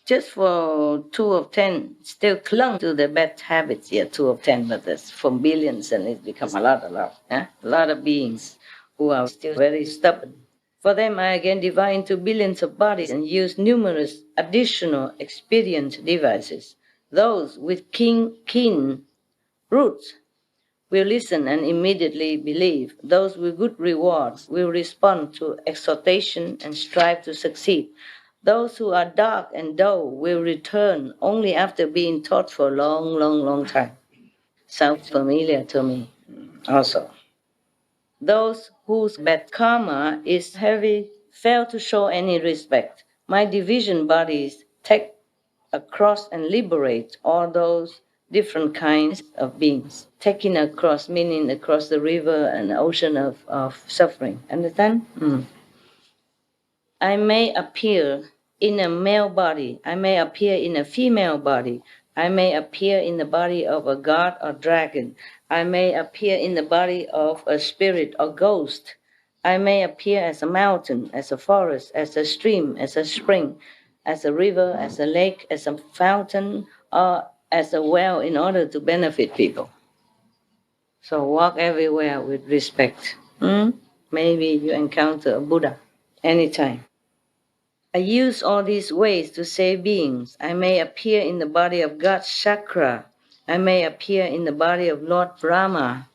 Just for 2 of 10 still clung to the bad habits, 2 of 10, but that's from billions and it's become a lot, yeah? A lot of beings who are still very stubborn. For them, I again divide into billions of bodies and use numerous additional expedient devices. Those with keen roots will listen and immediately believe. Those with good rewards will respond to exhortation and strive to succeed. Those who are dark and dull will return only after being taught for a long, long, long time. Sounds familiar to me also. Those whose bad karma is heavy fail to show any respect. My division bodies take across and liberate all those different kinds of beings. Taking across, meaning across the river and ocean of suffering. Understand? I may appear in a male body. I may appear in a female body. I may appear in the body of a god or dragon. I may appear in the body of a spirit or ghost. I may appear as a mountain, as a forest, as a stream, as a spring, as a river, as a lake, as a fountain, or as a well in order to benefit people. So walk everywhere with respect. Maybe you encounter a Buddha anytime. I use all these ways to save beings. I may appear in the body of God Shakra. I may appear in the body of Lord Brahma,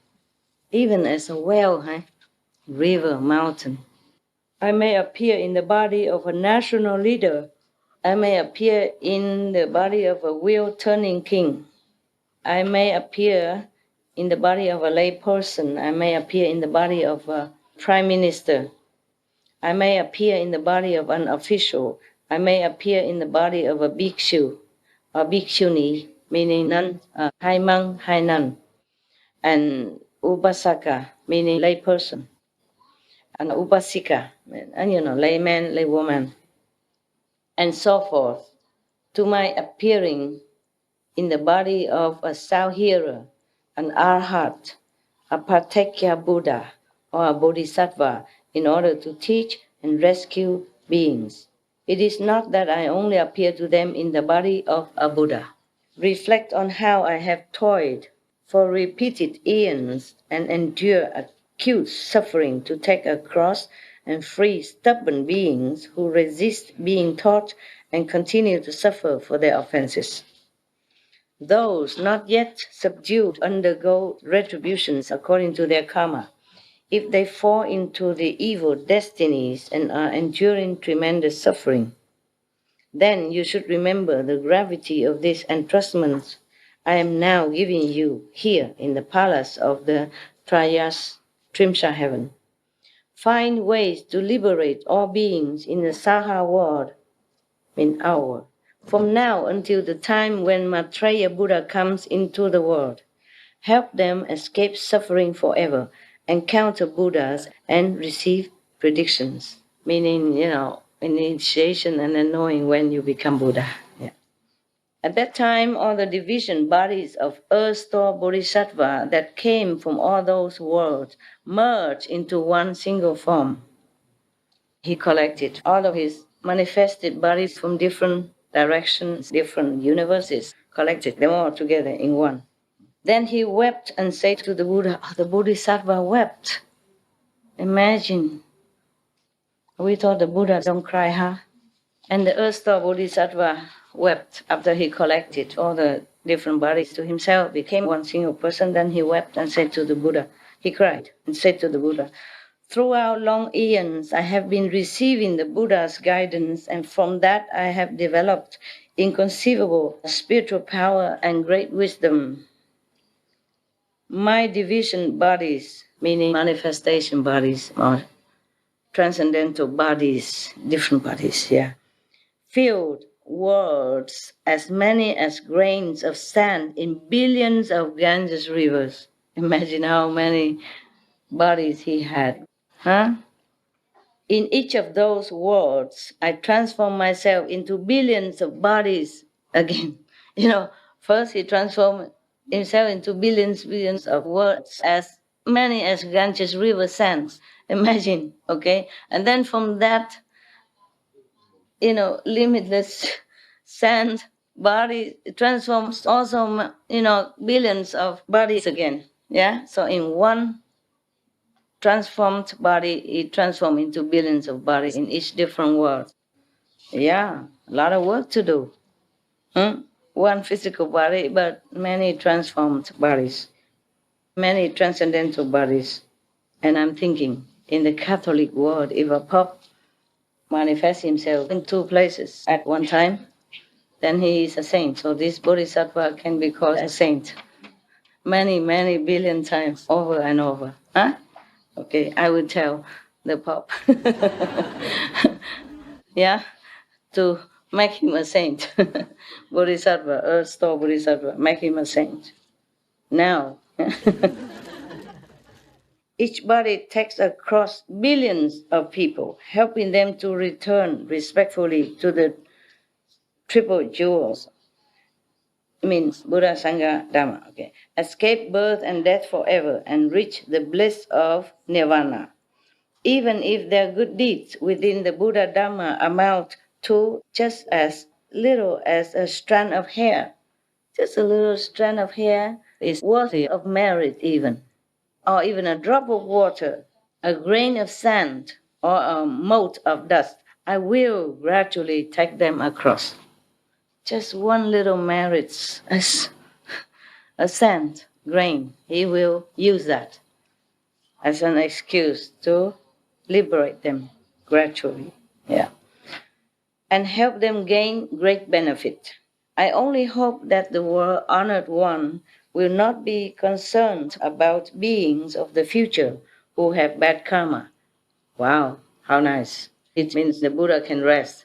even as a well, river, mountain. I may appear in the body of a national leader. I may appear in the body of a wheel-turning king. I may appear in the body of a lay person. I may appear in the body of a prime minister. I may appear in the body of an official. I may appear in the body of a bhikshu or bhikshuni, meaning nun, high monk, high nun, and upasaka, meaning lay person, and upasika, and layman, laywoman, and so forth, to my appearing in the body of a Sauhira, an Arhat, a Pratyekya Buddha, or a Bodhisattva, in order to teach and rescue beings. It is not that I only appear to them in the body of a Buddha. Reflect on how I have toiled for repeated eons and endure acute suffering to take across and free stubborn beings who resist being taught and continue to suffer for their offenses. Those not yet subdued undergo retributions according to their karma. If they fall into the evil destinies and are enduring tremendous suffering, then you should remember the gravity of this entrustment I am now giving you here in the palace of the Trayas Trimsha heaven. find ways to liberate all beings in the Saha world, in our world, from now until the time when Maitreya Buddha comes into the world. Help them escape suffering forever, encounter Buddhas, and receive predictions, meaning, initiation and then knowing when you become Buddha. Yeah. At that time, all the division bodies of earth-store bodhisattva that came from all those worlds merged into one single form. He collected all of his manifested bodies from different directions, different universes, collected them all together in one. Then he wept and said to the Buddha, the Bodhisattva wept. Imagine. We thought the Buddha don't cry, huh? And the earth-store Bodhisattva wept after he collected all the different bodies to himself, became one single person. Then he wept and said to the Buddha, he cried and said to the Buddha, throughout long eons, I have been receiving the Buddha's guidance, and from that I have developed inconceivable spiritual power and great wisdom. My division bodies, meaning manifestation bodies or transcendental bodies, different bodies, filled worlds as many as grains of sand in billions of Ganges rivers. Imagine how many bodies he had. Huh? In each of those worlds, I transform myself into billions of bodies again. First he transformed himself into billions of worlds, as many as Ganges river sands. Imagine, okay? And then from that, limitless sand body transforms also, billions of bodies again. Yeah? So in one transformed body, it transforms into billions of bodies in each different world. Yeah, a lot of work to do. One physical body, but many transformed bodies, many transcendental bodies. And I'm thinking, in the Catholic world, if a Pope manifests himself in two places at one time, then he is a saint. So this Bodhisattva can be called a saint many, many billion times over and over. Huh? Okay, I will tell the Pope. Yeah, to make him a saint. Bodhisattva, earth-store Bodhisattva, make him a saint. Now, each body takes across billions of people, helping them to return respectfully to the triple jewels. Means Buddha, Sangha, Dhamma. Okay, escape birth and death forever and reach the bliss of Nirvana. Even if their good deeds within the Buddha Dhamma amount to just as little as a strand of hair, just a little strand of hair is worthy of merit even, or even a drop of water, a grain of sand, or a mote of dust, I will gradually take them across. Just one little merits as a sand grain. He will use that as an excuse to liberate them gradually, and help them gain great benefit. I only hope that the world honored one will not be concerned about beings of the future who have bad karma. Wow, how nice. It means the Buddha can rest.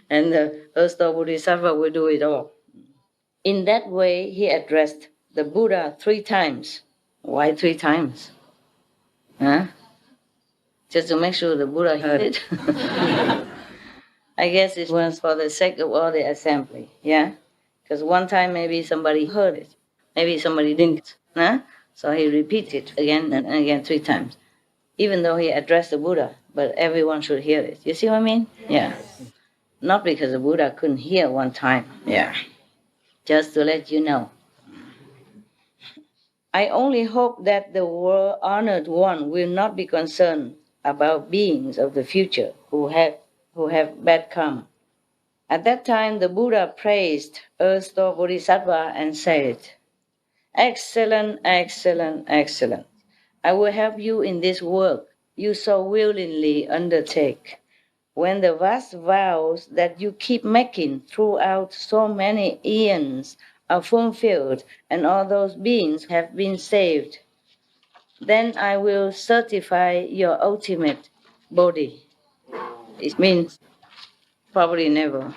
And the earth-store Bodhisattva will do it all. In that way, he addressed the Buddha 3 times. Why 3 times? Huh? Just to make sure the Buddha heard it. I guess it was for the sake of all the assembly, Because one time maybe somebody heard it, maybe somebody didn't, So he repeated again and again 3 times, even though he addressed the Buddha, but everyone should hear it. You see what I mean? Yeah. Not because the Buddha couldn't hear one time, Just to let you know. I only hope that the world honored one will not be concerned about beings of the future who have bad karma. At that time, the Buddha praised earth-store Bodhisattva and said, "Excellent, excellent, excellent. I will help you in this work you so willingly undertake. When the vast vows that you keep making throughout so many eons are fulfilled and all those beings have been saved, then I will certify your ultimate body. It means probably never.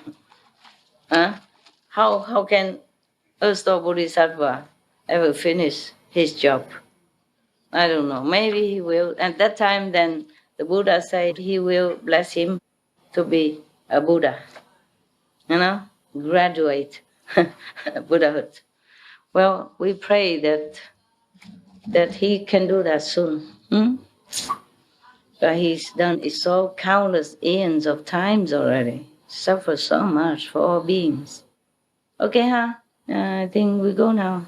Huh? How can Ersto Bodhisattva ever finish his job? I don't know. Maybe he will. At that time, then the Buddha said he will bless him to be a Buddha. Graduate Buddhahood. Well, we pray that he can do that soon. But he's done it so countless eons of times already. Suffered so much for all beings. Okay, huh? I think we go now.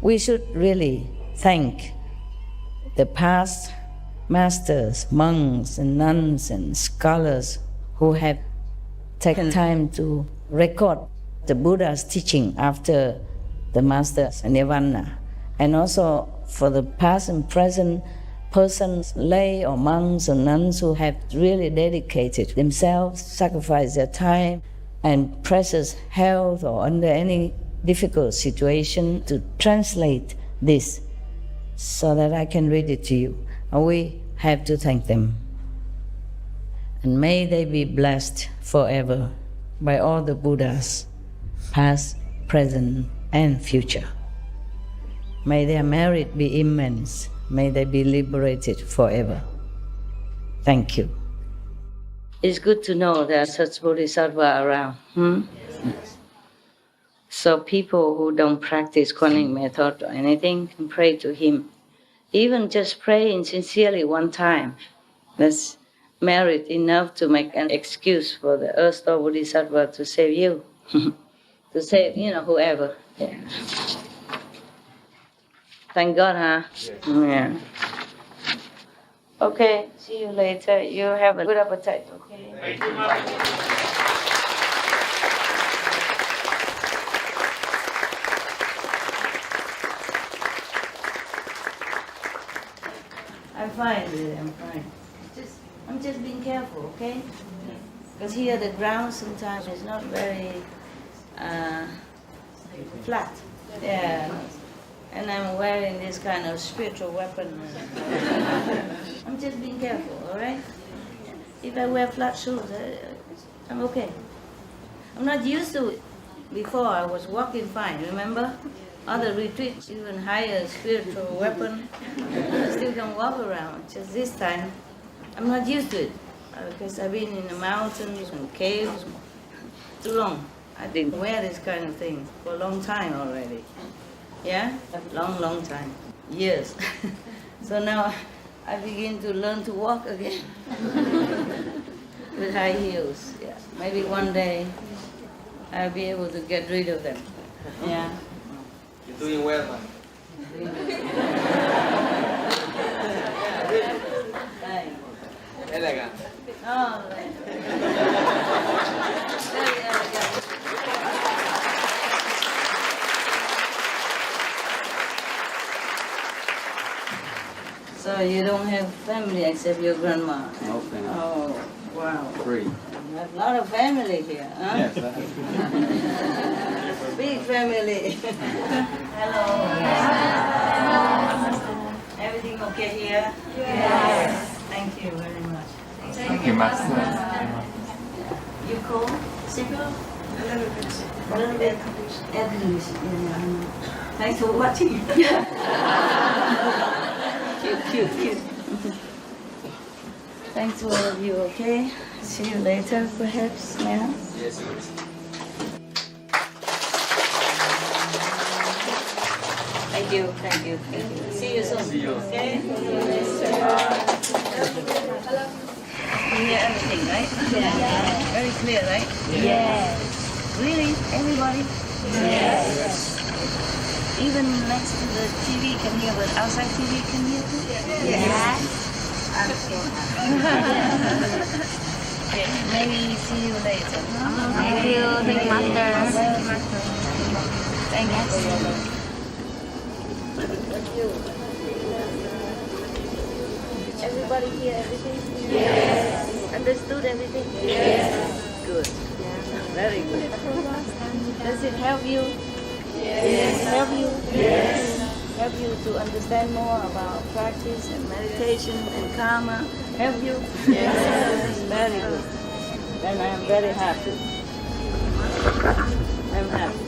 We should really thank the past masters, monks and nuns and scholars who have taken time to record the Buddha's teaching after the master's nirvana, and also for the past and present persons, lay or monks or nuns who have really dedicated themselves, sacrificed their time and precious health or under any difficult situation to translate this so that I can read it to you. And we have to thank them. And may they be blessed forever by all the Buddhas, past, present, and future. May their merit be immense. May they be liberated forever. Thank you. It's good to know there are such bodhisattva around. So people who don't practice Kuan method or anything can pray to him. Even just praying sincerely one time, that's merit enough to make an excuse for the Ersto Bodhisattva to save you. To save, whoever. Yeah. Thank God, huh? Yeah. Okay, see you later. You have a good appetite, okay? Thank you, Master. I'm fine, really, I'm fine. I'm just being careful, okay? Because here the ground sometimes is not very flat. Yeah. And I'm wearing this kind of spiritual weapon. I'm just being careful, all right? If I wear flat shoes, I'm okay. I'm not used to it. Before I was walking fine, remember? Other retreats, even higher spiritual weapon, I still can walk around. Just this time, I'm not used to it. Because I've been in the mountains and caves too long. I didn't wear this kind of thing for a long time already. Yeah? Long time. Years. So now I begin to learn to walk again. With high heels. Yeah. Maybe one day I'll be able to get rid of them. Yeah. You're doing well, man. Elegant. Oh, right. Very elegant. So you don't have family except your grandma? No family. Oh, wow. 3. You have a lot of family here, huh? Yes, I have. Big family. Hello. Everything okay here? Yes. Thank you very much. Thank you, Master. You cool? Single? A little bit. English. Yeah, I know. Thanks for watching. Cute. Thanks to all of you, okay? See you later, perhaps, yeah? Yes. Thank you. See you soon. See you. Okay? You hear everything, right? Yeah. Very clear, right? Yes. Really? Everybody? Yes. Even next to the TV can hear, but outside TV can hear too? Yes. I'm so happy. Okay, maybe see you later. Thank you. Thank you, Master. Thank you. Everybody everybody hear everything? Yes. Understood everything? Yes. Good. Very good. Does it help you? Yes. Help you? Yes. Help you to understand more about practice and meditation and karma? Help you? Yes. Very good. Then I am very happy. I'm happy.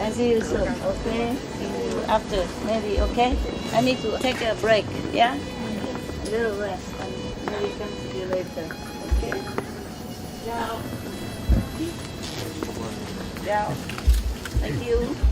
I see you soon, okay? See you after, maybe, okay? I need to take a break, yeah? A little rest, and maybe come to you later, okay? Ciao. Ciao. Thank you.